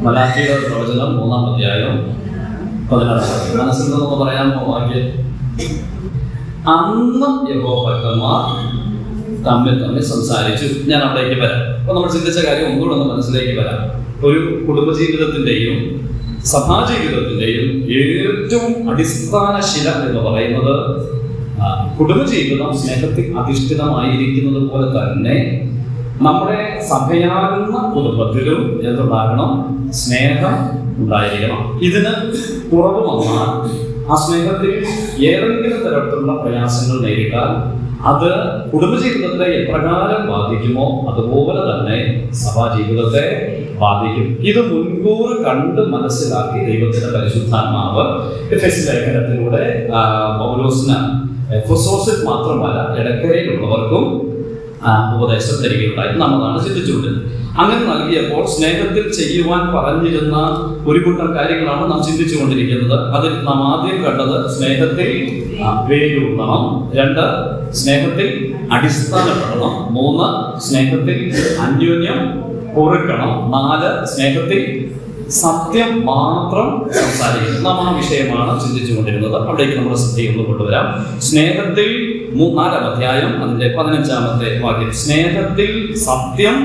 മലാക്കിയുടെ പ്രവചനം 3-ാം അധ്യായം 16. മനസ്സിൽ നിന്ന് പറയാമോ വാക്യം? അന്ന് യഹോവഭക്തന്മാർ തമ്മിൽ സംസാരിച്ചു. ഞാൻ അവിടേക്ക് വരാം. അപ്പൊ നമ്മൾ ചിന്തിച്ച കാര്യം ഒന്നുകൂടെ ഒന്ന് മനസ്സിലേക്ക് വരാം. ഒരു കുടുംബജീവിതത്തിന്റെയും സഭാജീവിതത്തിന്റെയും ഏറ്റവും അടിസ്ഥാന ശില എന്ന് പറയുന്നത് കുടുംബജീവിതം സ്നേഹത്തിൽ അധിഷ്ഠിതമായിരിക്കുന്നത് പോലെ തന്നെ നമ്മുടെ സഭയാകുന്ന കുടുംബത്തിലും എന്തുണ്ടാകണം? സ്നേഹം ഉണ്ടായിരിക്കണം. ഇതിന് കുറവ് വന്നാൽ ആ സ്നേഹത്തിൽ ഏതെങ്കിലും തരത്തിലുള്ള പ്രയാസങ്ങൾ നേരിട്ടാൽ അത് കുടുംബജീവിതത്തെ എപ്രകാരം ബാധിക്കുമോ അതുപോലെ തന്നെ സഭാജീവിതത്തെ ബാധിക്കും. ഇത് മുൻകൂർ കണ്ട് മനസ്സിലാക്കി ദൈവത്തിന്റെ പരിശുദ്ധാത്മാവ് എഫെസ്യ ലേഖനത്തിലൂടെ പൗലോസിന് എഫെസോസിൽ മാത്രമല്ല ഇടക്കരയിലുള്ളവർക്കും ഉപദേശം തരികയുണ്ടായി. നമ്മളാണ് ചിന്തിച്ചുകൊണ്ടിരുന്നത്. അങ്ങനെ നൽകിയപ്പോൾ സ്നേഹത്തിൽ ചെയ്യുവാൻ പറഞ്ഞിരുന്ന ഒരു കൂട്ടം കാര്യങ്ങളാണ് നാം ചിന്തിച്ചുകൊണ്ടിരിക്കുന്നത്. അതിൽ നാം ആദ്യം കണ്ടത് സ്നേഹത്തിൽ വേരൂന്നണം, 2 സ്നേഹത്തിൽ അടിസ്ഥാനപ്പെടണം, 3 സ്നേഹത്തിൽ അന്യോന്യം പൊറുക്കണം, 4 സ്നേഹത്തിൽ സത്യം മാത്രം സംസാരിക്കുന്നു. നാം ആ വിഷയമാണ് ചിന്തിച്ചുകൊണ്ടിരുന്നത്. അവിടേക്ക് നമ്മുടെ ശ്രദ്ധയൊന്ന് കൊണ്ടുവരാം. സ്നേഹത്തിൽ 4-ാം അധ്യായം അതിന്റെ 15-ാമത്തെ വാക്യം, സ്നേഹത്തിൽ സത്യം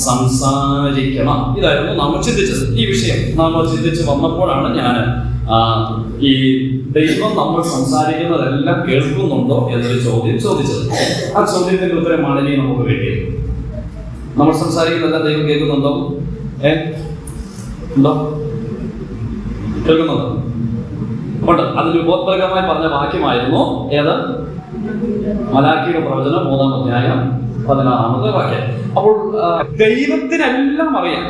സംസാരിക്കണം. ഇതായിരുന്നു നാം ചിന്തിച്ചത്. ഈ വിഷയം നാം ചിന്തിച്ച് വന്നപ്പോഴാണ് ഞാൻ ഈ ദൈവം നമ്മൾ സംസാരിക്കുന്നതെല്ലാം കേൾക്കുന്നുണ്ടോ എന്നൊരു ചോദ്യം ചോദിച്ചത്. ആ ചോദ്യത്തിന്റെ ഉത്തരമാണ് ഇനി നമുക്ക് വേണ്ടിയത്. നമ്മൾ സംസാരിക്കുന്നതെല്ലാം ദൈവം കേൾക്കുന്നുണ്ടോ? ഉണ്ടോ? കേൾക്കുന്നുണ്ടോ? ഉണ്ട്. അതിന് ഉപോത്ബലകമായി പറഞ്ഞ വാക്യമായിരുന്നു ഏത്? മലാക്കിയുടെ പ്രവചനം 3-ാം അധ്യായം 16-ാമത്തെ വാക്യം. അപ്പോൾ ദൈവത്തിനെല്ലാം അറിയാം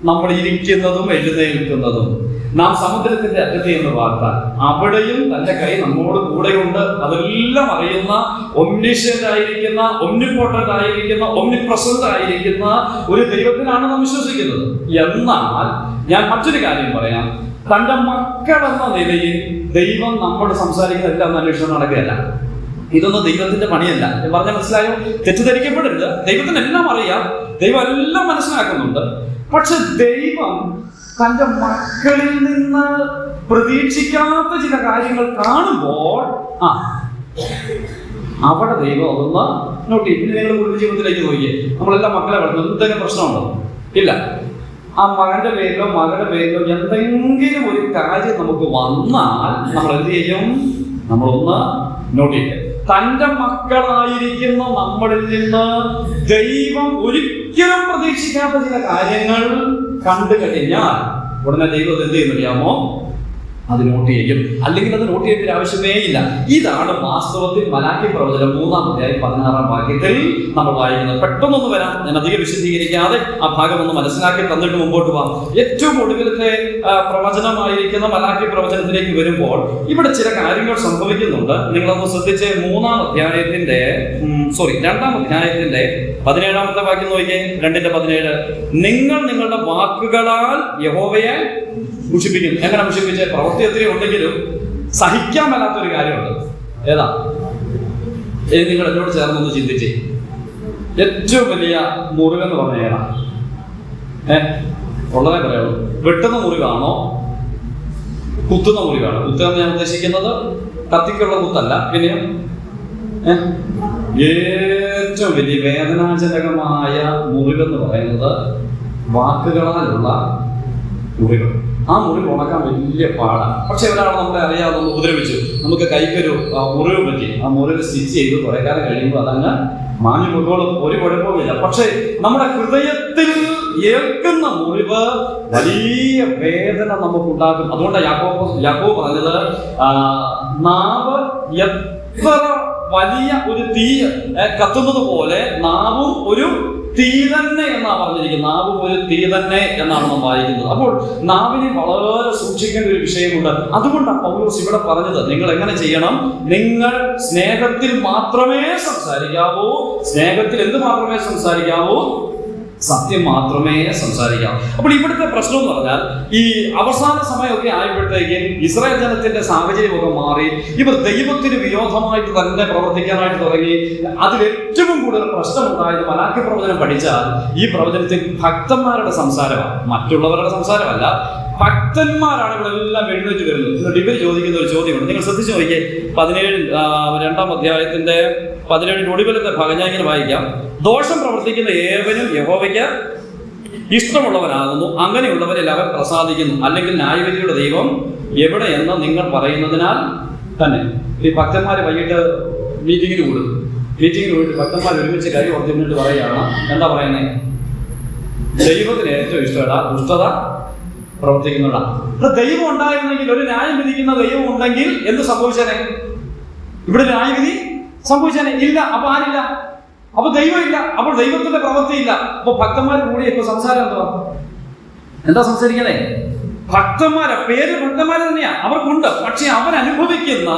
നമ്മൾ ഇരിക്കുന്നതും എഴുന്നേൽക്കുന്നതും. നാം സമുദ്രത്തിന്റെ അറ്റത്ത് എന്ന് വാർത്താൽ അവിടെയും തന്റെ കൈ നമ്മോട് കൂടെയുണ്ട്. അതെല്ലാം അറിയുന്ന, ഒംനിഷ്യന്റ് ആയിരിക്കുന്ന, ഒംനിപോട്ടന്റ് ആയിരിക്കുന്ന, ഒംനിപ്രസന്റ് ആയിരിക്കുന്ന ഒരു ദൈവത്തിനാണ് നാം വിശ്വസിക്കുന്നത്. എന്നാൽ ഞാൻ മറ്റൊരു കാര്യം പറയാം. തന്റെ മക്കളെന്ന നിലയിൽ ദൈവം നമ്മോട് സംസാരിക്കുന്നതെല്ലാം അന്വേഷണം നടക്കുകയല്ല. ഇതൊന്നും ദൈവത്തിന്റെ പണിയല്ല. പറഞ്ഞാൽ മനസ്സിലായോ? തെറ്റിദ്ധരിക്കപ്പെടരുത്. ദൈവത്തിനെല്ലാം അറിയാം, ദൈവം എല്ലാം മനസ്സിലാക്കുന്നുണ്ട്. പക്ഷെ ദൈവം തന്റെ മക്കളിൽ നിന്ന് പ്രതീക്ഷിക്കാത്ത ചില കാര്യങ്ങൾ കാണുമ്പോൾ അവിടെ ദൈവം അതൊന്ന് നോട്ട് ചെയ്യും. പിന്നെ നിങ്ങൾ കുടുംബജീവിതത്തിലേക്ക് നോക്കിയേ. നമ്മളെല്ലാം മക്കളെ വളർത്തുന്നത് എന്തെങ്കിലും പ്രശ്നമുണ്ടോ? ഇല്ല. ആ മകന്റെ പേരിലോ മകളുടെ പേരിലോ എന്തെങ്കിലും ഒരു കാര്യം നമുക്ക് വന്നാൽ നമ്മൾ എന്ത് ചെയ്യും? നമ്മളൊന്ന് നോട്ട് ചെയ്യും. തന്റെ മക്കളായിരിക്കുന്ന നമ്മളിൽ നിന്ന് ദൈവം ഒരിക്കലും പ്രതീക്ഷിക്കാത്ത ചില കാര്യങ്ങൾ കണ്ടു കഴിഞ്ഞാൽ ഉടനെ ദൈവം എന്ത് ചെയ്യുന്നറിയാമോ? അത് നോട്ട് ചെയ്യും. അല്ലെങ്കിൽ അത് നോട്ട് ചെയ്യേണ്ട ആവശ്യമേ ഇല്ല. ഇതാണ് വാസ്തവത്തിൽ മലാക്കി പ്രവചനം 3-ാം അധ്യായം 16-ാം വാക്യത്തിൽ നമ്മൾ വായിക്കുന്നത്. പെട്ടെന്നൊന്ന് വരാം, ഞാൻ അധികം വിശദീകരിക്കാതെ ആ ഭാഗം ഒന്ന് മനസ്സിലാക്കി തന്നിട്ട് മുമ്പോട്ട് പോവാം. ഏറ്റവും ഒടുവിലത്തെ പ്രവചനമായിരിക്കുന്ന മലാക്കി പ്രവചനത്തിലേക്ക് വരുമ്പോൾ ഇവിടെ ചില കാര്യങ്ങൾ സംഭവിക്കുന്നുണ്ട്. നിങ്ങളൊന്ന് ശ്രദ്ധിച്ച് 2-ാം അധ്യായത്തിന്റെ 17-ാമത്തെ വാക്യം നോക്കിയേ. 2:17, നിങ്ങൾ നിങ്ങളുടെ വാക്കുകളാൽ യഹോവയെ മുഷിപ്പിക്കുന്നു. എങ്ങനെ മുഷിപ്പിച്ച്? പ്രവൃത്തി എത്ര ഉണ്ടെങ്കിലും സഹിക്കാൻ മേലാത്തൊരു കാര്യമുണ്ട്. ഏതാ? നിങ്ങൾ എന്നോട് ചേർന്നൊന്ന് ചിന്തിച്ചേ. ഏറ്റവും വലിയ മുറിവെന്ന് പറഞ്ഞ ഏതാ? ഉള്ളതേ പറയുള്ളൂ. വെട്ടുന്ന മുറിവാണോ കുത്തുന്ന മുറിവാണോ? കുത്തുക ഞാൻ ഉദ്ദേശിക്കുന്നത് കത്തിക്കുള്ള കുത്തല്ല. പിന്നെയോ ഏറ്റവും വലിയ വേദനാജനകമായ മുറിവെന്ന് പറയുന്നത് വാക്കുകളാലുള്ള മുറിവ്. ആ മുറിവ് ഉണക്കാൻ വലിയ പാടാണ്. പക്ഷെ ഒരാൾ നമ്മളെ അറിയാതെ ഒന്ന് ഉപദ്രവിച്ചു, നമുക്ക് കൈക്കൊരു മുറിവ് പറ്റി, ആ മുറിവ് സ്റ്റിച്ച് ചെയ്ത് കുറെ കാലം കഴിയുമ്പോൾ അതങ്ങ് മാഞ്ഞു മുറിവുകളും ഒരു കുഴപ്പമില്ല. പക്ഷെ നമ്മുടെ ഹൃദയത്തിൽ ഏൽക്കുന്ന മുറിവ് വലിയ വേദന നമുക്കുണ്ടാക്കും. അതുകൊണ്ടാണ് യാക്കോബ് പറഞ്ഞത്, നാവ് എത്ര വലിയ ഒരു തീ കത്തുന്നത് പോലെ നാവും ഒരു തീ തന്നെ എന്നാണ് പറഞ്ഞിരിക്കുന്നത്. നാവും ഒരു തീ തന്നെ എന്നാണ് നാം വായിക്കുന്നത്. അപ്പോൾ നാവിനെ വളരെ സൂക്ഷിക്കേണ്ട ഒരു വിഷയമുണ്ട്. അതുകൊണ്ടാണ് പൗലോസ് ഇവിടെ പറഞ്ഞത്, നിങ്ങൾ എങ്ങനെ ചെയ്യണം? നിങ്ങൾ സ്നേഹത്തിൽ മാത്രമേ സംസാരിക്കാവൂ. സ്നേഹത്തിൽ എന്ത് മാത്രമേ സംസാരിക്കാവൂ? സത്യം മാത്രമേ സംസാരിക്കാം. അപ്പോൾ ഇവിടുത്തെ പ്രശ്നം എന്ന് പറഞ്ഞാൽ ഈ അവസാന സമയമൊക്കെ ആയപ്പോഴത്തേക്കും ഇസ്രായേൽ ജനത്തിന്റെ സാഹചര്യമൊക്കെ മാറി. ഇവർ ദൈവത്തിന് വിരോധമായിട്ട് തന്നെ പ്രവർത്തിക്കാനായിട്ട് തുടങ്ങി. അതിൽ ഏറ്റവും കൂടുതൽ പ്രശ്നമുണ്ടായത് മലാക്കി പ്രവചനം പഠിച്ചാൽ ഈ പ്രവചനത്തിൽ ഭക്തന്മാരുടെ സംസാരമാണ്, മറ്റുള്ളവരുടെ സംസാരമല്ല. ഭക്തന്മാരാണ് ഇവിടെ എല്ലാം എഴുന്നേറ്റ് വരുന്നത്. എന്നിട്ട് ഇവർ ചോദിക്കുന്ന ഒരു ചോദ്യമുണ്ട്, നിങ്ങൾ ശ്രദ്ധിച്ചു നോക്കിയേ. 2 അധ്യായത്തിന്റെ 17 ഒടുവിലത്തെ ഭാഗം ഞാൻ ഇങ്ങനെ വായിക്കാം. ദോഷം പ്രവർത്തിക്കുന്ന ഏവനും യഹോവയ്ക്ക് ഇഷ്ടമുള്ളവനാകുന്നു, അങ്ങനെയുള്ളവരിൽ അവൻ പ്രസാദിക്കുന്നു. അല്ലെങ്കിൽ ന്യായവിധിയുടെ ദൈവം എവിടെയെന്ന് നിങ്ങൾ പറയുന്നതിനാൽ തന്നെ. ഈ ഭക്തന്മാര് വൈകിട്ട് മീറ്റിങ്ങിന് പോയിട്ട് ഭക്തന്മാർ ഒരുമിച്ച് കൈ ഓർത്തിട്ട് പറയുകയാണ്, എന്താ പറയുന്നത്? ദൈവത്തിന് ഏറ്റവും ഇഷ്ടമല്ല ദുഷ്ടത പ്രവർത്തിക്കുന്നതാ. ദൈവം ഉണ്ടായിരുന്നെങ്കിൽ, ഒരു ന്യായം വിധിക്കുന്ന ദൈവം ഉണ്ടെങ്കിൽ എന്ത് സംഭവിച്ചേനെ? ഇവിടെ ന്യായവിധി സംഭവിച്ചേനെ? ഇല്ല. അപ്പൊ ആരില്ല? അപ്പൊ ദൈവം ഇല്ല. അപ്പോൾ ദൈവത്തിന്റെ പ്രവൃത്തിയില്ല. അപ്പൊ ഭക്തന്മാർ കൂടി ഇപ്പൊ സംസാരം എന്താ സംസാരിക്കുന്നേ? ഭക്തന്മാരെ പേര് ഭക്തന്മാര് തന്നെയാ, അവർക്കുണ്ട്. പക്ഷെ അവരനുഭവിക്കുന്ന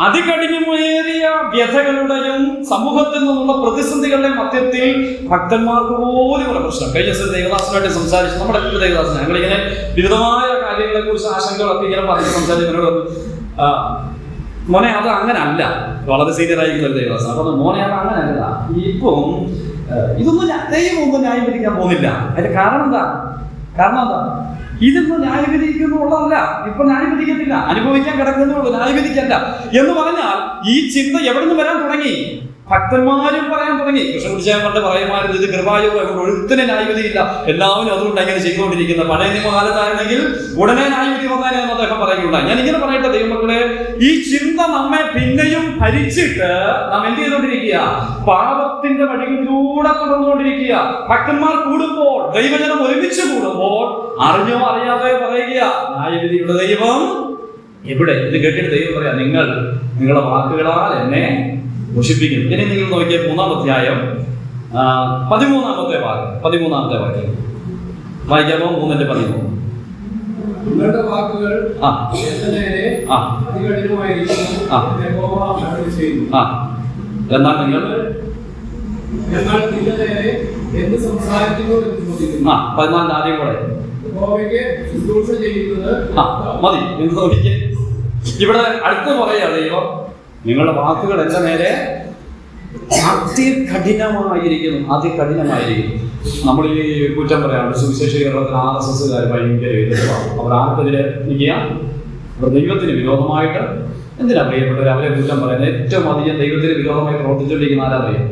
അതികഠിനമേറിയ വ്യഥകളുടെയും സമൂഹത്തിൽ നിന്നുള്ള പ്രതിസന്ധികളുടെ മധ്യത്തിൽ ഭക്തന്മാർക്ക് പോലും ഒരു പ്രശ്നം. കഴിഞ്ഞ ദിവസം ദേവദാസനായിട്ട് സംസാരിച്ചു, നമ്മുടെ ദേവദാസന ഞങ്ങളിങ്ങനെ വിവിധമായ കാര്യങ്ങളെ കുറിച്ച് ആശങ്കകളൊക്കെ ഇങ്ങനെ പറഞ്ഞ് സംസാരിക്കുന്നവരോട്, മോനെ അത് അങ്ങനെ അല്ല, വളരെ സീനിയർ ആയിരിക്കുന്ന ഒരു ദേവദാസന. അപ്പൊ മോനെ അത് അങ്ങനെ അല്ല, ഇപ്പം ഇതൊന്നും ദൈവം ഒന്നും ന്യായം വിധിക്കാൻ പോകുന്നില്ല. അതിന്റെ കാരണം എന്താ? ഇതൊന്നും ന്യായവിധിക്കുന്നുള്ളതല്ല, ഇപ്പൊ ന്യായവിധിക്കത്തില്ല, അനുഭവിക്കാൻ കിടക്കുന്നുള്ളൂ, ന്യായവിധിക്കല്ല എന്ന് പറഞ്ഞാൽ ഈ ചിന്ത എവിടെ നിന്ന് വരാൻ തുടങ്ങി? ഭക്തന്മാരും പറയാൻ തുടങ്ങി. കൃഷ്ണകുടിച്ചാൻ പണ്ട് പറയുമായിരുന്നു, ഇത് കൃപായുഗം, ഒഴുത്തിന് ന്യായവിധിയില്ല, എല്ലാവരും അതുകൊണ്ട് അങ്ങനെ ചെയ്തുകൊണ്ടിരിക്കുന്ന. പഴയ നിയമകാലത്തായിരുന്നെങ്കിൽ ഉടനെ ന്യായവിധി വന്നേനെ എന്ന് അദ്ദേഹം പറയുകയുണ്ടായി. ഞാൻ ഇങ്ങനെ പറയട്ടെ, ദൈവമക്കളെ, ഈ ചിന്ത നമ്മെ പിന്നെയും ഭരിച്ചിട്ട് നാം എന്ത് ചെയ്തുകൊണ്ടിരിക്കുക? പാപത്തിന്റെ വഴികളിലൂടെ തുടർന്നുകൊണ്ടിരിക്കുക. ഭക്തന്മാർ കൂടുമ്പോൾ, ദൈവജനം ഒരുമിച്ച് കൂടുമ്പോൾ അറിഞ്ഞോ അറിയാതെ പറയുക, ന്യായവിധിയുടെ ദൈവം എവിടെ? ഇത് കേട്ടിട്ട് ദൈവം പറയാ, നിങ്ങളുടെ വാക്കുകളാൽ എന്നെ മോഷിപ്പിക്കും. ഇനി നിങ്ങൾ നോക്കിയ 3 അധ്യായം 13 വാക്യം വായിക്കാമോ? 3:13. നിങ്ങളുടെ വാക്കുകൾ എന്നാൽ നിങ്ങൾ എന്ത് സംസാരിക്കുന്നു എന്ന് ചോദിക്കുന്നു. 14 ആദ്യം കൂടെ മതി. ഇവിടെ അടുത്ത് പറയാ ദൈവം, നിങ്ങളുടെ വാക്കുകൾ എന്റെ നേരെ അതികഠിനമായിരിക്കുന്നു. നമ്മൾ ഈ കുറ്റം പറയാറുണ്ട്, സുവിശേഷ കേരളത്തിൽ RSSകാർ ഭയങ്കര എതിർപ്പാണ്. അവർ ആർക്കെതിരെ നിൽക്കുക? അവർ ദൈവത്തിന് വിരോധമായിട്ട്. എന്തിനാ പ്രിയപ്പെട്ടവർ അവരെ കുറ്റം പറയുന്നത്? ഏറ്റവും അധികം ദൈവത്തിന് വിരോധമായി പ്രവർത്തിച്ചുകൊണ്ടിരിക്കുന്ന ആരാ അറിയാം?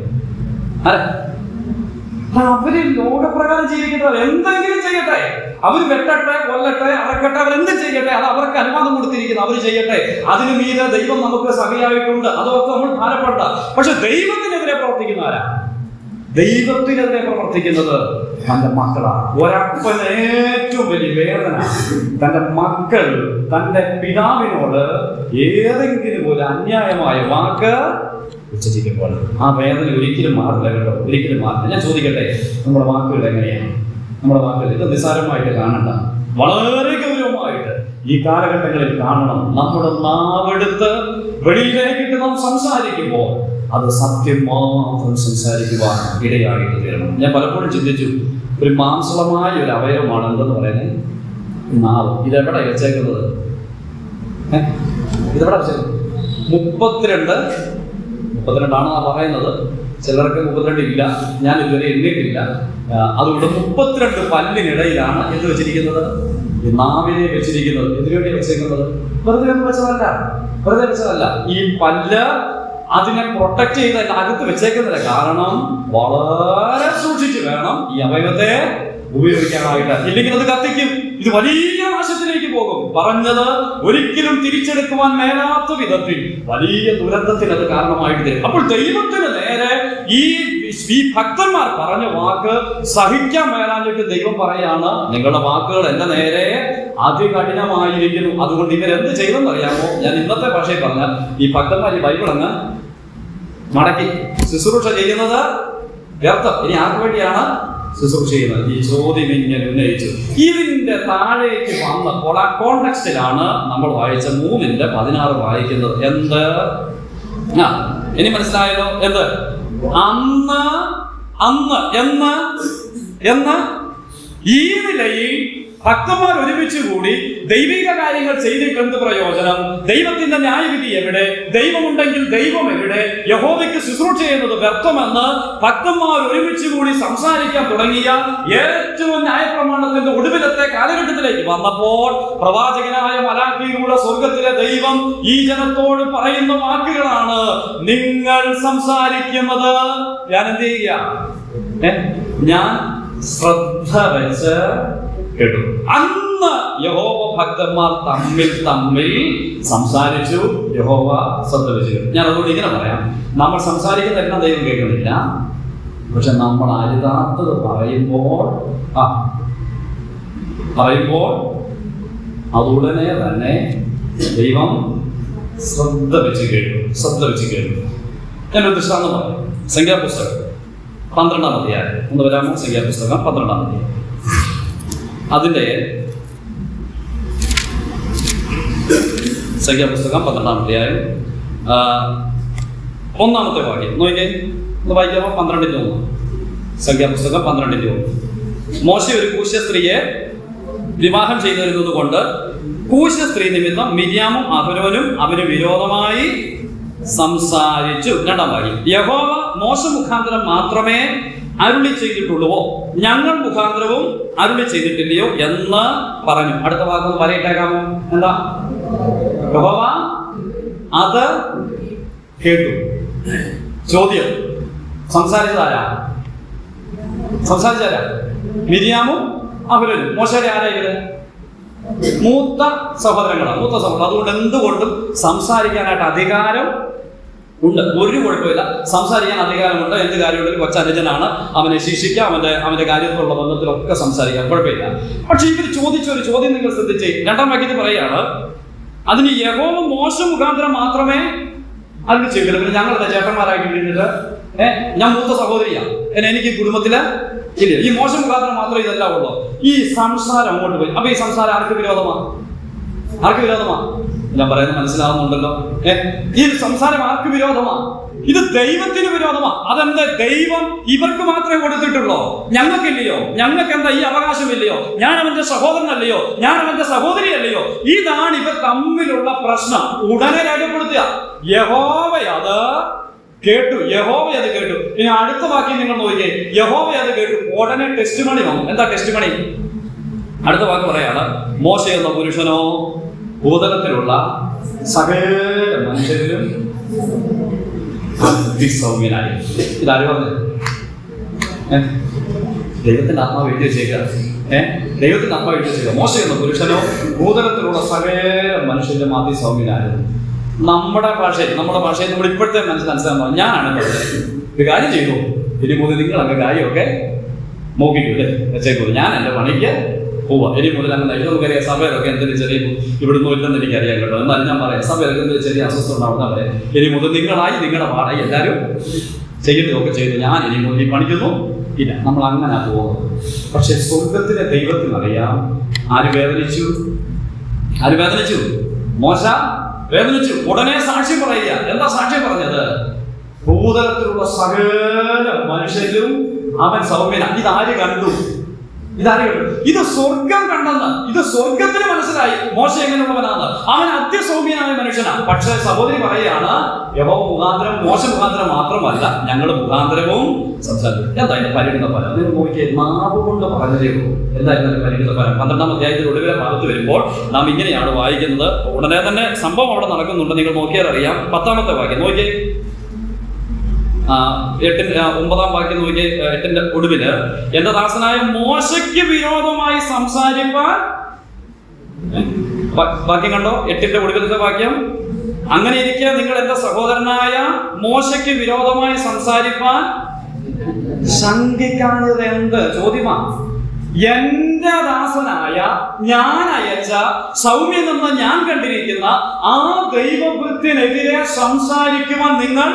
അവര് ലോകപ്രകാരം ജീവിക്കുന്നവർ എന്തെങ്കിലും ചെയ്യട്ടെ, അവർ വെട്ടട്ടെ, കൊല്ലട്ടെ, അറക്കട്ടെ, അവരെന്തും ചെയ്യട്ടെ, അത് അവർക്ക് അനുവാദം കൊടുത്തിരിക്കുന്നു, അവർ ചെയ്യട്ടെ. അതിന് മീതെ ദൈവം നമുക്ക് സഖിയായിട്ടുണ്ട്, അതൊക്കെ നമ്മൾ ഭാരപ്പെട്ട. പക്ഷെ ദൈവത്തിനെതിരെ പ്രവർത്തിക്കുന്ന ആരാ? ദൈവത്തിനെതിരെ പ്രവർത്തിക്കുന്നത് തന്റെ മക്കളാണ്. ഒരപ്പന് ഏറ്റവും വലിയ വേദന തന്റെ മക്കൾ തന്റെ പിതാവിനോട് ഏതെങ്കിലും ഒരു അന്യായമായ വാക്ക് ഉച്ചരിക്കുമ്പോൾ ആ വേദന ഒരിക്കലും മാറില്ല കേട്ടോ, ഒരിക്കലും മാറില്ല. ഞാൻ ചോദിക്കട്ടെ, നമ്മുടെ വാക്കുകൾ എങ്ങനെയാണ്? നമ്മുടെ വാക്കുകൾ ഇത് നിസ്സാരമായിട്ട് കാണണ്ട, വളരെ ഗൗരവമായിട്ട് ഈ കാലഘട്ടങ്ങളിൽ കാണണം. നമ്മുടെ നാവെടുത്ത് വെളിയിലേക്കിട്ട് നാം സംസാരിക്കുമ്പോൾ അത് സത്യം മാത്രം സംസാരിക്കുവാൻ ഇടയായിട്ട് തീരണം. ഞാൻ പലപ്പോഴും ചിന്തിച്ചു, ഒരു മാംസളമായ ഒരു അവയവമാണ് എന്തെന്ന് പറയുന്നത് നാവ്. ഇതെവിടെ വെച്ചേക്കുന്നത്? ഇതെവിടെ വെച്ചേക്കുന്നത്? 32 പറയുന്നത്. ചിലർക്ക് 32 ഇല്ല, ഞാൻ ഇതുവരെ എണ്ണിയിട്ടില്ല. അതുകൊണ്ട് 32 പല്ലിനിടയിലാണ് എന്ത് വെച്ചിരിക്കുന്നത്? ഈ നാവിനെ വെച്ചിരിക്കുന്നത്. എന്തിനുവേണ്ടി വെച്ചേക്കുന്നത്? വെറുതെ വെച്ചതല്ല. ഈ പല്ല് അതിനെ പ്രൊട്ടക്ട് ചെയ്ത് അകത്ത് വെച്ചേക്കുന്നതിന്റെ കാരണം വളരെ സൂക്ഷിച്ച് വേണം ഈ അവയവത്തെ ഉപയോഗിക്കാനായിട്ട്. ഇല്ലെങ്കിൽ അത് കത്തിക്കും, ഇത് വലിയ നാശത്തിലേക്ക് പോകും. പറഞ്ഞത് ഒരിക്കലും തിരിച്ചെടുക്കുവാൻ മേലാത്ത വിധത്തിൽ വലിയ ദുരന്തത്തിന് അത് കാരണമായിട്ട് തരും. അപ്പോൾ ദൈവത്തിന് നേരെ ഈ ഭക്തന്മാർ പറഞ്ഞ വാക്ക് സഹിക്കാൻ മേലാഞ്ഞിട്ട് ദൈവം പറയാണ്, നിങ്ങളുടെ വാക്കുകൾ എന്റെ നേരെ അതികഠിനമായിരിക്കുന്നു. അതുകൊണ്ട് ഇവരെന്ത് ചെയ്തെന്ന് അറിയാമോ? ഞാൻ ഇന്നത്തെ ഭാഷയിൽ പറഞ്ഞാൽ ഈ ഭക്തന്മാർ ഈ ബൈബിൾ അങ്ങ് മടക്കി ശുശ്രൂഷ ചെയ്യുന്നത് വ്യർത്ഥം. ഇനി ആർക്ക് വേണ്ടിയാണ് ശുശ്രൂഷ ചെയ്യുന്നത്? ഈ ചോദ്യം ഇങ്ങനെ ഉന്നയിച്ചു. ഇതിന്റെ താഴേക്ക് വന്ന കോണ്ടെക്സ്റ്റിലാണ് നമ്മൾ വായിച്ച 3:16 വായിക്കുന്നത്. എന്ത്? ഇനി മനസ്സിലായല്ലോ? എന്ത്? അന്ന് ഈ നിലയിൽ ഭക്തന്മാർ ഒരുമിച്ച് കൂടി ദൈവിക കാര്യങ്ങൾ ചെയ്തിട്ട് എന്ത് പ്രയോജനം? ദൈവത്തിന്റെ ന്യായവിധി എവിടെ? ദൈവമുണ്ടെങ്കിൽ ദൈവം എവിടെ? യഹോവയ്ക്ക് ശുശ്രൂഷ ചെയ്യുന്നത് വ്യർത്ഥമെന്ന് ഭക്തന്മാർ ഒരുമിച്ച് കൂടി സംസാരിക്കാൻ തുടങ്ങിയ ഏറ്റവും ന്യായപ്രമാണത്തിന്റെ ഒടുവിലത്തെ കാലഘട്ടത്തിലേക്ക് വന്നപ്പോൾ പ്രവാചകനായ മലാഖിയിലൂടെ സ്വർഗത്തിലെ ദൈവം ഈ ജനത്തോട് പറയുന്ന വാക്കുകളാണ്: നിങ്ങൾ സംസാരിക്കുന്നത് ഞാൻ എന്ത് ചെയ്യുക? ഞാൻ ശ്രദ്ധ വെച്ച് കേട്ടു. അന്ന് യഹോവ ഭക്തന്മാർ തമ്മിൽ സംസാരിച്ചു. യഹോവ ശ്രദ്ധ വെച്ച് കേട്ടു. ഞാൻ അതുകൊണ്ട് ഇങ്ങനെ പറയാം, നമ്മൾ സംസാരിക്കുന്ന എല്ലാം ദൈവം കേൾക്കുന്നില്ല. പക്ഷെ നമ്മൾ അരുതാത്തത് പറയുമ്പോൾ അതുടനെ തന്നെ ദൈവം ശ്രദ്ധ വെച്ച് കേട്ടു. ഞാനൊരു ദൃഷ്ടാന്തം പറയാം. സംഖ്യാപുസ്തകം 12-ാം അധ്യായം ഒന്ന് വരാമോ? സംഖ്യാപുസ്തകം 12-ാം അധ്യായം അതിന്റെ സംഖ്യാപുസ്തകം 12-ാം അധ്യായം 1-ാമത്തെ വാക്യം നോക്കിയേ, ഒന്ന് വായിക്കാമോ? 12-ന്റെ 1. സംഖ്യാപുസ്തകം 12-ന്റെ 1. മോശെ ഒരു കൂശ്യ സ്ത്രീയെ വിവാഹം ചെയ്തു വരുന്നത് കൊണ്ട് കൂശ്യ സ്ത്രീ നിമിത്തം മിര്യാമും അഹരോനും അവന് വിരോധമായി സംസാരിച്ചു. 2-ാം വാക്യം, യഹോവ മോശ മുഖാന്തരം മാത്രമേ അരുളി ചെയ്തിട്ടുള്ളുവോ, ഞങ്ങൾ മുഖാന്തരവും അരുളി ചെയ്തിട്ടില്ലയോ എന്ന് പറഞ്ഞു. അടുത്ത വാക്കൊന്ന് വരയിട്ടേക്കാമോ? എന്താ? യഹോവ അത് കേട്ടു. ചോദ്യം, സംസാരിച്ചതാരാ? മിര്യാമും അഹരോനും. മോശയുടെ ആരാ ഇവര്? മൂത്ത സഹോദരങ്ങളാണ്. അതുകൊണ്ട് എന്തുകൊണ്ടും സംസാരിക്കാനായിട്ട് അധികാരം ഉണ്ട്. ഒരു കുഴപ്പമില്ല, സംസാരിക്കാൻ അധികാരമുണ്ട്. എന്ത് കാര്യമുണ്ടെങ്കിലും കൊച്ചനുജനാണ്, അവനെ ശിക്ഷിക്കാം, അവന്റെ കാര്യത്തിലുള്ള ബന്ധത്തിലൊക്കെ സംസാരിക്കാം, കുഴപ്പമില്ല. പക്ഷെ ഇവർ ചോദിച്ച ഒരു ചോദ്യം നിങ്ങൾ ശ്രദ്ധിച്ചേ. 2-ാം വാക്യത്തിൽ പറയാണ്, അതിന് യഹോവ മോശ മുഖാന്തരം മാത്രമേ അതിന് ചെയ്തില്ല. പിന്നെ ഞങ്ങളുടെ ചേട്ടന്മാരായിട്ട് ഇരുന്നിട്ട് ഞാൻ മൂത്ത സഹോദരിയാണ്, എനിക്ക് കുടുംബത്തില് ഇല്ല, ഈ മോശ മുഖാന്തരം മാത്രമേ ഇതെല്ലാം ഉള്ളൂ. ഈ സംസാരം അങ്ങോട്ട് പോയി. അപ്പൊ ഈ സംസാരം ആർക്ക് വിരോധമാണ്? ഞാൻ പറയുന്നത് മനസ്സിലാവുന്നുണ്ടല്ലോ. ഈ സംസാരം ആർക്ക് വിരോധമാണ്? ഇത് ദൈവത്തിന് വിരോധമാണ്. അതെന്താ? ദൈവം ഇവർക്ക് മാത്രമേ കൊടുത്തിട്ടുള്ളൂ, ഞങ്ങൾക്കില്ലയോ? ഞങ്ങൾക്ക് എന്താ ഈ അവകാശമില്ലയോ? ഞാൻ അവന്റെ സഹോദരനല്ലയോ? ഞാൻ അവന്റെ സഹോദരി അല്ലയോ? ഇതാണ് ഇവർ തമ്മിലുള്ള പ്രശ്നം. ഉടനെ രേഖപ്പെടുത്തുക, യഹോവ അത് കേട്ടു. ഇനി അടുത്ത വാക്യം നിങ്ങൾ നോക്കിയേ, യഹോവ അത് കേട്ടു. ഉടനെ ടെസ്റ്റിമണി വന്നു. എന്താ ടെസ്റ്റിമണി? അടുത്ത വാക്ക് പറയാണ്, മോശ എന്ന പുരുഷനോ ഭൂതലത്തിലുള്ള സകല മനുഷ്യരിലും അതിസൗമ്യനായി. ഇതാര് പറഞ്ഞത്? ദൈവത്തിന്റെ ആത്മാവ് എഴുതി വെച്ചേക്കുക. മോശ എന്ന പുരുഷനോ ഭൂതലത്തിലുള്ള സകല മനുഷ്യരിലും അതിസൗമ്യനായിരുന്നു. നമ്മുടെ ഭാഷയിൽ നമ്മൾ ഇപ്പോഴത്തെ മനസ്സിലാക്കാൻ ഞാനാണ് പറഞ്ഞത്. ഒരു കാര്യം ചെയ്തു, ഇനി മുതൽ നിങ്ങളൊക്കെ കാര്യമൊക്കെ നോക്കിക്കൂല്ലേ വെച്ചേക്കൂ. ഞാൻ എൻ്റെ പണിക്ക് പോവാ. ഇനി മുതൽ അങ്ങനെ നമുക്കറിയാം, സഭയിലൊക്കെ എന്തെങ്കിലും ചെറിയ ഇവിടുന്ന് ഇല്ലെന്ന് എനിക്കറിയാം കേട്ടോ. എന്നാലും ഞാൻ പറയാം, സഭയിലൊക്കെ എന്തെങ്കിലും ചെറിയ അസ്വസ്ഥ ഉണ്ടാവുന്ന പറയാം. ഇനി മുതൽ നിങ്ങളുടെ പാടായി എല്ലാവരും ചെയ്യുന്നതൊക്കെ ചെയ്തു. ഞാൻ ഇനി മുതൽ ഈ പണിക്കുന്നു ഇല്ല. നമ്മൾ അങ്ങനെ പോകുന്നത്. പക്ഷെ സ്വർഗത്തിലെ ദൈവത്തിനറിയാം ആര് വേദനിച്ചു. മോശ വേദനിച്ചു. ഉടനെ സാക്ഷ്യം പറയുക. എന്താ സാക്ഷ്യം പറഞ്ഞത്? ഭൂതലത്തിലുള്ള സകല മനുഷ്യരും അവൻ സൗമ്യന. ഇതാര് കണ്ടു? ഇത് സ്വർഗം കണ്ടെന്ന്. ഇത് സ്വർഗത്തിന് മനസ്സിലായി മോശ എങ്ങനെയുള്ളവനാണ്. അവൻ അതിസൗമ്യനായ മനുഷ്യനാണ്. പക്ഷെ സഹോദരി പറയുകയാണ്, യഹോവ മുഖാന്തരം, മോശ മുഖാന്തരം മാത്രമല്ല, ഞങ്ങൾ മുഖാന്തരവും സംസാരിക്കും. എന്താ അതിന്റെ പരിണിത ഫലം? നിങ്ങൾ നോക്കിയാൽ നാവ് കൊണ്ട് പറഞ്ഞതേ ഉള്ളൂ. എന്തായിരുന്നു പരിണിത ഫലം? 12-ാം അധ്യായത്തിൽ ഒടുവിലെ ഭാഗത്ത് വരുമ്പോൾ നാം ഇങ്ങനെയാണ് വായിക്കുന്നത്. ഉടനെ തന്നെ സംഭവം അവിടെ നടക്കുന്നുണ്ട്. നിങ്ങൾ നോക്കിയാൽ അറിയാം. 10-ാമത്തെ വാക്യം നോക്കിയേ, 9-ാം വാക്യം നോക്കി. 8-ന്റെ ഒടുവില്, എന്റെ ദാസനായ മോശയ്ക്ക് വിരോധമായി സംസാരിപ്പാൻ, വാക്യം കണ്ടോ? 8-ന്റെ ഒടുവിലത്തെ വാക്യം, അങ്ങനെ ഇരിക്കെ നിങ്ങൾ എന്റെ സഹോദരനായ മോശയ്ക്ക് വിരോധമായി സംസാരിപ്പാൻ ശങ്കിക്കാഞ്ഞത് എന്ത്? ചോദ്യമാണ്. എന്റെ ദാസനായ ഞാൻ അയച്ച സൗമ്യനെന്ന് ഞാൻ കണ്ടിരിക്കുന്ന ആ ദൈവഭൃത്തിനെതിരെ സംസാരിക്കുവാൻ നിങ്ങൾ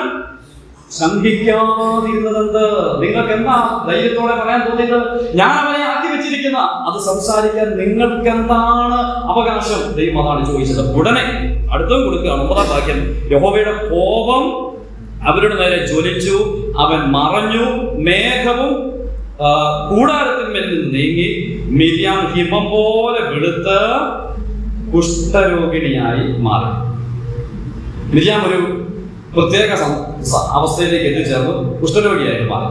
ശങ്കിക്കാതിരുന്നതെന്ത്? നിങ്ങൾക്ക് എന്താ ധൈര്യത്തോടെ പറയാൻ തോന്നിയത്? ഞാൻ അവനെ ആക്കി വെച്ചിരിക്കുന്ന അത് സംസാരിക്കാൻ നിങ്ങൾക്ക് എന്താണ് അവകാശം? ദൈവം അതാണ് ചോദിച്ചത്. ഉടനെ അടുത്തതും കൊടുക്കുകയാണ്. 9-ാം വാക്യം, യഹോവയുടെ കോപം അവരുടെ നേരെ ജ്വലിച്ചു, അവൻ മറഞ്ഞു, മേഘവും കൂടാരത്തിന്മേൽ നിന്ന് നീങ്ങി മിരിയാം ഹിമം പോലെ വെളുത്ത് കുഷ്ഠരോഗിണിയായി മാറി. മിരിയാം ഒരു പ്രത്യേക അവസ്ഥയിലേക്ക് എത്തിച്ചേർന്നു, കുഷ്ഠരോഗിയായിട്ട് മാറി.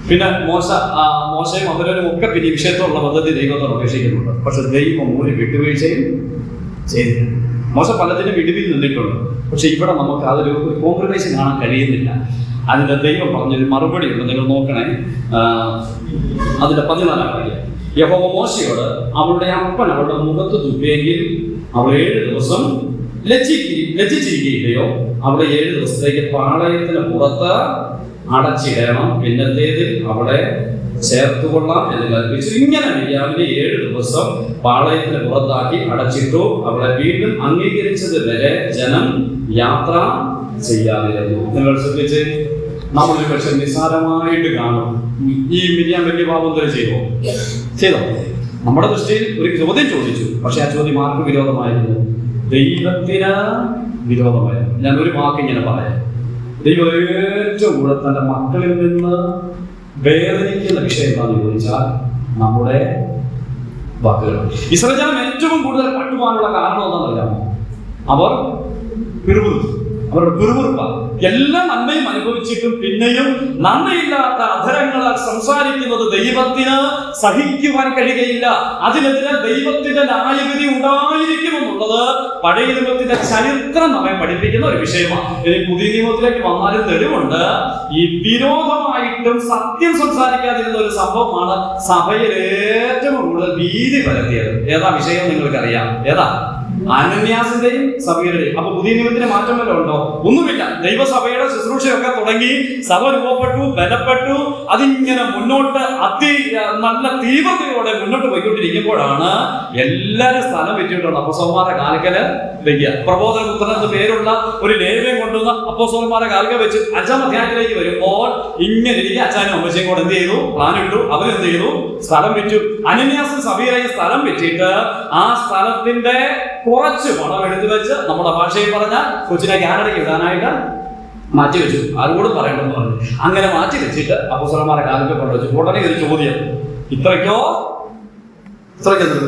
പിന്നെ മോശയും അവരും ഒക്കെ പിന്നെ ഈ വിഷയത്തോടുള്ള പദ്ധതി ദൈവത്തോട് അപേക്ഷിക്കുന്നുണ്ട്. പക്ഷെ ദൈവം ഒരു വിട്ടുവീഴ്ചയും ചെയ്തിട്ടുണ്ട്. മോശ പലതിനും ഇടിവിൽ നിന്നിട്ടുണ്ട്. പക്ഷെ ഇവിടെ നമുക്ക് അതൊരു കോംപ്രമൈസ് കാണാൻ കഴിയുന്നില്ല. അതിന്റെ ദൈവം പറഞ്ഞൊരു മറുപടി ഉണ്ട്, നിങ്ങൾ നോക്കണേ. അതിന്റെ 14-ാം കാര്യം, യഹോവ മോശയോട് അവളുടെ അപ്പൻ അവളുടെ മുഖത്ത് തുപ്പിയെങ്കിൽ അവൾ 7 ദിവസം ലജ്ജിച്ചിരിക്കുകയില്ലയോ? അവളെ 7 ദിവസത്തേക്ക് പാളയത്തിന് പുറത്ത് അടച്ചിടണം, പിന്നത്തേതിൽ അവളെ ചേർത്തുകൊള്ളാം എന്ന് കൽപ്പിച്ചു. ഇങ്ങനെ മിരിയാമിനെ 7 ദിവസം പാളയത്തിന് പുറത്താക്കി അടച്ചിട്ടു. അവളെ വീണ്ടും അംഗീകരിച്ചത് വരെ ജനം യാത്ര ചെയ്യാതിരുന്നു. നിങ്ങൾ ശ്രദ്ധിച്ച്, നമ്മളൊരു പക്ഷെ നിസ്സാരമായിട്ട് കാണും ഈ മിരിയാം വലിയ പാപം ചെയ്തോ? നമ്മുടെ ദൃഷ്ടിയിൽ ഒരു ചോദ്യം ചോദിച്ചു. പക്ഷെ ആ ചോദ്യം ആർക്ക് വിരോധമായിരുന്നു? ദൈവത്തിന് വിരോധമായിരുന്നു. ഞാൻ ഒരു വാക്ക് ഇങ്ങനെ പറയാം. ദൈവം ഏറ്റവും കൂടുതൽ തന്റെ മക്കളിൽ നിന്ന് വേദനിക്കുന്ന വിഷയം എന്താണെന്ന് ചോദിച്ചാൽ നമ്മുടെ വാക്കുകൾ. ഇസ്രായേൽ ജനം ഏറ്റവും കൂടുതൽ പട്ടുപോകാനുള്ള കാരണം എന്താണെന്നറിയാമോ? അവർ പിറുപിറുത്തു. അവരുടെ പിറുപിറുപ്പാണ്. എല്ലാ നന്മയും അനുഭവിച്ചിട്ടും പിന്നെയും നന്മയില്ലാത്ത അധരങ്ങളാൽ സംസാരിക്കുന്നത് ദൈവത്തിന് സഹിക്കുവാൻ കഴിയുകയില്ല. അതിനെതിരെ ദൈവത്തിന്റെ ന്യായവിധി ഉണ്ടായിരിക്കുമെന്നുള്ളത് പഴയ നിയമത്തിന്റെ ചരിത്രം നമ്മെ പഠിപ്പിക്കുന്ന ഒരു വിഷയമാണ്. ഇനി പുതിയ നിയമത്തിലേക്ക് വന്നാലും തെളിവുണ്ട്. ഈ വിരോധമായിട്ടും സത്യം സംസാരിക്കാതിരുന്ന ഒരു സംഭവമാണ് സഭയിൽ ഏറ്റവും കൂടുതൽ ഭീതി പരത്തിയത്. ഏതാ വിഷയം നിങ്ങൾക്കറിയാം? ഏതാ? അനന്യാസിന്റെയും സഭയുടെയും. അപ്പൊ പുതിയ നിയമത്തിന് മാറ്റം വല്ലതും ഉണ്ടോ? ഒന്നുമില്ല. ദൈവസഭയുടെ ശുശ്രൂഷയൊക്കെ തുടങ്ങി, സഭ രൂപപ്പെട്ടു, ബലപ്പെട്ടു, അതിങ്ങനെ മുന്നോട്ട് നല്ല തീവ്രതയോടെ മുന്നോട്ട് പോയിക്കൊണ്ടിരിക്കുമ്പോഴാണ് എല്ലാരും സ്ഥലം വെച്ചിട്ടുണ്ട് അപ്പോസ്തലന്മാരുടെ കാൽക്കല് വെക്കുക. പ്രബോധന പുത്രൻ പേരുള്ള ഒരു ലേവ്യം കൊണ്ടുവന്ന അപ്പോസ്തലന്മാരുടെ കാൽക്കൽ വെച്ച് 5-ാം അധ്യായത്തിലേക്ക് വരുമ്പോൾ ഇങ്ങനെ ഇരിക്കുക. അച്ഛനും അമ്മച്ചയും കൂടെ എന്ത് ചെയ്തു? പ്ലാനിട്ടു. അവരെന്ത് ചെയ്തു? സ്ഥലം വിറ്റു. അനന്യാസും സഭയിലെയും സ്ഥലം വെച്ചിട്ട് ആ സ്ഥലത്തിന്റെ കുറച്ച് പണം എടുത്തു വെച്ച്, നമ്മുടെ ഭാഷയിൽ പറഞ്ഞാൽ കൊച്ചിനെ കാനഡയ്ക്ക് ഇടാനായിട്ട് മാറ്റി വെച്ചു. ആരോടും പറയണമെന്ന് പറഞ്ഞു. അങ്ങനെ മാറ്റി വെച്ചിട്ട് അപ്പോസ്തലന്മാരെ കാലത്ത് കൊണ്ടുവച്ചു. ഉടനെ ഒരു ചോദ്യം, ഇത്രയ്ക്കോ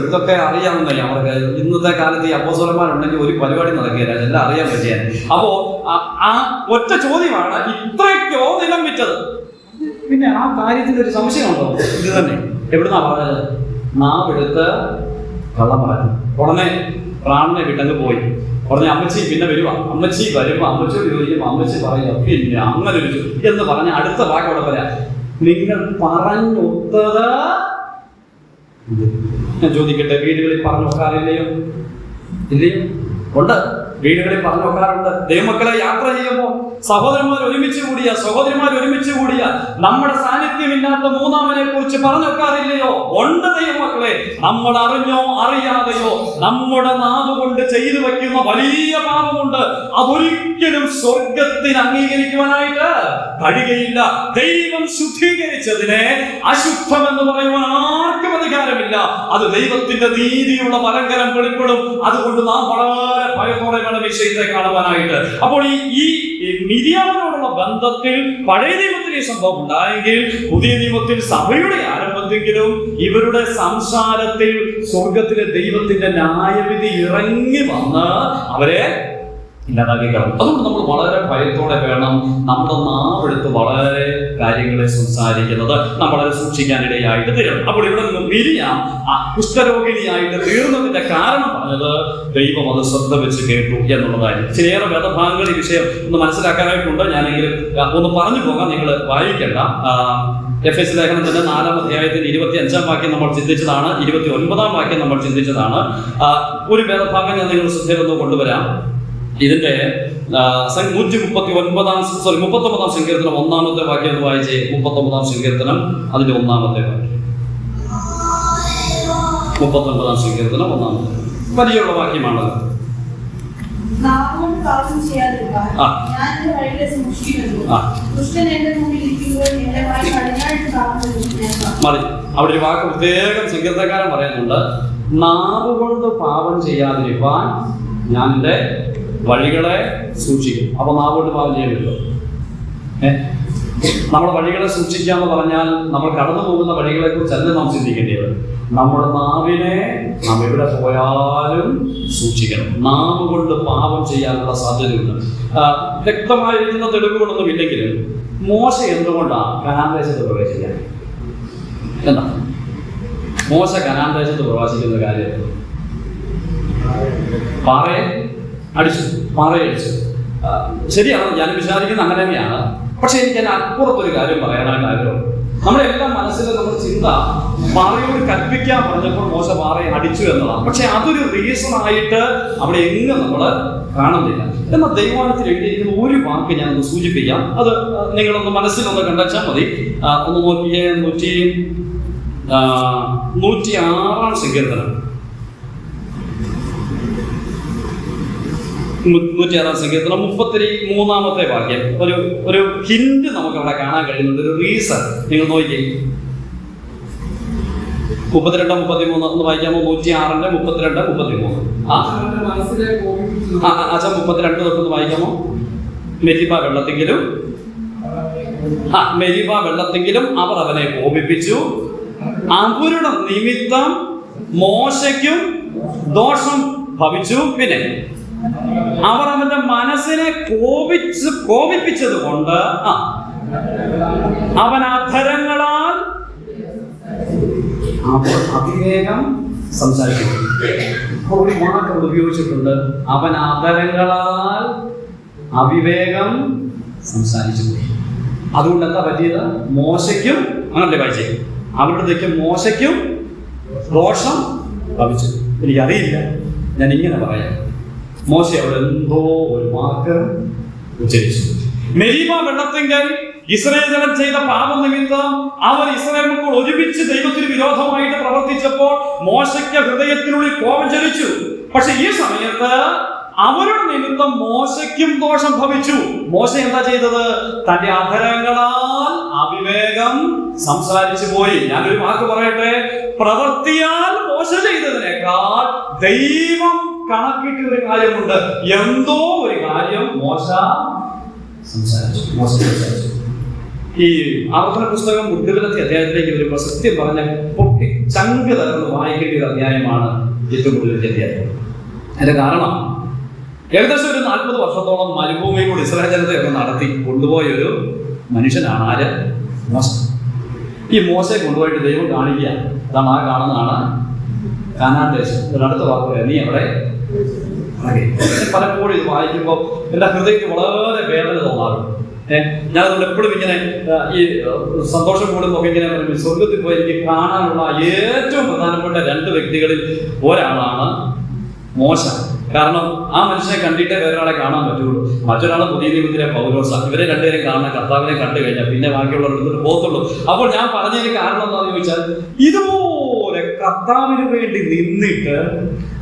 ഇതൊക്കെ അറിയാമെന്നല്ല അവർക്ക്. ഇന്നത്തെ കാലത്ത് ഈ അപ്പോസ്തലന്മാരുണ്ടെങ്കിൽ ഒരു പരിപാടി നടക്കുകയില്ല, എല്ലാം അറിയാൻ പറ്റിയാൽ. അപ്പോ ആ ഒറ്റ ചോദ്യമാണ്, ഇത്രയ്ക്കോ നിലം വിറ്റത്. പിന്നെ ആ കാര്യത്തിൽ ഒരു സംശയമുണ്ടോ? ഇത് തന്നെ എവിടുന്നാ പറഞ്ഞത്? നാവെടുത്ത് കള്ളം പറഞ്ഞു. ഉടനെ പ്രാണനെ വിട്ടങ്ങ് പോയി. ഉടനെ അമ്മച്ചി പിന്നെ വരുവാ. അമ്മച്ചി വരുമ്പോ അമ്മച്ചിയോട് ചോദിക്കുമ്പോ അമ്മച്ചി പറയുക പിന്നെ അങ്ങനെ ഒരു എന്ന് പറഞ്ഞ അടുത്ത വാക്ക് അവിടെ പറയാം, നിങ്ങൾ പറഞ്ഞൊത്തത്. ഞാൻ ചോദിക്കട്ടെ, വീടുകളിൽ പറഞ്ഞു നോക്കാറില്ലയോ? ഇല്ലയോ? ഉണ്ട്. വീടുകളിൽ പറഞ്ഞു നോക്കാറുണ്ട്. ദൈവമക്കളെ യാത്ര ചെയ്യുമ്പോൾ സഹോദരന്മാർ ഒരുമിച്ച് കൂടിയ നമ്മുടെ സാന്നിധ്യമില്ലാത്ത മൂന്നാമനെ കുറിച്ച് പറഞ്ഞു വെക്കാറില്ലയോ? ഉണ്ട് ദൈവമക്കളെ. നമ്മൾ അറിഞ്ഞോ അറിയാതെയോ നമ്മുടെ നാവ് കൊണ്ട് ചെയ്തു വെക്കുന്ന വലിയ പാപമുണ്ട്. അതൊരിക്കലും സ്വർഗത്തിന് അംഗീകരിക്കുവാനായിട്ട് കഴിയുകയില്ല. ദൈവം ശുദ്ധീകരിച്ചതിനെ അശുദ്ധമെന്ന് പറയുവാൻ ആർക്കും അധികാരമില്ല. അത് ദൈവത്തിന്റെ നീതിയുള്ള പരങ്കരം വെളിപ്പെടും. അതുകൊണ്ട് നാം വളരെ ഭയത്തോടെ വേണം വിഷയത്തെ കാണുവാനായിട്ട്. അപ്പോൾ ഈ മിരിയാമിനോടുള്ള ബന്ധത്തിൽ പഴയ നിയമത്തിൽ ഈ സംഭവം ഉണ്ടായെങ്കിൽ പുതിയ നിയമത്തിൽ സഭയുടെ ആരംഭത്തെങ്കിലും ഇവരുടെ സംസാരത്തിൽ സ്വർഗത്തിലെ ദൈവത്തിന്റെ ന്യായവിധി ഇറങ്ങി വന്ന് അവരെ ഇല്ലാതാക്കി കളഞ്ഞു. അതുകൊണ്ട് നമ്മൾ വളരെ ഭയത്തോടെ വേണം നമ്മുടെ നാവെടുത്ത് വളരെ കാര്യങ്ങളെ സംസാരിക്കുന്നത് നാം വളരെ സൂക്ഷിക്കാനിടയായിട്ട് തീരണം. അപ്പോൾ ഇവിടെ നിന്ന് മിരിയാം കുഷ്ഠരോഗിണിയായിട്ട് തീർന്നതിന്റെ കാരണം പറഞ്ഞത് ദൈവം അത് ശ്രദ്ധ വെച്ച് കേട്ടു എന്നുള്ളതായിരുന്നു. ചിലയേറെ വേദഭാഗങ്ങൾ ഈ വിഷയം ഒന്ന് മനസ്സിലാക്കാനായിട്ടുണ്ട്. ഞാനെങ്കിലും ഒന്ന് പറഞ്ഞു പോകാം, നിങ്ങൾ വായിക്കേണ്ട. എഫെസ്യ ലേഖനത്തിന്റെ 4-ാം അധ്യായത്തിന്റെ 25-ാം വാക്യം നമ്മൾ ചിന്തിച്ചതാണ്, 29-ാം വാക്യം നമ്മൾ ചിന്തിച്ചതാണ്. ഒരു വേദഭാഗം ഞാൻ നിങ്ങൾ ശ്രദ്ധയിലൊന്ന് കൊണ്ടുവരാം. ഇതിന്റെ 39-ാം സങ്കീർത്തനം 1-ാമത്തെ വാക്യം എന്ന് വായിച്ചേ. 39-ാം സങ്കീർത്തനം അതിന്റെ 1-ാമത്തെ വാക്യം. 39-ാം സങ്കീർത്തനം 1-ാമത്തെ വലിയുള്ള വാക്യമാണ്. മതി. അവിടെ ഒരു വാക്ക് പ്രത്യേകം സങ്കീർത്തനക്കാരൻ പറയുന്നുണ്ട്, നാവ് കൊണ്ട് പാപം ചെയ്യാതിരിക്കാൻ ഞാൻ എൻ്റെ വഴികളെ സൂക്ഷിക്കും. അപ്പൊ നാവ് കൊണ്ട് പാപം ചെയ്യാൻ പറ്റുമോ? നമ്മുടെ വഴികളെ സൂക്ഷിക്കുക എന്ന് പറഞ്ഞാൽ നമ്മൾ കടന്നു പോകുന്ന വഴികളെ കുറിച്ചല്ല നാം ചിന്തിക്കേണ്ടത്. നമ്മുടെ നാവിനെ നാം എവിടെ പോയാലും സൂക്ഷിക്കണം. നാവ് കൊണ്ട് പാപം ചെയ്യാനുള്ള സാധ്യതയുണ്ട്. വ്യക്തമായിരിക്കുന്ന തെളിവുകളൊന്നും ഇല്ലെങ്കിലും മോശ എന്തുകൊണ്ടാണ് കനാൻ ദേശത്ത് പ്രവേശിക്കാൻ? എന്താ മോശ കനാൻ ദേശത്ത് പ്രവേശിക്കുന്ന കാര്യം? പാറയെ അടിച്ചു. ശരിയാണ്, ഞാൻ വിചാരിക്കുന്ന അങ്ങനെ തന്നെയാണ്. പക്ഷെ എനിക്ക് അതിന് അപ്പുറത്തൊരു കാര്യം പറയാനായിട്ട് ആഗ്രഹം. നമ്മളെല്ലാം മനസ്സിൽ നമ്മുടെ ചിന്ത പാറയോട് കൽപ്പിക്കാൻ പറഞ്ഞപ്പോൾ മോശ പാറയെ അടിച്ചു എന്നതാണ്. പക്ഷെ അതൊരു റീസൺ ആയിട്ട് അവിടെ എങ്ങും നമ്മൾ കാണുന്നില്ല. എന്നാൽ ദൈവവാക്യത്തിൽ എഴുതിയിരിക്കുന്ന ഒരു വാക്ക് ഞാനൊന്ന് സൂചിപ്പിക്കാം. അത് നിങ്ങളൊന്ന് മനസ്സിലൊന്ന് കണ്ടെച്ചാൽ മതി. ഒന്ന് നോക്കിയേ, 106-ാം സങ്കീർത്തനം. 106-ാം സങ്കീർത്തനം 33-ാമത്തെ വാക്യം. ഒരു ഹിന്റ് നമുക്ക് അവിടെ കാണാൻ കഴിയുന്നുണ്ട്, ഒരു റീസൺ. നിങ്ങൾ നോക്കിയേ, 32-33 ഒന്ന് വായിക്കാമോ? 106-ന്റെ 32-33. അച്ഛൻ 32 തൊട്ടൊന്ന് വായിക്കാമോ? മെരിബ വെള്ളത്തെങ്കിലും അവർ അവനെ കോപിപ്പിച്ചു. അവരുടെ നിമിത്തം മോശയ്ക്കും ദോഷം ഭവിച്ചു. പിന്നെ അവർ അവന്റെ മനസ്സിനെ കോപിപ്പിച്ചത് കൊണ്ട് അവൻ അധരങ്ങളാൽ അതിവേഗം സംസാരിക്കുന്നു. ഒരു വാക്ക് ഉപയോഗിച്ചിട്ടുണ്ട്, അവൻ അധരങ്ങളാൽ അവിവേകം സംസാരിച്ചു പോയി. അതുകൊണ്ട് എന്താ പറ്റിയത്? മോശയ്ക്കും, അങ്ങനല്ലേ വായിച്ചേ, അവരുടേക്ക് മോശയ്ക്കും ദോഷം ഭവിച്ചു. എനിക്കറിയില്ല, ഞാൻ ഇങ്ങനെ പറയാം. മോശ അവിടെ എന്തോ ഒരു വാക്ക് ഉച്ചരിച്ചു. മെരീബ വെള്ളത്തിങ്കൽ ഇസ്രായേൽ ജനം ചെയ്ത പാപനിമിത്തം അവർ ഇസ്രായേൽ മക്കൾ ഒരുമിച്ച് ദൈവത്തിന് വിരോധമായിട്ട് പ്രവർത്തിച്ചപ്പോൾ മോശയ്ക്ക് ഹൃദയത്തിനുള്ളിൽ കോപം ജ്വലിച്ചു. പക്ഷെ ഈ സമയത്ത് അവരുടെ നിമിത്തം മോശയ്ക്കും ദോഷം ഭവിച്ചു. മോശ എന്താ ചെയ്തത്? തന്റെ അധരങ്ങളാൽ അവിവേകം സംസാരിച്ചു പോയി. ഞാനൊരു വാക്ക് പറയട്ടെ, പ്രവൃത്തിയാൽ മോശ ചെയ്തതിനേക്കാൾ ദൈവം കണക്കിട്ട ഒരു കാര്യമുണ്ട്. എന്തോ ഒരു കാര്യം മോശ സംസാരിച്ചു. ഈ ആവർത്തന പുസ്തകം ഒടുവിലത്തെ അധ്യായത്തിലേക്ക് വരുമ്പോൾ സത്യം പറഞ്ഞ പൊട്ടി ചങ്ക് തകർന്ന് വായിക്കേണ്ട ഒരു അധ്യായമാണ് ഏറ്റവും ഒടുവിലത്തെ അധ്യായം. അതിന്റെ കാരണം ഏകദേശം ഒരു 40 വർഷത്തോളം മരുഭൂമിയിലൂടെ ഇസ്രായേൽ ജനതയൊക്കെ നടത്തി കൊണ്ടുപോയ ഒരു മനുഷ്യനാണ് ആര്? മോശ. ഈ മോശയെ കൊണ്ടുപോയിട്ട് ദൈവം കാണിക്കുക, അതാണ് ആ കാണുന്നതാണ് കാനാൻ ദേശം. അടുത്ത വാക്ക് പറയാം, നീ അവിടെ. പലപ്പോഴും ഇത് വായിക്കുമ്പോൾ എൻ്റെ ഹൃദയത്തിൽ വളരെ വേദന തോന്നാറുണ്ട്. ഞാനതുകൊണ്ട് എപ്പോഴും ഇങ്ങനെ ഈ സന്തോഷം കൂടുമ്പോൾ ഇങ്ങനെ സ്വർഗത്തിൽ പോയി എനിക്ക് കാണാനുള്ള ഏറ്റവും പ്രധാനപ്പെട്ട 2 വ്യക്തികളിൽ ഒരാളാണ് മോശ. കാരണം ആ മനുഷ്യനെ കണ്ടിട്ടേ വേറൊരാളെ കാണാൻ പറ്റുള്ളൂ. മറ്റൊരാളെ പുതിയ നിയമത്തിലെ പൗലോസ. ഇവരെ 2 പേരും കാണാൻ കർത്താവിനെ കണ്ടു കഴിഞ്ഞാൽ പിന്നെ ബാക്കിയുള്ളവർ പോകത്തുള്ളൂ. അപ്പോൾ ഞാൻ പറഞ്ഞതിന് കാരണം എന്താണെന്ന് ചോദിച്ചാൽ, ഇതുപോലെ കർത്താവിന് വേണ്ടി നിന്നിട്ട്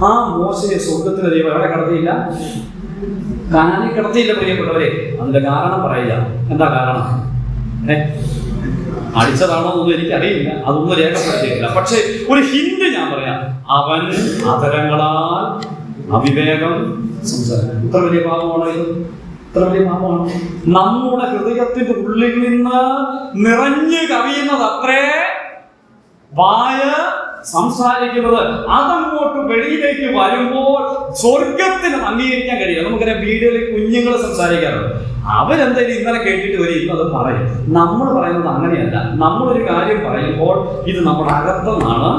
ആ മോശയെ സ്വർഗത്തിലെ ദൈവം എവിടെ കടത്തിയില്ല? കാനാനിൽ കടത്തിയില്ല പ്രിയപ്പെട്ടവരെ. അതിന്റെ കാരണം പറയുക. എന്താ കാരണം? അടിച്ചതാണോ എന്നൊന്നും എനിക്കറിയില്ല, അതൊന്നും രേഖപ്പെടുത്തിയിട്ടില്ല. പക്ഷെ ഒരു ഹിന്റ് ഞാൻ പറയാം, അവൻ അധരങ്ങളാൽ അവിവേകം സംസാരിക്കും. ഇത്ര വലിയ പാപമാണോ ഇത്? ഇത്ര വലിയ പാപമാണ്. നമ്മുടെ ഹൃദയത്തിന്റെ ഉള്ളിൽ നിന്ന് നിറഞ്ഞു കവിയുന്നത് അത്രേ വായ സംസാരിക്കുന്നത്. അതങ്ങോട്ട് വെളിയിലേക്ക് വരുമ്പോൾ സ്വർഗത്തിന് അംഗീകരിക്കാൻ കഴിയില്ല. നമുക്കറിയാം, വീടുകളിൽ കുഞ്ഞുങ്ങൾ സംസാരിക്കാറുണ്ട്. അവരെന്തായാലും ഇന്നലെ കേട്ടിട്ട് വരെ ഇന്നത് പറയും. നമ്മൾ പറയുന്നത് അങ്ങനെയല്ല. നമ്മളൊരു കാര്യം പറയുമ്പോൾ ഇത് നമ്മുടെ അകത്തുനിന്നാണ്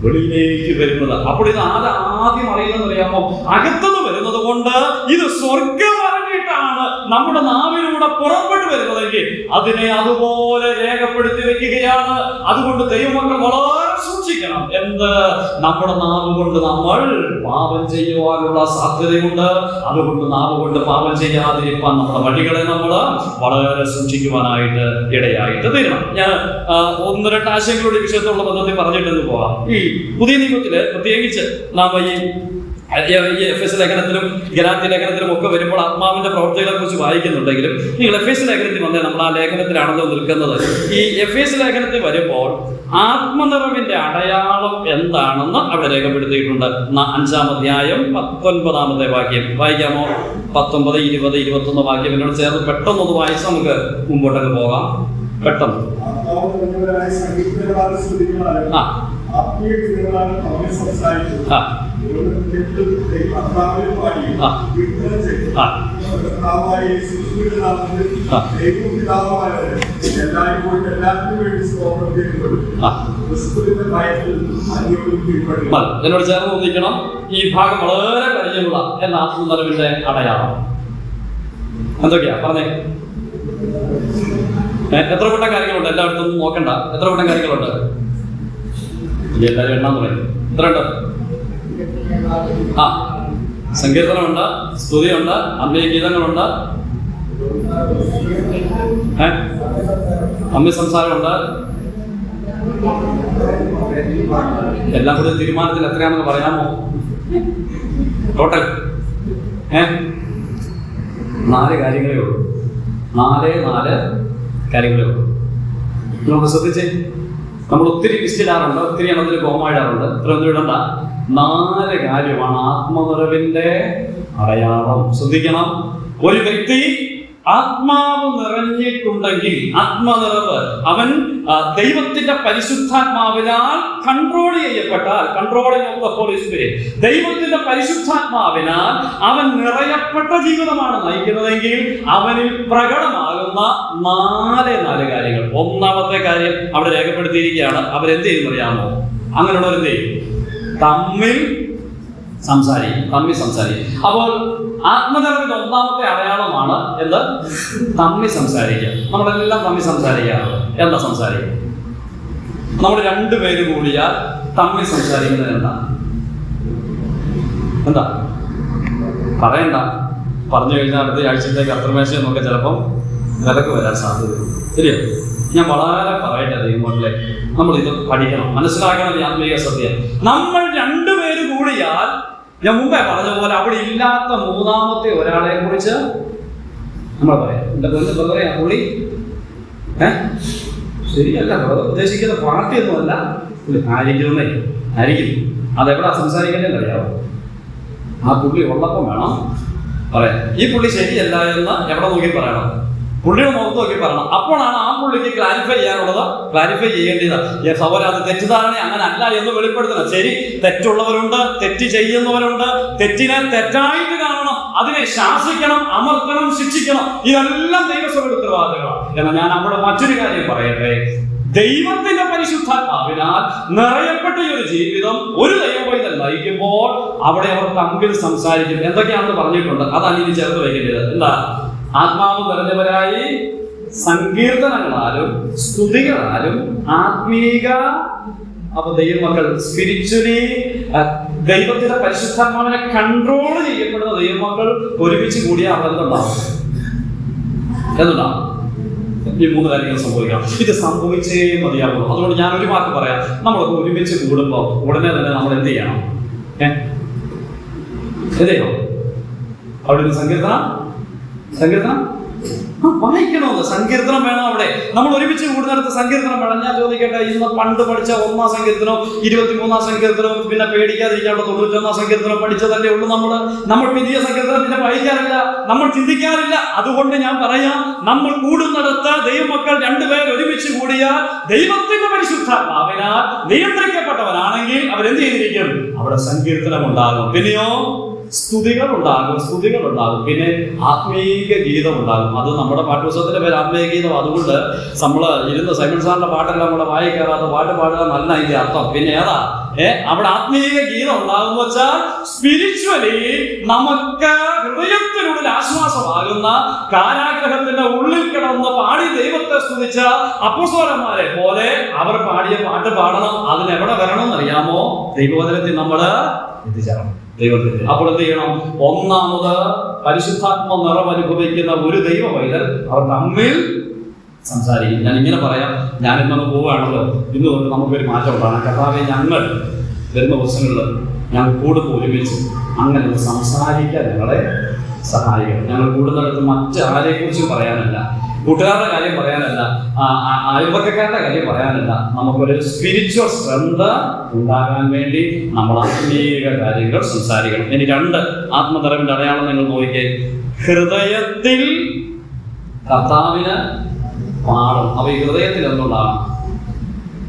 വെളിയിലേക്ക് വരുന്നത്. അപ്പോൾ ഇത് ആദ്യം അറിയുന്നത് അറിയാമോ? അകത്തുനിന്ന് വരുന്നത് കൊണ്ട് ഇത് സ്വർഗം അറിഞ്ഞിട്ടാണ് നമ്മുടെ നാവിലൂടെ പുറപ്പെട്ടു വരുന്നതെങ്കിൽ അതിനെ അതുപോലെ രേഖപ്പെടുത്തി വെക്കുകയാണ്. അതുകൊണ്ട് ദൈവമക്കൾ വളരെ സൂക്ഷിക്കണം. എന്ത്? നമ്മുടെ നാവ് കൊണ്ട് നമ്മൾ പാപം ചെയ്യുവാനുള്ള സാധ്യതയുണ്ട്. അതുകൊണ്ട് നാവ് കൊണ്ട് പാപം ചെയ്യാതിരിക്കാൻ നമ്മുടെ വഴികളെ നമ്മൾ വളരെ സൂക്ഷിക്കുവാനായിട്ട് ഇടയായിട്ട് തീരണം. ഞാൻ 1-2 ആശയങ്ങളുടെ വിഷയത്തോടുള്ള ബന്ധത്തിൽ പറഞ്ഞിട്ടെന്ന് പോകാം. ഈ പുതിയ നിയമത്തില് പ്രത്യേകിച്ച് നാം ഈ ഈ എഫേസ്യ ലേഖനത്തിലും ഗലാത്യ ലേഖനത്തിലും ഒക്കെ വരുമ്പോൾ ആത്മാവിന്റെ പ്രവർത്തികളെ കുറിച്ച് വായിക്കുന്നുണ്ടെങ്കിലും നിങ്ങൾ എഫേസ്യ ലേഖനത്തിൽ വന്നേ നമ്മൾ ആ ലേഖനത്തിലാണല്ലോ നിൽക്കുന്നത്. ഈ എഫേസ്യ ലേഖനത്തിൽ വരുമ്പോൾ ആത്മനിറവിന്റെ അടയാളം എന്താണെന്ന് അവിടെ രേഖപ്പെടുത്തിയിട്ടുണ്ട്. 5-ാം അധ്യായം 19-ാമത്തെ വാക്യം വായിക്കാമോ? 19, 20, 21 വാക്യം എന്നോട് ചേർന്ന് പെട്ടെന്നൊന്ന് വായിച്ച് നമുക്ക് മുമ്പോട്ടൊക്കെ പോകാം. പെട്ടെന്ന്. എന്നോട് ചേർന്ന് നോക്കിക്കണം. ഈ ഭാഗം വളരെ പരിചയമുള്ള എന്ന ആത്മനിറവിന്റെ അടയാളം എന്തൊക്കെയാ പറഞ്ഞേ? എത്ര കൂട്ടം കാര്യങ്ങളുണ്ട്? എല്ലായിടത്തും നോക്കണ്ട. എത്ര കൂട്ടം കാര്യങ്ങളുണ്ട്? എല്ലാവരും എണ്ണാൻ തുടങ്ങി. എത്ര ഉണ്ട്? സങ്കീർത്തനമുണ്ട്, സ്തുതിയുണ്ട്, ആത്മീയ ഗീതങ്ങളുണ്ട്, ആത്മീയ സംസാരമുണ്ട്. എല്ലാം കൂടി തീരുമാനത്തിൽ എത്രയാണെന്ന് പറയാമോ? ടോട്ടൽ 4 കാര്യങ്ങളേ ഉള്ളൂ. 4 കാര്യങ്ങളേ ഉള്ളൂ. നമുക്ക് ശ്രദ്ധിച്ചേ. നമ്മൾ ഒത്തിരി ലിസ്റ്റിടാറുണ്ട്, ഒത്തിരി എണ്ണത്തിൽ കോമായിടാറുണ്ട്. ഇത്രയൊന്നും ഇടണ്ട. 4 കാര്യമാണ് ആത്മനിറവിന്റെ അടയാളം. ശ്രദ്ധിക്കണം. ഒരു വ്യക്തി ആത്മാവ് നിറഞ്ഞിട്ടുണ്ടെങ്കിൽ, ആത്മനിറവ് അവൻ ദൈവത്തിന്റെ പരിശുദ്ധാത്മാവിനാൽ കൺട്രോൾ ചെയ്യപ്പെട്ടാൽ, controlling of the holy spirit, ദൈവത്തിന്റെ പരിശുദ്ധാത്മാവിനാൽ അവൻ നിറയപ്പെട്ട ജീവിതമാണ് നയിക്കുന്നതെങ്കിൽ അവനിൽ പ്രകടമാകുന്ന 4 കാര്യങ്ങൾ. 1-ാമത്തെ കാര്യം അവിടെ രേഖപ്പെടുത്തിയിരിക്കുകയാണ്. അവരെന്ത് ചെയ്യും അറിയാമോ? അങ്ങനെയുള്ളവർ എന്ത് ചെയ്യും? തമ്മിൽ സംസാരിക്കും. അപ്പോൾ ആത്മനിറവിന്റെ 1-ാമത്തെ അടയാളമാണ് എന്ത്? തമ്മിൽ സംസാരിക്കുക. നമ്മളെല്ലാം തമ്മിൽ സംസാരിക്കാറുണ്ട്. എന്താ സംസാരിക്കുക? നമ്മൾ 2 പേര് കൂടിയാൽ തമ്മിൽ സംസാരിക്കുന്നത് എന്താ? പറയണ്ട. പറഞ്ഞു കഴിഞ്ഞാൽ അടുത്ത ആഴ്ചത്തേക്ക് അത്രമേശം നമുക്ക് ചിലപ്പം വിലക്ക് വരാൻ സാധ്യതയുണ്ട്. ശരിയോ? ഞാൻ വളരെ പറയട്ടെ ദൈവമോട്ടിലെ, നമ്മൾ ഇത് പഠിക്കണം, മനസ്സിലാക്കണം. ഈ ആത്മീയ സത്യം നമ്മൾ 2 പേര് കൂടിയാൽ, ഞാൻ മുമ്പേ പറഞ്ഞ പോലെ അവിടെ ഇല്ലാത്ത 3-ാമത്തെ ഒരാളെ കുറിച്ച് നമ്മൾ പറയാം. എന്താ പറയാ? പുള്ളി ശരിയല്ല, ഉദ്ദേശിക്കുന്ന പാർട്ടിയൊന്നുമല്ല. ആയിരിക്കും. അതെവിടാ സംസാരിക്കേണ്ടതെന്ന് അറിയാമോ? ആ പുള്ളി ഉള്ളപ്പം വേണം പറയാം. ഈ പുള്ളി ശരിയല്ല എന്ന് എവിടെ നോക്കി പറയണം? പുള്ളിയുടെ മുഖത്ത് നോക്കി പറയണം. അപ്പോഴാണ് ആ പുള്ളിക്ക് ക്ലാരിഫൈ ചെയ്യാനുള്ളത് ക്ലാരിഫൈ ചെയ്യേണ്ടത്. സഹോദരൻ, അത് തെറ്റിദ്ധാരണ അങ്ങനെ അല്ല എന്ന് വെളിപ്പെടുത്തണം. ശരി, തെറ്റുള്ളവരുണ്ട്, തെറ്റ് ചെയ്യുന്നവരുണ്ട്. തെറ്റിനെ തെറ്റായിട്ട് കാണണം, അതിനെ ശാസിക്കണം, അമർത്തണം, ശിക്ഷിക്കണം. ഇതെല്ലാം ദൈവസഭയുടെ ഉത്തരവാദിത്തങ്ങളാണ്. എന്നാൽ ഞാൻ അവിടെ മറ്റൊരു കാര്യം പറയട്ടെ. ദൈവത്തിന്റെ പരിശുദ്ധാത്മാവിനാൽ നിറയപ്പെട്ട ഒരു ജീവിതം ഒരു ദൈവപൈതൽ നയിക്കുമ്പോൾ അവിടെ അവർ തമ്മിൽ സംസാരിക്കും. എന്തൊക്കെയാണെന്ന് പറഞ്ഞിട്ടുണ്ട്. അതാണ് ഇനി ചേർത്ത് വയ്ക്കേണ്ടത്. എന്താ? ആത്മാവ് നിറഞ്ഞവരായി സങ്കീർത്തനങ്ങളാലും സ്തുതികളാലും ആത്മീക, അപ്പൊ ദൈവമക്കൾ സ്പിരിച്വലി ദൈവത്തിന്റെ പരിശുദ്ധാത്മാവിനെ കൺട്രോൾ ചെയ്യപ്പെടുന്ന ദൈവമക്കൾ ഒരുമിച്ച് കൂടിയ അവിടെ എന്തുണ്ടാവും? ഈ 3 കാര്യങ്ങൾ സംഭവിക്കണം. ഇത് സംഭവിച്ചേ മതിയാവുള്ളൂ. അതുകൊണ്ട് ഞാനൊരു വാക്ക് പറയാം. നമ്മളൊക്കെ ഒരുമിച്ച് കൂടുമ്പോൾ ഉടനെ തന്നെ നമ്മൾ എന്ത് ചെയ്യണം? അവിടെ ഒരു സങ്കീർത്തനം വായിക്കണമെന്ന്. സങ്കീർത്തനം വേണം അവിടെ. നമ്മൾ ഒരുമിച്ച് കൂടുന്നിടത്ത് സങ്കീർത്തനം വേണം. ഞാൻ ചോദിക്കട്ടെ, ഇന്ന് പണ്ട് പഠിച്ച 1-ാം സങ്കീർത്തനവും 23-ാം സങ്കീർത്തനവും പിന്നെ പേടിക്കാതിരിക്കാനുള്ള 91-ാം സങ്കീർത്തനം പഠിച്ചതല്ലേ ഉള്ളൂ. നമ്മൾ പുതിയ സങ്കീർത്തനം പിന്നെ വായിക്കാറില്ല, നമ്മൾ ചിന്തിക്കാറില്ല. അതുകൊണ്ട് ഞാൻ പറയാം, നമ്മൾ കൂടുന്നിടത്ത് ദൈവമക്കൾ 2 പേർ ഒരുമിച്ച് കൂടിയാൽ ദൈവത്തിന്റെ പരിശുദ്ധാത്മാവിനാൽ നിയന്ത്രിക്കപ്പെട്ടവനാണെങ്കിൽ അവരെന്ത് ചെയ്തിരിക്കും? അവിടെ സങ്കീർത്തനം ഉണ്ടാകും. പിന്നെയോ സ്തുതികൾ ഉണ്ടാകും. പിന്നെ ആത്മീക ഗീതം ഉണ്ടാകും. അത് നമ്മുടെ പാഠ്യപുസ്തകത്തിന്റെ പേര് ആത്മീയ ഗീതം. അതുകൊണ്ട് നമ്മൾ ഇരുന്ന് സൈമൺ സാറിന്റെ പാട്ടെല്ലാം നമ്മുടെ വായി കയറാത്ത പാട്ട് പാടുക നല്ല ഇതിന്റെ അർത്ഥം. പിന്നെ ഏതാ? അവിടെ ആത്മീയ ഗീതം ഉണ്ടാകുന്ന വെച്ചാൽ സ്പിരിച്വലി നമുക്ക് ഹൃദയത്തിനുള്ളിൽ ആശ്വാസമാകുന്ന, കാരാഗ്രഹത്തിന്റെ ഉള്ളിൽ കിടന്ന് പാടി ദൈവത്തെ സ്തുതിച്ച അപ്പോസ്തലന്മാരെ പോലെ അവർ പാടിയ പാട്ട് പാടണം. അതിനെവിടെ വരണം എന്നറിയാമോ? ദൈവവചനത്തിൽ നമ്മൾ എത്തിച്ചേരണം. ദൈവത്തിന്റെ. അപ്പോൾ എന്ത് ചെയ്യണം? 1-ാമത് പരിശുദ്ധാത്മ നിറവ് അനുഭവിക്കുന്ന ഒരു ദൈവ പൈതൽ അവർ തമ്മിൽ സംസാരിക്കും. ഞാൻ ഇങ്ങനെ പറയാം, ഞാൻ ഇന്നൊന്ന് പോവുകയാണല്ലോ, ഇന്ന് തൊട്ട് നമുക്കൊരു മാറ്റം ഉണ്ടാകണം. കർത്താവേ, ഞങ്ങൾ വരുന്ന ദിവസങ്ങളിൽ ഞങ്ങൾ കൂടുമ്പോൾ ഒരുമിച്ച് അങ്ങനെ സംസാരിക്കാൻ ഞങ്ങളെ സഹായിക്കണം. ഞങ്ങൾ കൂടുന്നിടത്ത് മറ്റ് ആരെക്കുറിച്ചും പറയാനല്ല, കൂട്ടുകാരുടെ കാര്യം പറയാനല്ല, അയൽവക്കക്കാരുടെ കാര്യം പറയാനല്ല, നമുക്കൊരു സ്പിരിച്വൽ സ്ട്രെങ്ത് ഉണ്ടാകാൻ വേണ്ടി നമ്മൾ ആത്മീയ കാര്യങ്ങൾ സംസാരിക്കണം. ഇനി 2 ആത്മനിറവിന്റെ അടയാളം നിങ്ങൾ നോക്കിക്കേ. ഹൃദയത്തിൽ കർത്താവിന് പാടും. അപ്പൊ ഈ ഹൃദയത്തിൽ എന്തുണ്ടാകണം?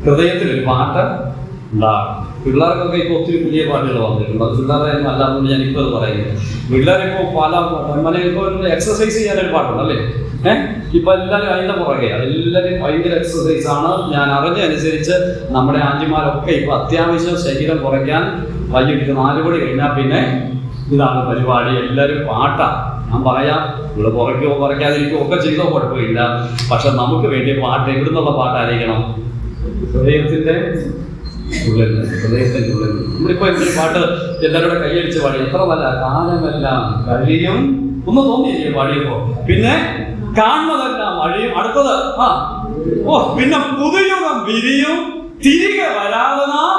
ഹൃദയത്തിൽ ഒരു പാട്ട് ഉണ്ടാകണം. പിള്ളേർക്കൊക്കെ ഇപ്പോൾ ഒത്തിരി പുതിയ പാട്ടുകൾ വന്നിട്ടുണ്ട്. അത് പിള്ളേരായിരുന്നു അല്ലാതെ ഞാനിപ്പോൾ അത് പറയുന്നത്. പിള്ളേരിപ്പോൾ പല ഇപ്പോൾ എക്സസൈസ് ചെയ്യാനൊരു പാട്ടുണ്ട് അല്ലേ? ഇപ്പൊ എല്ലാവരും അതിന്റെ പുറകെ, എല്ലാവരും ഭയങ്കര എക്സസൈസ് ആണ്. ഞാൻ അറിഞ്ഞനുസരിച്ച് നമ്മുടെ ആന്റിമാരൊക്കെ ഇപ്പൊ അത്യാവശ്യം ശരീരം കുറയ്ക്കാൻ വൈകിട്ട് 4 മണി കഴിഞ്ഞാൽ പിന്നെ ഇതാണ് പരിപാടി. എല്ലാവരും പാട്ടാണ്. ഞാൻ പറയാം, ഇവിടെ കുറയ്ക്കുകയോ കുറയ്ക്കാതിരിക്കുകയോ ഒക്കെ ചെയ്തോ കുഴപ്പമില്ല. പക്ഷെ നമുക്ക് വേണ്ടിയ പാട്ട് എവിടുന്നുള്ള പാട്ടായിരിക്കണം? ഹൃദയത്തിന്റെ ഉള്ളിൽ. നമ്മളിപ്പോ എന്തൊരു പാട്ട് എല്ലാവരുടെ കൈയടിച്ച് പാടി, എത്ര നല്ല കാലമെല്ലാം കഴിയും ഒന്ന് തോന്നിയില്ലേ പാടിയപ്പോ? പിന്നെ കാണുന്നതെല്ലാം മഴയും. അടുത്തത് പിന്നെ പുതുയുഗം വിരിയും തിരികെ വരാതെ നാം.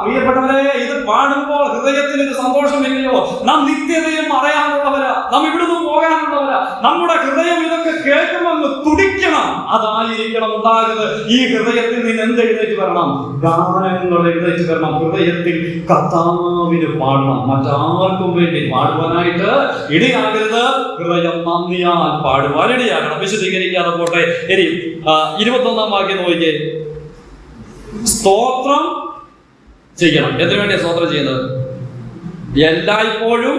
പ്രിയപ്പെട്ടവരെ, ഇത് പാടുമ്പോൾ ഹൃദയത്തിന് ഒരു സന്തോഷമില്ലയോ? നാം നിത്യതയും അറിയാനുള്ളവരാ, നാം ഇവിടുന്ന് പോകാനുള്ളവരാ. നമ്മുടെ ഹൃദയം ഇതൊക്കെ കേൾക്കുമെന്ന് തുടിക്കണം. അതായിരിക്കണം ഉണ്ടാകുന്നത്. ഈ ഹൃദയത്തിൽ നിന്ന് എന്ത് എഴുന്നേറ്റ് വരണം? ഗാനങ്ങൾ എഴുന്നേറ്റ് വരണം. ഹൃദയത്തിൽ കർത്താവിന് പാടണം. മറ്റാർക്കും വേണ്ടി പാടുവാനായിട്ട് ഇടയാകരുത്. ഹൃദയം നന്ദിയാൽ പാടുവാൻ ഇടയാകണം. വിശദീകരിക്കാതെ പോട്ടെ. ഇനി 21-ാം വാക്യം നോക്കിയേ. സ്തോത്രം ചെയ്യണം. എന്തിനു വേണ്ടിയാ സ്തോത്രം ചെയ്യുന്നത്? എല്ലായ്പ്പോഴും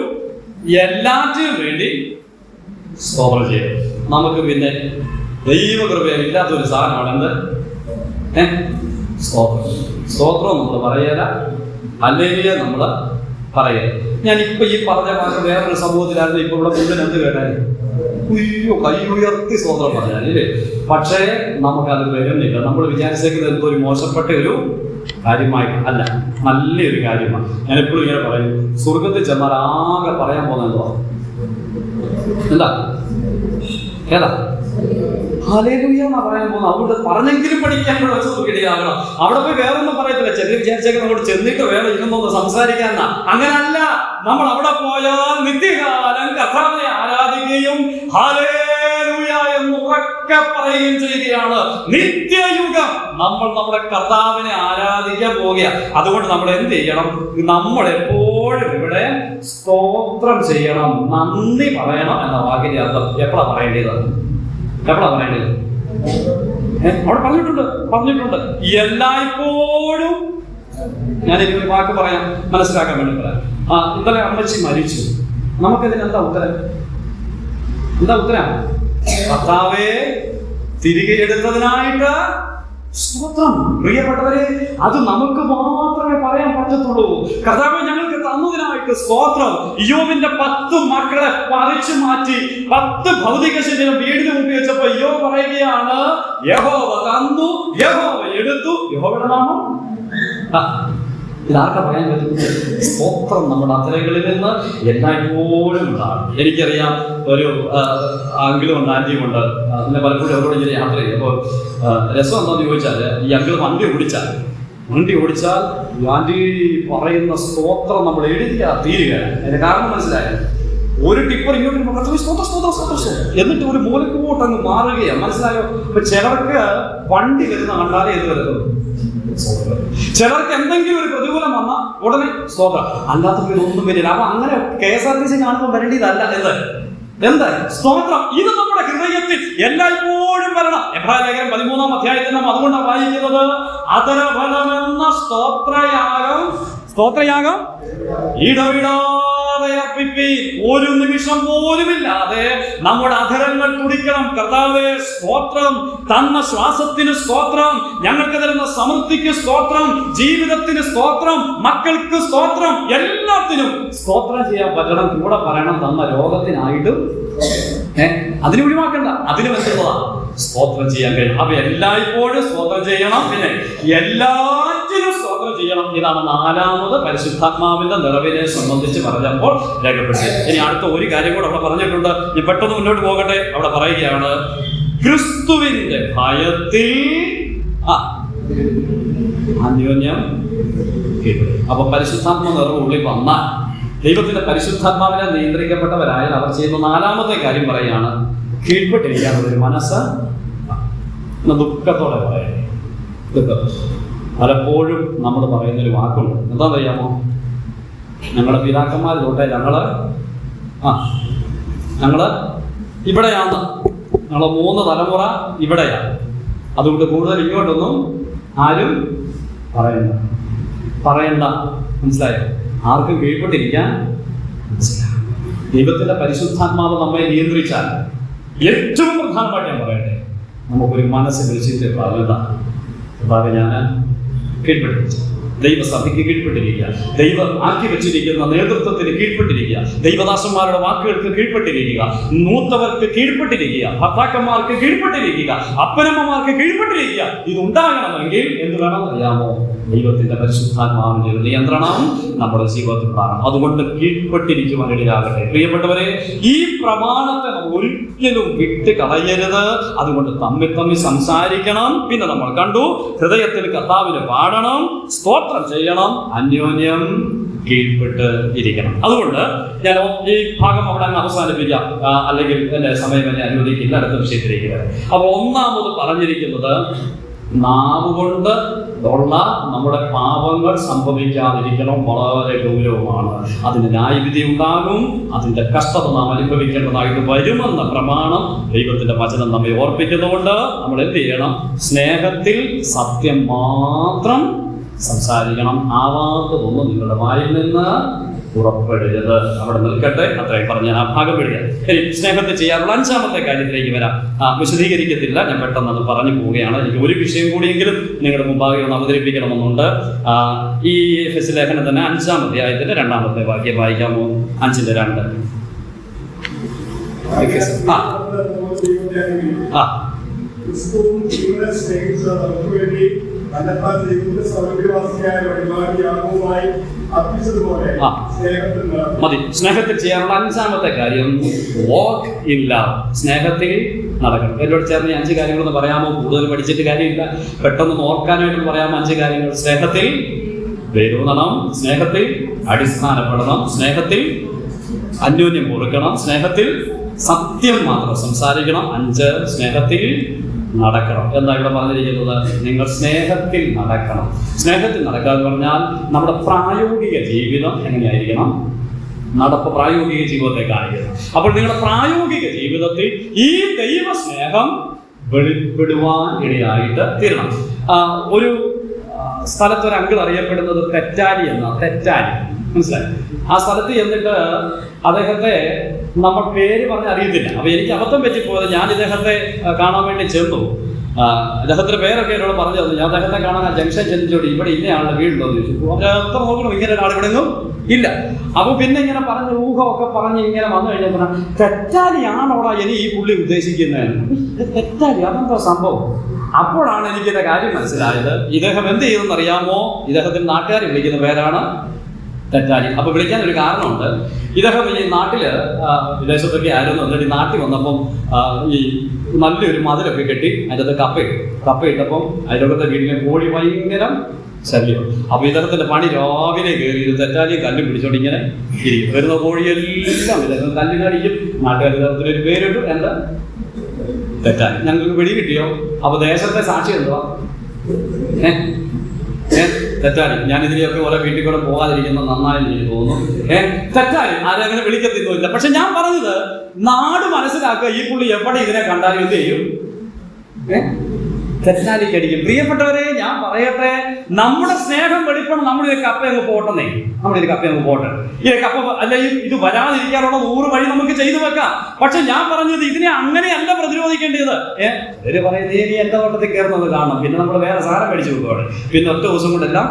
എല്ലാറ്റിനും വേണ്ടി സ്തോത്രം ചെയ്യണം. നമുക്ക് പിന്നെ ദൈവകൃപയില്ലാത്തൊരു സാധനമാണ് എന്ത്? സ്തോത്രം. സ്തോത്രം നമ്മൾ പറയല, ഹല്ലേലൂയ നമ്മൾ പറയല. ഞാനിപ്പോ ഈ പറഞ്ഞ വാക്ക് വേറൊരു സമൂഹത്തിലായിരുന്നു. ഇപ്പൊ ഇവിടെ മുന്നിൽ എന്ത് കേട്ടാലും അയ്യോ കൈ ഉയർത്തി സ്തോത്രം പറഞ്ഞാലേ. പക്ഷേ നമുക്കത് വരുന്നില്ല. നമ്മൾ വിചാരിച്ചേക്കുന്നത് എന്തോ ഒരു മോശപ്പെട്ട ഒരു കാര്യമായിട്ട് അല്ല, നല്ലൊരു കാര്യമാണ്. ഞാൻ എപ്പോഴും ഇങ്ങനെ പറയും, സ്വർഗത്തിൽ ചെന്നാൽ ആകെ പറയാൻ പോകുന്നത് എന്തോ? എന്താ? ഏതാ? ഹല്ലേലൂയ എന്നാ പറയാൻ പോകുന്നത്. അവിടെ പറഞ്ഞെങ്കിലും പഠിക്കാൻ കൂടെ വെച്ച് ഇടയാകണം. അവിടെ പോയി വേറൊന്നും പറയത്തില്ല. ചെറിയ വിചാരിച്ചേക്കാൻ അങ്ങോട്ട് ചെന്നിട്ട് വേറെ ഇരുന്നൊന്ന് സംസാരിക്കാൻ. അങ്ങനല്ല. നമ്മൾ അവിടെ പോയാൽ നിത്യകാലം കർത്താവിനെ ആരാധിക്കുകയും ഹല്ലേലൂയ എന്ന് ഉറക്കെ പറയുകയും ചെയ്യുകയാണ്. നിത്യയുഗം നമ്മൾ നമ്മുടെ കർത്താവിനെ ആരാധിക്കാൻ പോവുക. അതുകൊണ്ട് നമ്മൾ എന്ത് ചെയ്യണം? നമ്മൾ എപ്പോഴും ഇവിടെ സ്തോത്രം ചെയ്യണം, നന്ദി പറയണം എന്ന വാക്കിന്റെ അർത്ഥം എപ്പോഴാ പറയേണ്ടത്? എപ്പോഴാ പറയേണ്ടത്? അവിടെ പറഞ്ഞിട്ടുണ്ട് എല്ലായ്പ്പോഴും. ഞാൻ എനിക്കൊരു വാക്ക് പറയാം, മനസ്സിലാക്കാൻ വേണ്ടി പറയാം. ഇന്നലെ അമ്മച്ചി മരിച്ചു. നമുക്കിതിന് എന്താ ഉത്തരം? കർത്താവേ തിരികെ എടുത്തതിനായിട്ട് സ്തോത്രം. പ്രിയപ്പെട്ടവരെ, അത് നമുക്ക് മാത്രമേ പറയാൻ പറ്റത്തുള്ളൂ. കർത്താവേ ഞങ്ങൾക്ക് തന്നതിനായിട്ട് സ്തോത്രം. ഇയ്യോബിന്റെ 10 മക്കളെ പറിച്ചു മാറ്റി 10 ഭൗതിക ശരീരം വീടിന് മുമ്പ് വെച്ചപ്പോ ഇയ്യോബ് പറയുകയാണ്, യഹോവ തന്നു, യഹോവ എടുത്തു. യഹോവയുടെ നാമം ഇതാർക്കാ പറയാൻ പറ്റുന്നത്? സ്തോത്രം നമ്മുടെ അധരങ്ങളിൽ നിന്ന് എല്ലായ്പ്പോഴും ഉണ്ടാകും. എനിക്കറിയാം, ഒരു അങ്കിളും ഉണ്ട്, ആന്റിയും ഉണ്ട്. പിന്നെ പലപ്പോഴും അവരോട് ഇങ്ങനെ യാത്ര ചെയ്യും. അപ്പോൾ രസം എന്താണെന്ന് ചോദിച്ചാൽ, ഈ അങ്കിൾ വണ്ടി ഓടിച്ചാൽ ആന്റി പറയുന്ന സ്തോത്രം നമ്മൾ എഴുതിയാ തീരുകയാണ്. അതിന്റെ കാരണം മനസ്സിലായത്, ഒരു ടിപ്പർ ഇങ്ങോട്ട് സ്തോത്രം എന്നിട്ട് ഒരു മൂലക്കോട്ട് അങ്ങ് മാറുകയാണ്. മനസ്സിലായോ? ഇപ്പൊ ചിലർക്ക് വണ്ടി വരുന്ന കണ്ടാലേ ഇത് വരുന്നത്. ചിലർക്ക് എന്തെങ്കിലും ഒരു പ്രതികൂലം വന്നാൽ ഉടനെ സ്തോത്രം, അല്ലാത്തപ്പോൾ ഇതൊന്നും വരില്ല. അപ്പൊ അങ്ങനെ KSRTC കാണുമ്പോൾ വരേണ്ടതല്ല. എന്ത് സ്തോത്രം? ഇത് നമ്മുടെ ഹൃദയത്തിൽ എല്ലായ്പ്പോഴും വരണം. എബ്രായലേഖനം 13-ാം അധ്യായത്തിൽ നാം അതുകൊണ്ടാണ് വായിക്കുന്നത്, അധരഫലമെന്ന സ്തോത്രയാഗം ഇടവിടാതെ അർപ്പിപ്പീൻ. ഒരു നിമിഷം പോലുമില്ലാതെ നമ്മുടെ അധരങ്ങൾ തുടിക്കണം. കർത്താവേ സ്തോത്രം. തന്ന ശ്വാസത്തിന് സ്തോത്രം, ഞങ്ങൾക്ക് തരുന്ന സമൃദ്ധിക്ക് സ്തോത്രം, ജീവിതത്തിന് സ്തോത്രം, മക്കൾക്ക് സ്തോത്രം, എല്ലാത്തിനും സ്തോത്രം ചെയ്യാൻ പറ്റണം. കൂടെ പറയണം, തന്ന രോഗത്തിനായിട്ടും അതിന് ഒഴിവാക്കണ്ട, അതിന് വെച്ചുള്ളതാ സ്തോത്രം ചെയ്യാൻ കഴിയും. അപ്പൊ എല്ലായ്പ്പോഴും സ്തോത്രം ചെയ്യണം. പിന്നെ എല്ലാറ്റിനും സ്തോത്രം ചെയ്യണം. ഇതാണ് 4ാമത് പരിശുദ്ധാത്മാവിന്റെ നിറവിനെ സംബന്ധിച്ച് പറഞ്ഞപ്പോൾ രേഖപ്പെടുത്തി. ഇനി അടുത്ത ഒരു കാര്യം കൂടെ അവിടെ പറഞ്ഞിട്ടുണ്ട്. ഞാൻ പെട്ടെന്ന് മുന്നോട്ട് പോകട്ടെ. അവിടെ പറയുകയാണ്, ക്രിസ്തുവിന്റെ ഭയത്തിൽ അന്യോന്യം കീഴ്പ്പെടും. അപ്പൊ പരിശുദ്ധാത്മ നിറവ് ഉള്ളിൽ വന്നാൽ, ദൈവത്തിന്റെ പരിശുദ്ധാത്മാവിനെ നിയന്ത്രിക്കപ്പെട്ടവരായാൽ അവർ ചെയ്യുന്ന നാലാമത്തെ കാര്യം പറയാണ്, കീഴ്പ്പെട്ടിരിക്കാനുള്ളൊരു മനസ്സ്. ദുഃഖത്തോടെ പറയണേ, പലപ്പോഴും നമ്മൾ പറയുന്നൊരു വാക്കുണ്ട്, എന്താണെന്നറിയാമോ? ഞങ്ങളുടെ പിതാക്കന്മാർ തൊട്ടേ ഞങ്ങള് ഇവിടെയാണ്, ഞങ്ങളെ 3 തലമുറ ഇവിടെയാണ്, അതുകൊണ്ട് കൂടുതൽ ഇങ്ങോട്ടൊന്നും ആരും പറയണ്ട. മനസ്സിലായോ? ആർക്കും കീഴ്പ്പെട്ടിരിക്കാൻ. ദൈവത്തിന്റെ പരിശുദ്ധാത്മാവ് നമ്മെ നിയന്ത്രിച്ചാൽ ഏറ്റവും പ്രധാനമായിട്ട് ഞാൻ പറയട്ടെ, നമുക്കൊരു മനസ്സിൽ വിളിച്ചിട്ട് ഞാൻ കീഴ്പ്പെട്ടിരിക്കുക, ദൈവസഭയ്ക്ക് കീഴ്പ്പെട്ടിരിക്കുക, ദൈവം ആക്കി വെച്ചിരിക്കുന്ന നേതൃത്വത്തിന് കീഴ്പ്പെട്ടിരിക്കുക, ദൈവദാസന്മാരുടെ വാക്കുകൾക്ക് കീഴ്പ്പെട്ടിരിക്കുക, മൂത്തവർക്ക് കീഴ്പ്പെട്ടിരിക്കുക, ഭർത്താക്കന്മാർക്ക് കീഴ്പ്പെട്ടിരിക്കുക, അപ്പനമ്മമാർക്ക് കീഴ്പ്പെട്ടിരിക്കുക. ഇതുണ്ടാകണമെങ്കിൽ എന്ത് വേണം അറിയാമോ? ദൈവത്തിന്റെ പരിശുദ്ധാത്മാവിന്റെ ഒരു നിയന്ത്രണം നമ്മുടെ ജീവിതത്തിൽ ഉണ്ടാകണം. അതുകൊണ്ട് കീഴ്പ്പെട്ടിരിക്കുവാൻ ഇടയാകട്ടെ. പ്രിയപ്പെട്ടവരെ, ഈ പ്രമാണത്തെ നമ്മൾ ഒരിക്കലും വിട്ട് കളയരുത്. അതുകൊണ്ട് തമ്മിൽ സംസാരിക്കണം. പിന്നെ നമ്മൾ കണ്ടു, ഹൃദയത്തിൽ കർത്താവിന് പാടണം, സ്തോത്രം ചെയ്യണം, അന്യോന്യം കീഴ്പ്പെട്ട് ഇരിക്കണം. അതുകൊണ്ട് ഞാൻ ഈ ഭാഗം അവിടെ അങ്ങ് അവസാനിപ്പിക്കാം, അല്ലെങ്കിൽ എന്റെ സമയം എന്നെ അനുവദിക്കില്ല. അടുത്ത വിഷയത്തിലേക്ക് വരാം. അപ്പോൾ ഒന്നാമത് പറഞ്ഞിരിക്കുന്നത്, നാവ് കൊണ്ട് ഉള്ള നമ്മുടെ പാപങ്ങൾ സംഭവിക്കാതിരിക്കണം. വളരെ ഗൗരവമാണ്. അതിന് ന്യായവിധി ഉണ്ടാകും, അതിന്റെ കഷ്ടത നാം അനുഭവിക്കേണ്ടതായിട്ട് വരുമെന്ന പ്രമാണം ദൈവത്തിന്റെ വചനം നമ്മെ ഓർപ്പിക്കുന്നതുകൊണ്ട് നമ്മൾ എന്ത് ചെയ്യണം? സ്നേഹത്തിൽ സത്യം മാത്രം സംസാരിക്കണം. ആവാത്തതൊന്നും നിങ്ങളുടെ വായിൽ നിന്ന് പുറപ്പെടരുത്. അവിടെ നിൽക്കട്ടെ. അത്രയും പറഞ്ഞ് ഞാൻ ആ ഭാഗം വിടുക. ഇനി സ്നേഹത്തെ ചെയ്യാനുള്ള 5ാമത്തെ കാര്യത്തിലേക്ക് വരാം. വിശദീകരിക്കത്തില്ല, ഞാൻ പെട്ടെന്ന് അത് പറഞ്ഞു പോവുകയാണ്. എനിക്ക് ഒരു വിഷയം കൂടിയെങ്കിലും നിങ്ങളുടെ മുമ്പാകെ ഒന്ന് അവതരിപ്പിക്കണമെന്നുണ്ട്. ഈ എഫെസ്യ ലേഖനം തന്നെ 5-ാം അധ്യായത്തിന്റെ 2-ാമത്തെ വാക്യം വായിക്കാമോ? 5:2. മതി. സ്നേഹത്തിൽ ചെയ്യാനുള്ള 5-ാമത്തെ കാര്യം, വാക്ക് ഇൻ ലവ്. സ്നേഹത്തിൽ നടക്കണം. എന്നോട് ചേർന്ന് 5 കാര്യങ്ങളൊന്ന് പറയാമോ? കൂടുതൽ പഠിച്ചിട്ട് കാര്യമില്ല, പെട്ടെന്ന് ഓർക്കാനായിട്ട് പറയാമോ? 5 കാര്യങ്ങൾ. സ്നേഹത്തിൽ വേരൂന്നണം, സ്നേഹത്തിൽ അടിസ്ഥാനപ്പെടണം, സ്നേഹത്തിൽ അന്യോന്യം പൊറുക്കണം, സ്നേഹത്തിൽ സത്യം മാത്രം സംസാരിക്കണം, 5 സ്നേഹത്തിൽ നടക്കണം. എന്താ ഇവിടെ പറഞ്ഞിരിക്കുന്നത്? നിങ്ങൾ സ്നേഹത്തിൽ നടക്കണം. സ്നേഹത്തിൽ നടക്കുക എന്ന് പറഞ്ഞാൽ നമ്മുടെ പ്രായോഗിക ജീവിതം എങ്ങനെയായിരിക്കണം? പ്രായോഗിക ജീവിതത്തെ കാണിക്കണം. അപ്പോൾ നിങ്ങളുടെ പ്രായോഗിക ജീവിതത്തിൽ ഈ ദൈവ സ്നേഹം വെളിപ്പെടുവാൻ ഇടയായിട്ട് തീരണം. ഒരു സ്ഥലത്തൊരു അങ്കിൾ അറിയപ്പെടുന്നത് തെറ്റാലി എന്നാണ്. തെറ്റാലി, മനസ്സിലായി? ആ സ്ഥലത്ത് ചെന്നിട്ട് അദ്ദേഹത്തെ നമ്മൾ പേര് പറഞ്ഞ് അറിയത്തില്ല. അപ്പൊ എനിക്ക് അബദ്ധം പറ്റിപ്പോയത്, ഞാൻ ഇദ്ദേഹത്തെ കാണാൻ വേണ്ടി ചെന്നു. അദ്ദേഹത്തിന്റെ പേരൊക്കെ എന്നോട് പറഞ്ഞു തന്നു. ഞാൻ അദ്ദേഹത്തെ കാണാൻ ആ ജംഗ്ഷൻ ചെന്നിച്ചോടി, ഇവിടെ ഇന്നയാളുടെ വീടുണ്ടോ എന്ന് ചോദിച്ചു. അവരെ എത്ര നോക്കണം, ഇങ്ങനെ ഒരാൾ ഇവിടെ ഒന്നും ഇല്ല. അപ്പൊ പിന്നെ ഇങ്ങനെ പറഞ്ഞ് ഊഹമൊക്കെ പറഞ്ഞ് ഇങ്ങനെ വന്നു കഴിഞ്ഞാൽ, തെറ്റാലിയാണോടാ ഇനി ഈ പുള്ളി ഉദ്ദേശിക്കുന്നത്? തെറ്റാലി, അതെന്തോ സംഭവം? അപ്പോഴാണ് എനിക്കിന്റെ കാര്യം മനസ്സിലായത്. ഇദ്ദേഹം എന്ത് ചെയ്തെന്നറിയാമോ? ഇദ്ദേഹത്തിന്റെ നാട്ടുകാർ വിളിക്കുന്ന പേരാണ് തെറ്റാലി. അപ്പൊ വിളിക്കാൻ ഒരു കാരണമുണ്ട്. ഇദ്ദേഹം ഈ നാട്ടില് വിദേശത്തൊക്കെ ആയിരുന്നു. എന്നിട്ട് നാട്ടിൽ വന്നപ്പം ഈ നല്ലൊരു മതിലൊക്കെ കെട്ടി അതിൻ്റെ കപ്പയിട്ടപ്പം അതിലൊക്കെ വീട്ടിലെ കോഴി ഭയങ്കര ശല്യം. അപ്പൊ ഇദ്ദേഹത്തിന്റെ പണി രാവിലെ കയറി തെറ്റാലി കല്ലും പിടിച്ചോണ്ട് ഇങ്ങനെ ഇരിക്കും. വരുന്ന കോഴിയെല്ലാം ഇദ്ദേഹം കല്ലിനടിക്കും. നാട്ടുകാർ ഇദ്ദേഹത്തിനൊരു പേരിട്ടു, എന്താ? തെറ്റാലി. ഞങ്ങൾക്ക് വെടി കിട്ടിയോ? അപ്പൊ ദേശത്തെ സാക്ഷി എന്തുവാ? തെറ്റാലി. ഞാൻ ഇതിനെയൊക്കെ ഓരോ വീട്ടിൽ കൂടെ പോകാതിരിക്കുന്നത് നന്നായി എനിക്ക് തോന്നുന്നു. തെറ്റാലി ആരങ്ങനെ വിളിക്കത്തില്ല. പക്ഷെ ഞാൻ പറഞ്ഞത്, നാട് മനസ്സിലാക്കുക, ഈ പുള്ളി എവിടെ ഇതിനെ കണ്ടാലും എന്ത് ചെയ്യും? തെറ്റാലിക്കടിക്കും. പ്രിയപ്പെട്ടവരെ, ഞാൻ പറയട്ടെ, നമ്മുടെ സ്നേഹം വെളിപ്പെടണം. നമ്മുടെ കപ്പ അങ്ങ് പോട്ടെന്നേ, നമ്മുടെ കപ്പ അങ്ങ് പോട്ടെ. ഈ കപ്പ അല്ലെങ്കിൽ ഇത് വരാതിരിക്കാനുള്ള 100 വഴി നമുക്ക് ചെയ്തു വെക്കാം. പക്ഷെ ഞാൻ പറഞ്ഞത്, ഇതിനെ അങ്ങനെയല്ല പ്രതിരോധിക്കേണ്ടത്. ഇവര് പറയുന്നത് നീ എന്റെ തോട്ടത്തിൽ കയറുന്നത് കാണണം, പിന്നെ നമ്മൾ വേറെ സാധനം മേടിച്ചു വെക്കുവാണ്, പിന്നെ ഒറ്റ ദിവസം കൊണ്ടെല്ലാം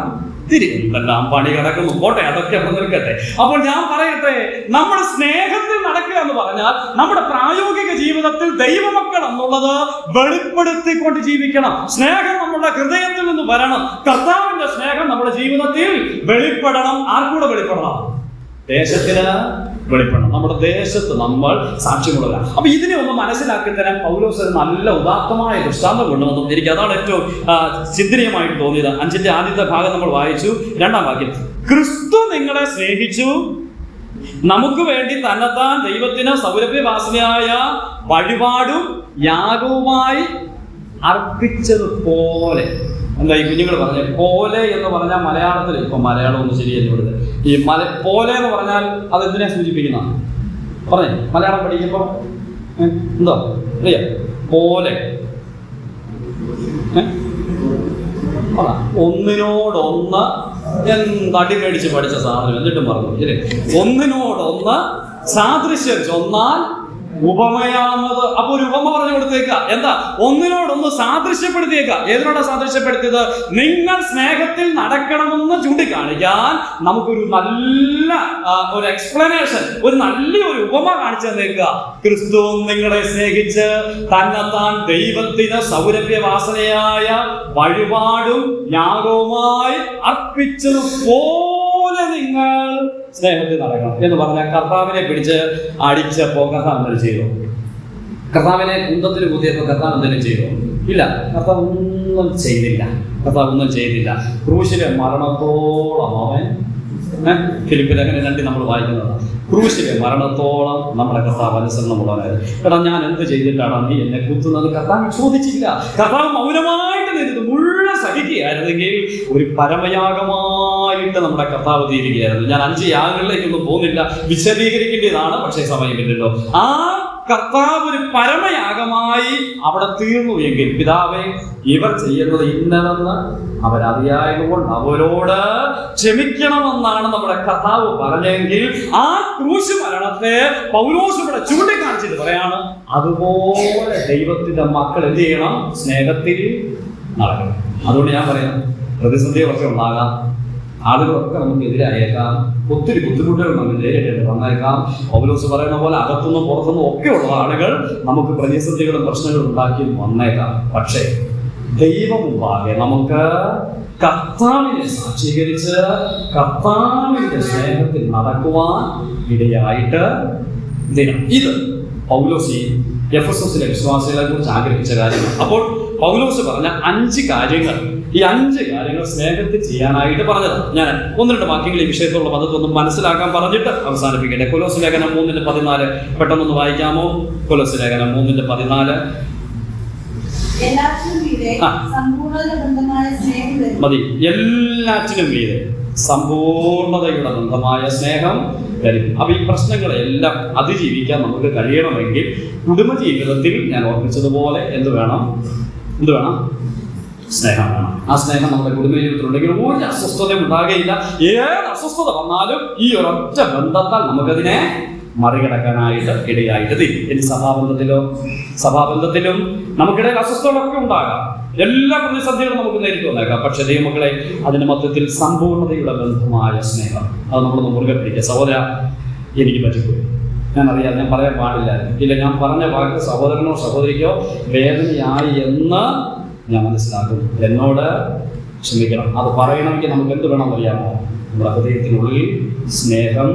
തിരികെല്ലാം പണി കിടക്കുന്നു. പോട്ടെ, അതൊക്കെ അവിടെ നിൽക്കട്ടെ. അപ്പോൾ ഞാൻ പറയട്ടെ, നമ്മുടെ സ്നേഹത്തിൽ നടക്കുക എന്ന് പറഞ്ഞാൽ നമ്മുടെ പ്രായോഗിക ജീവിതത്തിൽ ദൈവമക്കൾ എന്നുള്ളത് വെളിപ്പെടുത്തിക്കൊണ്ട് ജീവിക്കണം. സ്നേഹം നമ്മുടെ ഹൃദയത്തിൽ നിന്ന് വരണം. കർത്താവിന്റെ സ്നേഹം നമ്മുടെ ജീവിതത്തിൽ വെളിപ്പെടണം. ആർക്കൂടെ വെളിപ്പെടണം? ദേശത്തിന് വെളിപ്പെടണം. നമ്മുടെ ദേശത്ത് നമ്മൾ സാക്ഷ്യമുള്ളവരാണ്. അപ്പൊ ഇതിനെ ഒന്ന് മനസ്സിലാക്കി തരാൻ പൗലോസ് ഒരു നല്ല ഉദാത്തമായ ദൃഷ്ടാന്തം കൊണ്ടുവന്നു. എനിക്ക് അതാണ് ഏറ്റവും ചിന്തനീയമായിട്ട് തോന്നിയത്. 5-ന്റെ ആദ്യത്തെ ഭാഗം നമ്മൾ വായിച്ചു. 2-ാം വാക്യം, ക്രിസ്തു നിങ്ങളെ സ്നേഹിച്ചു, നമുക്ക് വേണ്ടി തന്നെത്താൻ ദൈവത്തിന് സൗരഭ്യവാസനയായ വഴിപാടും യാഗവുമായി അർപ്പിച്ചതുപോലെ. എന്താ ഈ കുഞ്ഞുങ്ങൾ പറഞ്ഞ പോലെ എന്ന് പറഞ്ഞാൽ മലയാളത്തിൽ, ഇപ്പൊ മലയാളം ഒന്നും ശരിയല്ല ഇവിടുത്തെ, ഈ പോലെ എന്ന് പറഞ്ഞാൽ അത് എന്തിനെ സൂചിപ്പിക്കുന്ന പറഞ്ഞേ? മലയാളം പഠിക്കുമ്പോ എന്തോ അറിയാ? പോലെ ഒന്നിനോടൊന്ന് തടി മേടിച്ച് പഠിച്ച സാധനം എന്നിട്ടും പറഞ്ഞു ശരി. ഒന്നിനോടൊന്ന് സാദൃശ്യം ചൊന്നാൽ ഉപമയാമത്. അപ്പൊ ഒരു ഉപമ പറഞ്ഞു കൊടുത്തേക്ക. എന്താ? ഒന്നിനോടൊന്ന് സാദൃശ്യപ്പെടുത്തിയേക്ക. ഏതിനോടാ സാദൃശ്യപ്പെടുത്തിയത്? നിങ്ങൾ സ്നേഹത്തിൽ നടക്കണമെന്ന് ചൂണ്ടിക്കാണിക്കാൻ നമുക്കൊരു നല്ല ഒരു എക്സ്പ്ലനേഷൻ, ഒരു നല്ലൊരു ഉപമ കാണിച്ചു തന്നേക്കുക. ക്രിസ്തു നിങ്ങളെ സ്നേഹിച്ച് തന്നെത്താൻ ദൈവത്തിന് സൗരഭ്യവാസനയായ വഴിപാടും യാഗവുമായി അർപ്പിച്ചതുപോലെ നിങ്ങൾ സ്നേഹത്തിൽ നടക്കണം എന്ന് പറഞ്ഞാൽ കർത്താവിനെ പിടിച്ച് അടിച്ചപ്പോ കർത്താവ് എന്തെങ്കിലും ചെയ്തു? കർത്താവിനെ കുന്തത്തിൽ കുത്തിയപ്പോ കർത്താവ് എന്തെങ്കിലും ചെയ്തു? ഇല്ല, കർത്താവ് ഒന്നും ചെയ്തില്ല. ക്രൂശിലെ മരണത്തോളം അവൻ, ഫിലിപ്പിൽ അങ്ങനെ 2 നമ്മൾ വായിക്കുന്നതാണ്, ക്രൂശിലെ മരണത്തോളം നമ്മുടെ കർത്താവ് അനുസരണമുള്ളവനായിരുന്നു. എടാ, ഞാൻ എന്ത് ചെയ്തിട്ടാണ് നീ എന്നെ കുത്തുന്നത്? കർത്താവ് ചോദിച്ചില്ല. കർത്താവ് മൗനമായിട്ട് നിന്നത് മുഴുവൻ സഹിക്കുകയായിരുന്നെങ്കിൽ ഒരു പരമയാഗമായിട്ട് നമ്മുടെ കർത്താവ് തീരുകയായിരുന്നു. ഞാൻ 5 യാഗങ്ങളിലേക്കൊന്നും പോകുന്നില്ല, വിശദീകരിക്കേണ്ടതാണ്, പക്ഷേ സമയമില്ലല്ലോ. ആ കർത്താവ് ഒരു പരമയാഗമായി അവിടെ തീർന്നു എങ്കിൽ, പിതാവേ ഇവർ ചെയ്യുന്നത് ഇന്നതെന്ന് അവരറിയായതുകൊണ്ട് അവരോട് ക്ഷമിക്കണമെന്നാണ് നമ്മുടെ കർത്താവ് പറഞ്ഞെങ്കിൽ, ആ ക്രൂശ് മരണത്തെ പൗലോസ് ഇവിടെ ചൂണ്ടിക്കാണിച്ചിട്ട് പറയാണ്, അതുപോലെ ദൈവത്തിന്റെ മക്കൾ എന്ത് ചെയ്യണം? സ്നേഹത്തിൽ നടക്കണം. അതുകൊണ്ട് ഞാൻ പറയാം, പ്രതിസന്ധികളൊക്കെ ഉണ്ടാകാം, ആളുകളൊക്കെ നമുക്ക് എതിരായേക്കാം, ഒത്തിരി ബുദ്ധിമുട്ടുകൾ നമുക്ക് നേരിടേണ്ടി വന്നേക്കാം. പൗലോസ് പറയുന്ന പോലെ അകത്തുനിന്നും പുറത്തുനിന്നും ഒക്കെയുള്ള ആളുകൾ നമുക്ക് പ്രതിസന്ധികളും പ്രശ്നങ്ങളും ഉണ്ടാക്കി വന്നേക്കാം. പക്ഷേ ദൈവമുമ്പാകെ നമുക്ക് കർത്താവിനെ സാക്ഷീകരിച്ച് കർത്താവിന്റെ സ്നേഹത്തിൽ നടക്കുവാൻ ഇടയായിട്ട് ദിനം. ഇത് പൗലോസ് എഫെസോസിലെ വിശ്വാസികളെ കുറിച്ച് ആഗ്രഹിച്ച കാര്യങ്ങൾ. അപ്പോൾ പൗലോസ് പറഞ്ഞ 5 കാര്യങ്ങൾ, ഈ 5 കാര്യങ്ങൾ സ്നേഹത്തിൽ ചെയ്യാനായിട്ട് പറഞ്ഞത്. ഞാൻ 1-2 വാക്യങ്ങൾ ഈ വിഷയത്തോടുള്ള പദത്തൊന്നും മനസ്സിലാക്കാൻ പറഞ്ഞിട്ട് അവസാനിപ്പിക്കട്ടെ. കൊലോസ് ലേഖനം 3:14 പെട്ടെന്നൊന്ന് വായിക്കാമോ? കൊലോസ് ലേഖനം 3:14. മതി. എല്ലാറ്റിനും മീതെ സമ്പൂർണതയുടെ ബന്ധമായ സ്നേഹം വരും. അപ്പൊ ഈ പ്രശ്നങ്ങളെല്ലാം അതിജീവിക്കാൻ നമുക്ക് കഴിയണമെങ്കിൽ കുടുംബജീവിതത്തിൽ ഞാൻ ഓർമ്മിച്ചതുപോലെ എന്ത് വേണം? സ്നേഹം വേണം. ആ സ്നേഹം നമ്മുടെ കുടുംബജീവിതത്തിലുണ്ടെങ്കിൽ ഒരു അസ്വസ്ഥതയും ഉണ്ടാകുകയില്ല. ഏത് അസ്വസ്ഥത വന്നാലും ഈ ഒരൊറ്റ ബന്ധത്താൽ നമുക്കതിനെ മറികടക്കാനായിട്ട് ഇടയായിട്ട് തീരും. ഇനി സഭാബന്ധത്തിലും നമുക്കിടയിൽ അസ്വസ്ഥതകളൊക്കെ ഉണ്ടാകാം, എല്ലാ പ്രതിസന്ധികളും നമുക്ക് നേരിട്ട് വന്നേക്കാം. പക്ഷെ ദൈവമക്കളെ, അതിന്റെ മധ്യത്തിൽ സമ്പൂർണതയുടെ ബന്ധമായ സ്നേഹം, അത് നമ്മളൊന്ന് മുറുകെ പിടിക്കുക. സഹോദര, എനിക്ക് പറ്റിപ്പോയി, ഞാനറിയാം, ഞാൻ പറയാൻ പാടില്ലായിരുന്നു. ഇല്ല, ഞാൻ പറഞ്ഞ വാക്ക് സഹോദരനോ സഹോദരിക്കോ വേദനയായി എന്ന് ഞാൻ മനസ്സിലാക്കും. എന്നോട് ക്ഷമിക്കണം. അത് പറയണമെങ്കിൽ നമുക്ക് എന്ത് വേണമെന്ന് അറിയാമോ? നമ്മുടെ ഹൃദയത്തിനുള്ളിൽ സ്നേഹം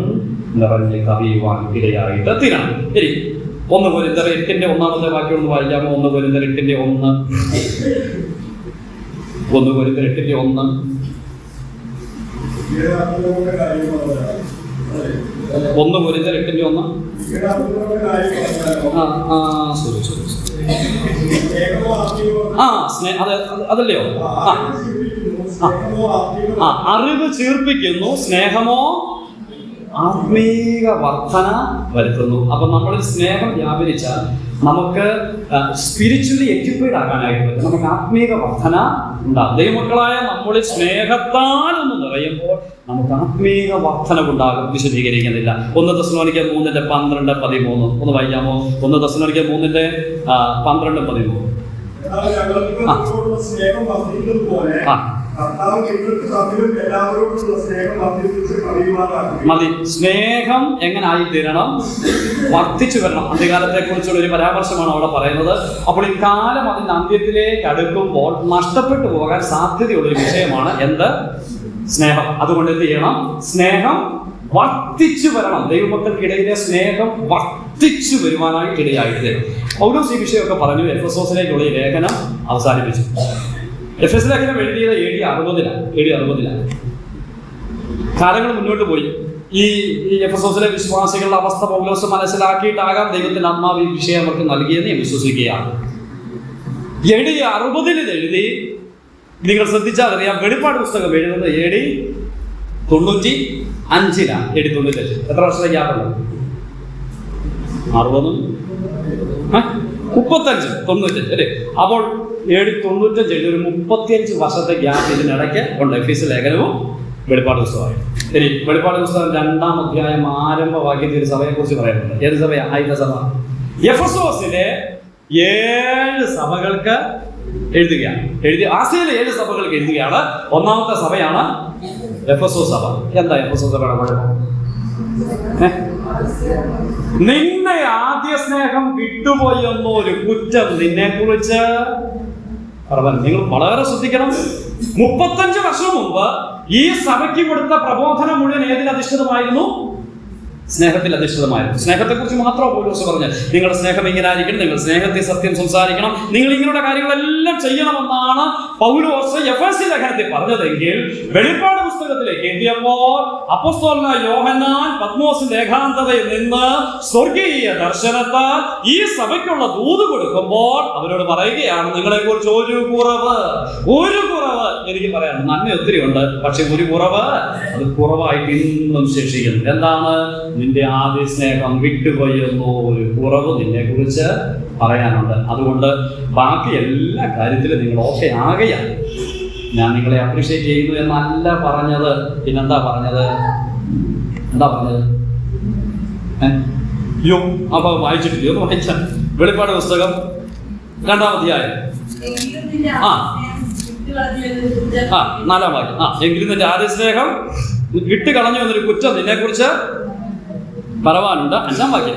നിറഞ്ഞ് കവിയുവാൻ ഇടയായിട്ട് തീരണം. ശരി, 1 കൊരിന്ത്യർ 8:1 വാക്യം ഒന്ന് വായിക്കാമോ? 1 കൊരിന്ത്യർ 8:1. 1 കൊരിന്ത്യർ 8:1. 1 കൊരിന്ത്യർ 8:1. അതല്ലയോ? അറിവ് ചീർപ്പിക്കുന്നു, സ്നേഹമോ ആത്മീക വർധന വരുത്തുന്നു. അപ്പൊ നമ്മളിൽ സ്നേഹം വ്യാപരിച്ചാൽ നമുക്ക് സ്പിരിച്വലി എക്യുപ്പൈഡ് ആകാനായിട്ട് പറ്റും. നമുക്ക് ആത്മീക വർധന ഉണ്ടാകും. ദൈവമക്കളായ നമ്മളിൽ സ്നേഹത്താൽ ഒന്ന് നിറയുമ്പോൾ നമുക്ക് ആത്മീക വർധനവുണ്ടാകും. വിശദീകരിക്കുന്നില്ല. 1 തെസ്സലോനിക്കർ 3:12-13 ഒന്ന് വായിക്കാമോ? 1 തെസ്സലോനിക്കർ 3:12-13. മതി. സ്നേഹം എങ്ങനെ ആയിത്തീരണം? വർദ്ധിച്ചു വരണം. അന്ത്യകാലത്തെ കുറിച്ചുള്ള ഒരു പരാമർശമാണ് അവിടെ പറയുന്നത്. അപ്പോൾ ഈ കാലം അതിന്റെ അന്ത്യത്തിലേക്ക് അടുക്കുമ്പോൾ നഷ്ടപ്പെട്ടു പോകാൻ സാധ്യതയുള്ള ഒരു വിഷയമാണ് എന്ത്? സ്നേഹം. അതുകൊണ്ട് എന്ത് ചെയ്യണം? സ്നേഹം വർദ്ധിച്ചു വരണം. ദൈവമക്കൾക്കിടയിലെ സ്നേഹം വർദ്ധിച്ചു വരുവാനായിട്ട് ഇടയായിട്ട് തരും. പൗലോസ് ഈ വിഷയമൊക്കെ പറഞ്ഞു. എഫെസോസിലേക്കുള്ള ഈ ലേഖനം അവസാനിപ്പിച്ചു. എഫെസ് ലേഖനം എഴുതിയത് AD 60 കാലങ്ങൾ മുന്നോട്ട് പോയി. ഈ എഫെസോസിലെ വിശ്വാസികളുടെ അവസ്ഥ പൗലോസ് മനസ്സിലാക്കിയിട്ടാകാം ദൈവത്തിന്റെ ആത്മാവ് ഈ വിഷയം അവർക്ക് നൽകിയെന്ന് ഞാൻ വിശ്വസിക്കുകയാണ്. AD 60 എഴുതി. നിങ്ങൾ ശ്രദ്ധിച്ചാൽ അറിയാം, വെളിപ്പാട് പുസ്തകം എഴുതുന്നത് AD 95 AD 95. എത്ര വർഷത്തെ ഗ്യാപ്പുണ്ട്? 60 35 95 അല്ലേ? അപ്പോൾ AD 95 എഴുതി. ഒരു 35 വർഷത്തെ ഗ്യാപ്പ് ഇതിനിടയ്ക്ക് ഉണ്ട്. എഫെസ് ലേഖനവും വെളിപ്പാട് പുസ്തകമായി. ഇനി വെളിപ്പാട് പുസ്തകം 2-ാം അധ്യായം ആരംഭ വാക്യത്തിൽ ഒരു സഭയെ കുറിച്ച് പറയുന്നുണ്ട്. ഏത് സഭയാ? ആദ്യത്തെ സഭ എഫെസോസിലെ 7 സഭകൾക്ക് എഴുതുകയാണ്. ആസിയയിലെ 7 സഭകൾക്ക് എഴുതുകയാണ്. ഒന്നാമത്തെ സഭയാണ് എഫെസോ സഭ. എന്താ എഫെസോ സഭയുടെ കുഴപ്പം? നിന്നെ ആദ്യ സ്നേഹം വിട്ടുപോയി എന്നോ ഒരു കുറ്റം നിന്നെ കുറിച്ച് നിങ്ങൾ വളരെ ശ്രദ്ധിക്കണം. 35 വർഷം മുമ്പ് ഈ സഭയ്ക്ക് കൊടുത്ത പ്രബോധനം മുഴുവൻ ഏതിൽ അധിഷ്ഠിതമായിരുന്നു? സ്നേഹത്തിൽ അധിഷ്ഠിതമായിരുന്നു. സ്നേഹത്തെക്കുറിച്ച് മാത്രമാണ് പൗലോസ് പറഞ്ഞത്. നിങ്ങളുടെ സ്നേഹം ഇങ്ങനെ ആയിരിക്കണം, നിങ്ങൾ സ്നേഹത്തിൽ സത്യം സംസാരിക്കണം, നിങ്ങൾ ഇങ്ങനെയുള്ള കാര്യങ്ങളെല്ലാം ചെയ്യണമെന്നാണ് പൗലോസ് എഫെസി ലേഖനത്തിൽ പറഞ്ഞതെങ്കിൽ വെളിപ്പാട് പുസ്തകത്തിലേക്ക് എത്തിയപ്പോൾ അപ്പോസ്തലനായ യോഹന്നാൻ പത്മോസിന്റെ ഏകാന്തതയിൽ നിന്ന് സ്വർഗീയ ദർശനത്താൽ ഈ സഭയ്ക്കുള്ള ദൂത് കൊടുക്കുമ്പോൾ അവരോട് പറയുകയാണ്, നിങ്ങളെ കുറിച്ച് ഒരു കുറവ് എനിക്ക് പറയാനുണ്ട്. നന്മ ഒത്തിരി ഉണ്ട്, പക്ഷെ ഒരു കുറവ്, അത് കുറവായിട്ട് ഇന്നും ശേഷിക്കുന്നു. എന്താണ്? നിന്റെ ആദ്യ സ്നേഹം വിട്ടുപോയെന്നോ ഒരു കുറവ് നിന്നെ കുറിച്ച് പറയാനുണ്ട്. അതുകൊണ്ട് ബാക്കി എല്ലാ കാര്യത്തിലും നിങ്ങൾ ഓക്കെ ആകെയാണ്. ഞാൻ നിങ്ങളെ അപ്രീഷിയേറ്റ് ചെയ്യുന്നു എന്നല്ല പറഞ്ഞത്. പിന്നെന്താ പറഞ്ഞത്? അപ്പൊ വായിച്ചിട്ടില്ല. ഒന്ന് വായിച്ച വെളിപ്പാട് പുസ്തകം 2-ാം അധ്യായം 4-ാം വാക്യം. എങ്കിലും നിന്റെ ആദ്യ സ്നേഹം വിട്ടു കളഞ്ഞു എന്നൊരു കുറ്റം നിന്നെ കുറിച്ച് പറവാനുണ്ട്. 5-ാം വാക്യം.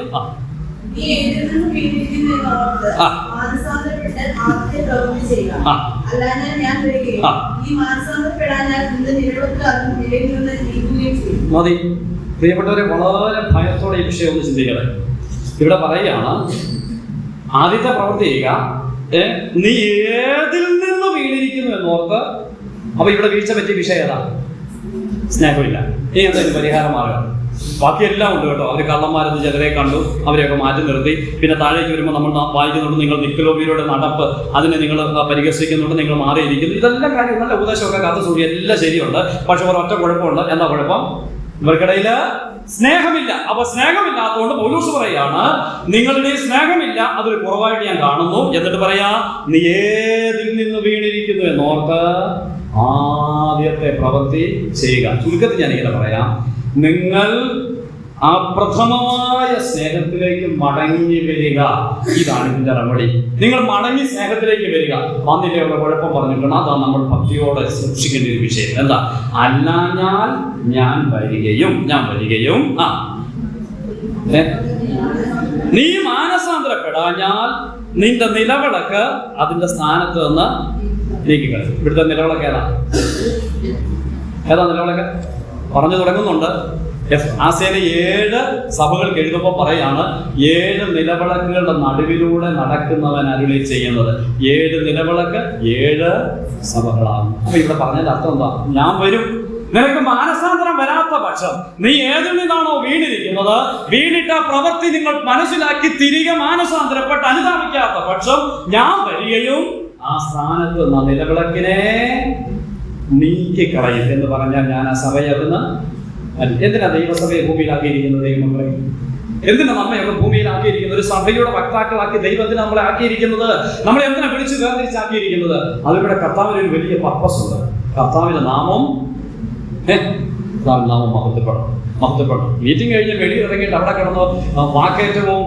മതി. പ്രിയപ്പെട്ടവരെ, വളരെ ഭയത്തോടെ ഈ വിഷയം ഒന്ന് ചിന്തിക്കണേ. ഇവിടെ പറയുകയാണ്, ആദ്യത്തെ പ്രവൃത്തി ചെയ്യുക, നീ ഏതിൽ നിന്ന് വീണിരിക്കുന്നു എന്നോർത്ത്. അപ്പൊ ഇവിടെ വീഴ്ച പറ്റിയ വിഷയം ഏതാ? സ്നേഹമില്ല. ഇനി എന്തായാലും പരിഹാര മാർഗം ബാക്കിയെല്ലാം ഉണ്ട് കേട്ടോ. അവർ കള്ളന്മാരെന്ന് ചിലരെ കണ്ടു, അവരെയൊക്കെ മാറ്റി നിർത്തി. പിന്നെ താഴേക്ക് വരുമ്പോൾ നമ്മൾ വായിക്കുന്നുണ്ട്, നിങ്ങൾ നിക്കലോബിയുടെ നടപ്പ്, അതിനെ നിങ്ങൾ പരിഹസിക്കുന്നുണ്ട്, നിങ്ങൾ മാറിയിരിക്കുന്നു. ഇതെല്ലാം കാര്യം നല്ല ഉപദേശമൊക്കെ കാത്തു സൂര്യ എല്ലാം ശരിയുണ്ട്. പക്ഷെ ഒരൊറ്റ കുഴപ്പമുണ്ട്. എന്താ കുഴപ്പം? ഇവർക്കിടയിൽ സ്നേഹമില്ല. അപ്പൊ സ്നേഹമില്ലാത്തതുകൊണ്ട് പൗലോസ് പറയാണ്, നിങ്ങളുടെ സ്നേഹമില്ല, അതൊരു കുറവായിട്ട് ഞാൻ കാണുന്നു. എന്നിട്ട് പറയാ, നീ ഏതിൽ നിന്ന് വീണിരിക്കുന്നു എന്നോർത്ത് ആദ്യത്തെ പ്രവൃത്തി ചെയ്യുക. ചുരുക്കത്തിൽ ഞാനിങ്ങനെ പറയാം, നിങ്ങൾ ആ പ്രഥമമായ സ്നേഹത്തിലേക്ക് മടങ്ങി വരിക. ഇതാണ് ഇതിന്റെ റെമഡി. നിങ്ങൾ മടങ്ങി സ്നേഹത്തിലേക്ക് വരിക. വന്നിട്ടേയുള്ള കുഴപ്പം പറഞ്ഞിട്ടുണ്ട്. അതാണ് നമ്മൾ ഭക്തിയോടെ സൂക്ഷിക്കേണ്ട ഒരു വിഷയം. എന്താ? അല്ലാഞ്ഞാൽ ഞാൻ വരികയും നീ മാനസാന്തരപ്പെടാഞ്ഞാൽ നിന്റെ നിലവിളക്ക് അതിന്റെ സ്ഥാനത്ത് നിന്ന് നീക്കിക്കളയും. ഇവിടുത്തെ നിലവിളക്ക് ഏതാ നിലവിളക്ക്? പറഞ്ഞു തുടങ്ങുന്നുണ്ട്. ആസിയയിലെ 7 സഭകൾക്ക് എഴുതുമ്പോൾ പറയാണ്, 7 നിലവിളക്കുകളുടെ നടുവിലൂടെ നടക്കുന്നവൻ അരുളി ചെയ്യുന്നത്. 7 നിലവിളക്ക് 7 സഭകളാണ്. അപ്പൊ ഇവിടെ പറഞ്ഞതിന്റെ അർത്ഥം എന്താ? ഞാൻ വരും. നിനക്ക് മാനസാന്തരം വരാത്ത പക്ഷം, നീ ഏതിൽ നിന്നാണോ വീണിരിക്കുന്നത്, വീണിട്ട പ്രവൃത്തി നിങ്ങൾ മനസ്സിലാക്കി തിരികെ മാനസാന്തരപ്പെട്ട് അനുതാപിക്കാത്ത പക്ഷം ഞാൻ വരികയും ആ സ്ഥാനത്ത് നിന്ന് നിലവിളക്കിനെ നീക്കിക്കളയും എന്ന് പറഞ്ഞാൽ ഞാൻ ആ സഭയെന്ന്. എന്തിനാ ദൈവസഭയെ ഭൂമിയിലാക്കിയിരിക്കുന്നത്? ദൈവമക്കളെ, എന്തിനാ നമ്മയൊക്കെ ഭൂമിയിലാക്കിയിരിക്കുന്നത്? ഒരു സഭയുടെ വക്താക്കളാക്കി ദൈവത്തിന് നമ്മളെ ആക്കിയിരിക്കുന്നത്. നമ്മളെ എന്തിനാ വിളിച്ച് വേർതിരിച്ചാക്കിയിരിക്കുന്നത്? അതിവിടെ കർത്താവിന് ഒരു വലിയ പർപ്പസ് ഉണ്ട്. കർത്താവിന്റെ നാമം മഹത്വപ്പെടും. മീറ്റിംഗ് കഴിഞ്ഞ് വെളിയിറങ്ങിയിട്ട് അവിടെ കിടന്ന് വാക്കേറ്റവും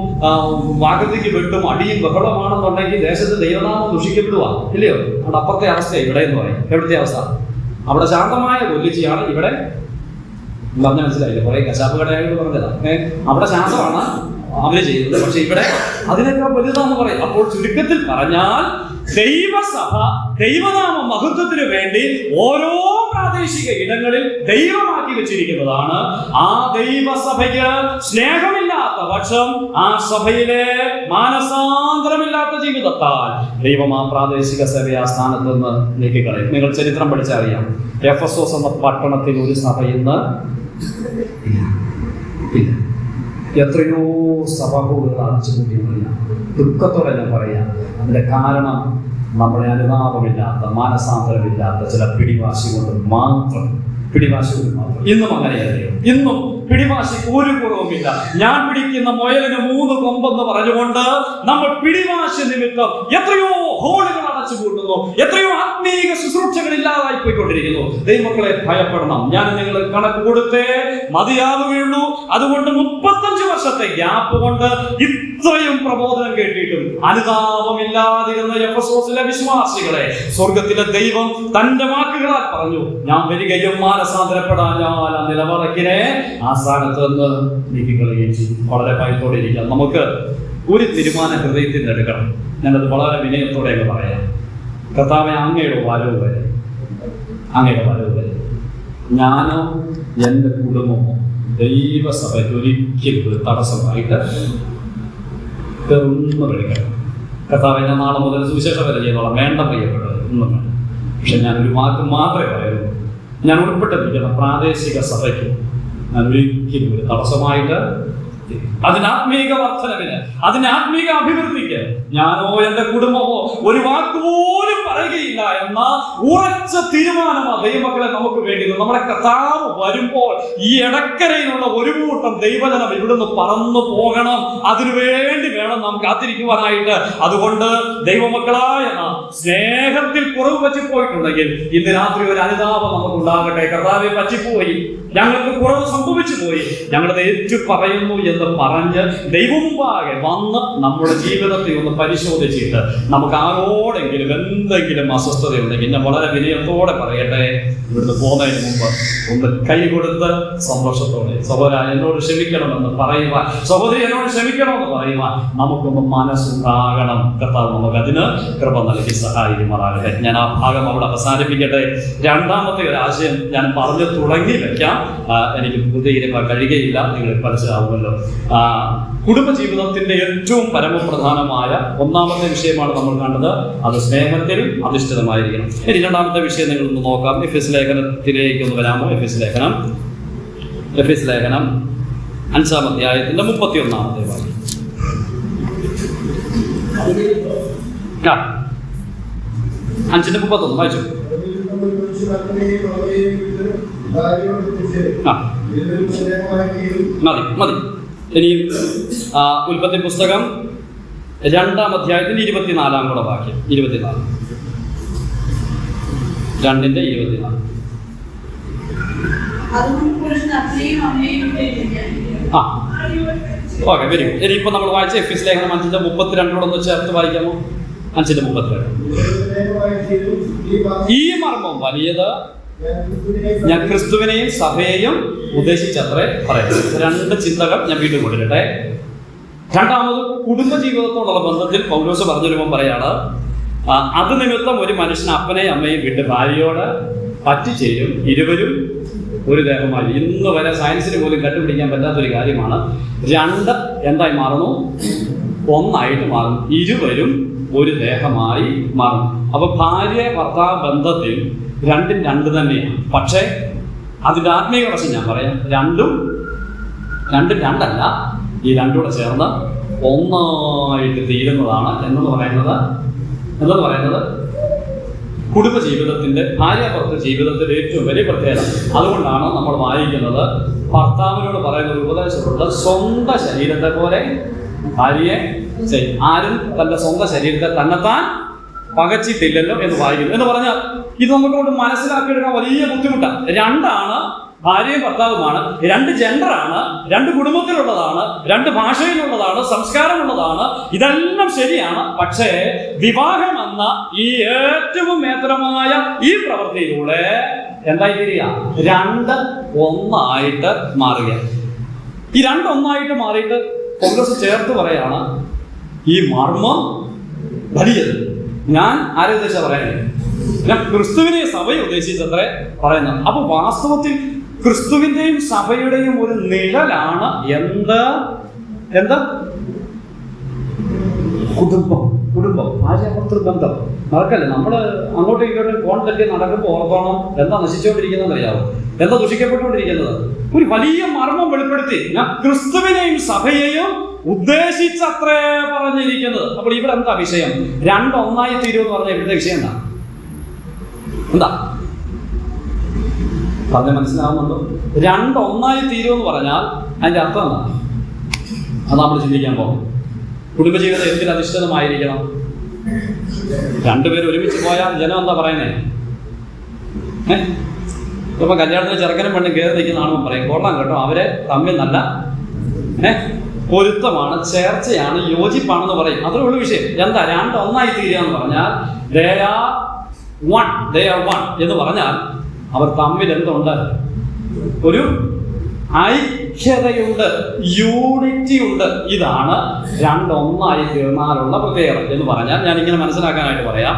വാക്കത്തേക്ക് വെട്ടും അടിയും ബഹളമാണെന്നുണ്ടെങ്കിൽ ദേശത്ത് ദൈവനാമം ദുഷിക്കപ്പെടുക ഇല്ലയോ? അവിടെ അപ്പുറത്തെ അവസ്ഥ ഇവിടെ എന്ന് പറയും. എവിടുത്തെ അവസ്ഥ? അവിടെ ശാന്തമായ കൊല്ലിച്ചിയാണ്. ഇവിടെ പറഞ്ഞ മനസ്സിലായില്ല, കുറെ കശാപ്പ് കടയായിട്ട് പറഞ്ഞതാ. അവിടെ ശാന്തമാണ് അവര് ചെയ്യുന്നത്. പക്ഷെ ഇവിടെ അതിനേക്കാൾ വലുതാന്ന് പറയും. അപ്പോൾ ചുരുക്കത്തിൽ പറഞ്ഞാൽ ദൈവസഭ ദൈവനാമ മഹത്വത്തിന് വേണ്ടി ഓരോ പ്രാദേശിക ഇടങ്ങളിൽ ദൈവമാക്കി വെച്ചിരിക്കുന്നതാണ്. ആ ദൈവസഭയ്ക്ക് സ്നേഹമില്ലാത്ത പക്ഷം ആ സഭയിലെ മാനസാന്തരമില്ലാത്ത ജീവിതത്താൽ ദൈവം ആ പ്രാദേശിക സഭയെ ആ സ്ഥാനത്ത് നിന്ന് നീക്കിക്കളയും. നിങ്ങൾ ചരിത്രം പഠിച്ചറിയാം. എഫെസോസ് എന്ന പട്ടണത്തിൽ ഒരു സഭ ഇന്ന് ഇല്ല. എത്രയോ സഭകളുകൾ അടച്ചുകൂട്ടിയില്ല. ദുഃഖത്തോടെ ഞാൻ പറയാം. അതിന്റെ കാരണം നമ്മുടെ അനുതാപമില്ലാത്ത, മാനസാന്തരമില്ലാത്ത ചില പിടിവാശി കൊണ്ട് മാത്രം. ഇന്നും അങ്ങനെയല്ലയോ? ഇന്നും പിടിവാശിക്ക് ഒരു കുറവുമില്ല. ഞാൻ പിടിക്കുന്ന മുയലിന് 3 കൊമ്പെന്ന് പറഞ്ഞുകൊണ്ട് നമ്മൾ പിടിവാശി നിമിത്തം എത്രയോ ഹോളുകൾ അടച്ചു കൂട്ടുന്നു, എത്രയോ ആത്മീക ശുശ്രൂഷകൾ ഇല്ലാതായി പോയിക്കൊണ്ടിരിക്കുന്നു. ദൈവമക്കളെ, ഭയപ്പെടണം. ഞാൻ നിങ്ങൾ കണക്ക് കൊടുത്തേ മതിയാവുകയുള്ളൂ. അതുകൊണ്ട് 35 വർഷത്തെ ഗ്യാപ്പ് കൊണ്ട് ഇത്രയും പ്രബോധനം കേട്ടിട്ടും അനുതാപമില്ലാതിരുന്ന എഫെസോസിലെ വിശ്വാസികളെ സ്വർഗത്തിലെ ദൈവം തന്റെ വാക്കുകളാൽ പറഞ്ഞു, ഞാൻ വരികയും മാനസാന്തരപ്പെടാൻ ഞാൻ ആ നിലവറക്കിനെ ആ സ്ഥാനത്ത് നിന്ന് നീക്കിക്കളയുകയും ചെയ്യും. വളരെ ഭയത്തോടെ ഇരിക്കാം. നമുക്ക് ഒരു തീരുമാനം ഹൃദയത്തിൽ നിന്ന് എടുക്കണം. ഞാനത് വളരെ വിനയത്തോടെ അങ്ങ് പറയാം. കർത്താവേ, അങ്ങയുടെ വരവ് വരെ ഞാനോ എൻ്റെ കുടുംബമോ ദൈവസഭയ്ക്ക് ഒരിക്കലും ഒരു തടസ്സമായിട്ട് ഒന്നും എടുക്കണം. കർത്താവേ, ഞാൻ നാളെ മുതൽ സുവിശേഷം വരെ ചെയ്തോളാം, വേണ്ട പ്രിയപ്പെട്ടത് ഒന്നും വേണ്ട. പക്ഷെ ഞാനൊരു വാക്ക് മാത്രമേ പറയുള്ളൂ. ഞാൻ ഉൾപ്പെട്ടിരിക്കുന്ന പ്രാദേശിക സഭയ്ക്ക് ഞാൻ ഒരിക്കലും ഒരു തടസ്സമായിട്ട്, അതിന് ആത്മീക വർധനവിന്, അതിന് ആത്മീക അഭിവൃദ്ധിക്ക് ഞാനോ എൻ്റെ കുടുംബമോ ഒരു വാക്കുപോലും പറയുകയില്ല എന്ന ഉറച്ച തീരുമാനമാണ് ദൈവമക്കളെ നമുക്ക് വേണ്ടിയത്. നമ്മുടെ കർത്താവ് വരുമ്പോൾ ഈ ഇടക്കരയിലുള്ള ഒരു കൂട്ടം ദൈവജനം ഇവിടുന്ന് പറന്നു പോകണം. അതിനുവേണ്ടി വേണം നാം കാത്തിരിക്കുവാനായിട്ട്. അതുകൊണ്ട് ദൈവമക്കളായ സ്നേഹത്തിൽ കുറവ് പറ്റിപ്പോയിട്ടുണ്ടെങ്കിൽ ഇന്ന് രാത്രി ഒരു അനുതാപം നമുക്ക് ഉണ്ടാകട്ടെ. കർത്താവെ, പറ്റിപ്പോയി, ഞങ്ങൾക്ക് കുറവ് സംഭവിച്ചു പോയി, ഞങ്ങളത് ഏറ്റു പറയുന്നു എന്ന് പറഞ്ഞ് ദൈവമുമ്പാകെ വന്ന് നമ്മുടെ ജീവിതത്തെ ഒന്ന് പരിശോധിച്ചിട്ട് നമുക്ക് ആരോടെങ്കിലും എന്തെങ്കിലും അസ്വസ്ഥതയുണ്ടെങ്കിൽ ഞാൻ വളരെ വിനയത്തോടെ പറയട്ടെ, ഇവിടുന്ന് പോകുന്നതിന് മുമ്പ് ഒന്ന് കൈ കൊടുത്ത് സന്തോഷത്തോടെ സഹോദര എന്നോട് ക്ഷമിക്കണമെന്ന് പറയുവാൻ, സഹോദരി എന്നോട് ക്ഷമിക്കണമെന്ന് പറയുവാൻ നമുക്കൊന്ന് മനസ്സുണ്ടാകണം. കർത്താവ് നമുക്ക് അതിന് കൃപ നൽകി സഹായിക്കുമാറാകട്ടെ. ഞാൻ ആ ഭാഗം അവിടെ അവസാനിപ്പിക്കട്ടെ. രണ്ടാമത്തെ ഒരു ആശയം ഞാൻ പറഞ്ഞു തുടങ്ങി വെക്കാം. എനിക്ക് പൂർത്തീകരിക്കാൻ കഴിയുകയില്ല, നിങ്ങൾ മനസ്സിലാവുമല്ലോ. കുടുംബജീവിതത്തിന്റെ ഏറ്റവും പരമപ്രധാനമായ ഒന്നാമത്തെ വിഷയമാണ് നമ്മൾ കണ്ടത്. അത് സ്നേഹത്തിൽ അധിഷ്ഠിതമായിരിക്കണം. ഇനി രണ്ടാമത്തെ വിഷയം നിങ്ങളൊന്ന് നോക്കാം. എഫെസ് ലേഖനത്തിലേക്ക് ഒന്ന് വരാമോ? എഫെസ് ലേഖനം 5-ാം അധ്യായത്തിന്റെ 31-ാമത്തെ വാക്യം. 5:31 വായിച്ചു. മതി. ഇനിയും ഉൽപ്പത്തി പുസ്തകം 2-ാം അധ്യായത്തിന്റെ 24-ാം കൂടെ വാക്യം. 24, 2:24. Okay, very good. ഇനിയിപ്പോ നമ്മൾ വായിച്ച എഫെസ് ലേഖനം 5:32 ഒന്ന് ചേർത്ത് വായിക്കാമോ? 5:32. ഈ മർമ്മം വലിയത്, ഞാൻ ക്രിസ്തുവിനെയും സഭയെയും ഉദ്ദേശിച്ചത്രേ പറയുന്നത്. 2 ചിന്തകൾ ഞാൻ വീണ്ടും കൊണ്ടിരട്ടെ. രണ്ടാമത്, കുടുംബജീവിതത്തോടുള്ള ബന്ധത്തിൽ പൗലോസ് പറഞ്ഞൊരുമ്പം പറയാണ്, അത് നിമിത്തം ഒരു മനുഷ്യൻ അപ്പനെയും അമ്മയും വിട്ട് ഭാര്യയോട് പറ്റിച്ചേരും, ഇരുവരും ഒരു ദേഹമായി. ഇന്ന് വരെ സയൻസിന് പോലും കണ്ടുപിടിക്കാൻ പറ്റാത്തൊരു കാര്യമാണ്. 2 എന്തായി മാറുന്നു? 1 ആയിട്ട് മാറുന്നു. ഇരുവരും ഒരു ദേഹമായി മാറുന്നു. അപ്പൊ ഭാര്യ ഭർത്താവ് ബന്ധത്തിൽ 2 തന്നെയാണ്. പക്ഷേ അതിൻ്റെ ആത്മീയ വശം ഞാൻ പറയാം. 2 2അല്ല, ഈ 2 കൂടെ ചേർന്ന് ഒന്നായിട്ട് തീരുന്നതാണ് എന്നത് പറയുന്നത് കുടുംബജീവിതത്തിന്റെ, ഭാര്യ ഭർത്തൃ ജീവിതത്തിന്റെ ഏറ്റവും വലിയ പ്രത്യേകത. അതുകൊണ്ടാണ് നമ്മൾ വായിക്കുന്നത്, ഭർത്താവിനോട് പറയുന്ന ഒരു ഉപദേശമുണ്ട്, സ്വന്തം ശരീരത്തെ പോലെ ഭാര്യയെ ചെയ്യും. ആരും തന്റെ സ്വന്തം ശരീരത്തെ തന്നെത്താൻ പകച്ചിട്ടില്ലല്ലോ എന്ന് വായിക്കുന്നു. എന്ന് പറഞ്ഞാൽ ഇത് നമുക്ക് കൊണ്ട് മനസ്സിലാക്കിയെടുക്കാൻ വലിയ ബുദ്ധിമുട്ടാണ്. 2 ഭാര്യയും ഭർത്താവുമാണ്, 2 ജെൻഡറാണ്, 2 കുടുംബത്തിലുള്ളതാണ്, 2 ഭാഷയിലുള്ളതാണ്, സംസ്കാരമുള്ളതാണ്. ഇതെല്ലാം ശരിയാണ്. പക്ഷേ വിവാഹം എന്ന ഈ ഏറ്റവും മേത്രമായ ഈ പ്രവൃത്തിയിലൂടെ എന്തായി തീരുക? 2 ഒന്നായിട്ട് മാറുക. ഈ 2 ഒന്നായിട്ട് മാറിയിട്ട് പൗലോസ് ചേർത്ത് പറയാണ്, ഈ മർമ്മം വലിയത്. ഞാൻ ആരെ ഉദ്ദേശിച്ചാ പറയണേ? ഞാൻ ക്രിസ്തുവിനെ സഭയെ ഉദ്ദേശിച്ചത്രേ പറയുന്നത്. അപ്പൊ വാസ്തവത്തിൽ ക്രിസ്തുവിന്റെയും സഭയുടെയും ഒരു നിഴലാണ് എന്ത് കുടുംബം ഭാര്യാഭർത്തൃ ബന്ധം. നടക്കല്ലേ, നമ്മള് അങ്ങോട്ടും ഇങ്ങോട്ടും കോൺടാക്ട് നടക്കുമ്പോൾ ഓർത്തോണം എന്താ നശിച്ചുകൊണ്ടിരിക്കുന്നത് അറിയാവോ, എന്താ ദുഷിക്കപ്പെട്ടുകൊണ്ടിരിക്കുന്നത്. ഒരു വലിയ മർമ്മം വെളിപ്പെടുത്തി ഞാൻ ക്രിസ്തുവിനെയും സഭയെയും ഉദ്ദേശിച്ചത്രേ പറഞ്ഞിരിക്കുന്നത്. അപ്പോൾ ഇവിടെ എന്താ വിഷയം? രണ്ടൊന്നായി തീരുമെന്ന് പറഞ്ഞ ഇവിടുത്തെ വിഷയം എന്താ പറഞ്ഞ മനസ്സിലാവുന്നുണ്ടോ? രണ്ടൊന്നായി തീരുമെന്ന് പറഞ്ഞാൽ അതിന്റെ അർത്ഥം എന്താ? അത് നമ്മൾ ചിന്തിക്കാൻ പോകും. കുടുംബജീവിതം എന്തിൽ അധിഷ്ഠിതമായിരിക്കണം? രണ്ടുപേരും ഒരുമിച്ച് പോയാൽ ജനം എന്താ പറയുന്നേ? ഇപ്പൊ കല്യാണത്തിന് ചെറുക്കനും പെണ്ണും കയറി നിൽക്കുന്നതാണെന്ന് പറയും, കൊള്ളാം കേട്ടോ, അവരെ തമ്മിൽ നല്ല പൊരുത്തമാണ്, ചേർച്ചയാണ്, യോജിപ്പാണെന്ന് പറയും. അത്രേ ഉള്ളൂ വിഷയം. എന്താ രണ്ടൊന്നായി തീരുക എന്ന് പറഞ്ഞാൽ they are one എന്ന് പറഞ്ഞാൽ അവർ തമ്മിൽ എന്തുണ്ട്? ഒരു ഐക്യതയുണ്ട്, യൂണിറ്റി ഉണ്ട്. ഇതാണ് രണ്ടൊന്നായി തീർന്നാലുള്ള പ്രത്യേകത എന്ന് പറഞ്ഞാൽ ഞാൻ ഇങ്ങനെ മനസ്സിലാക്കാനായിട്ട് പറയാം.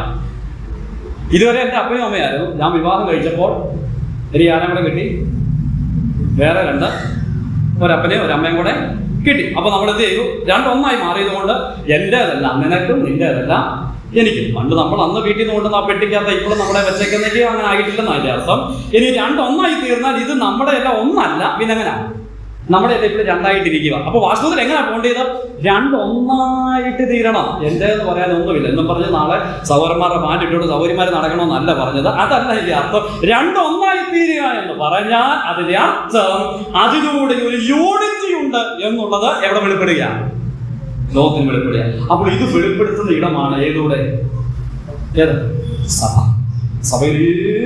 ഇതുവരെ എൻ്റെ അപ്പനും അമ്മയായിരുന്നു. ഞാൻ വിവാഹം കഴിച്ചപ്പോൾ എനിക്ക് ആരും കൂടെ കിട്ടി, വേറെ ഒരപ്പനെയും ഒരമ്മയും കൂടെ കിട്ടി. അപ്പൊ നമ്മൾ എന്ത് ചെയ്തു? രണ്ടൊന്നായി മാറിയത് കൊണ്ട് എന്റേതെല്ലാം നിനക്കും, നിന്റേതെല്ലാം എനിക്കും. പണ്ട് നമ്മൾ അന്ന് വീട്ടിൽ നിന്ന് കൊണ്ടുവന്ന ആ പെട്ടിക്കകത്ത് ഇപ്പോഴും നമ്മളെ വെച്ചേക്കുന്നെങ്കിൽ അങ്ങനെ ആയിട്ടില്ലെന്ന് അതിന്റെ അർത്ഥം. ഇനി രണ്ടൊന്നായി തീർന്നാൽ ഇത് നമ്മുടെ എല്ലാം ഒന്നല്ല, പിന്നെ എങ്ങനെ നമ്മുടെ എല്ലാം ഇപ്പോഴും രണ്ടായിട്ടിരിക്കുക. അപ്പൊ വാസ്തവത്തിൽ എങ്ങനെയാ പോകേണ്ടത്? രണ്ടൊന്നായിട്ട് തീരണം. എന്റേന്ന് പറയാൻ ഒന്നുമില്ല എന്നും പറഞ്ഞ് നാളെ സഹോദരന്മാരുടെ മാറ്റിട്ടോണ്ട് സഹോദരിമാർ നടക്കണമെന്നല്ല പറഞ്ഞത്. അതല്ല ഇതിന്റെ അർത്ഥം. രണ്ടൊന്നായി തീരുക എന്ന് പറഞ്ഞാൽ അതിന്റെ അർത്ഥം അതിലൂടെ ഒരു യൂണിറ്റി ഉണ്ട് എന്നുള്ളത് എവിടെ വെളിപ്പെടുകയാണ്? ലോകത്തിന് വെളിപ്പെടുക. അപ്പോൾ ഇത് വെളിപ്പെടുത്തുന്ന ഇടമാണ് ഏതൂടെ? സഭയിൽ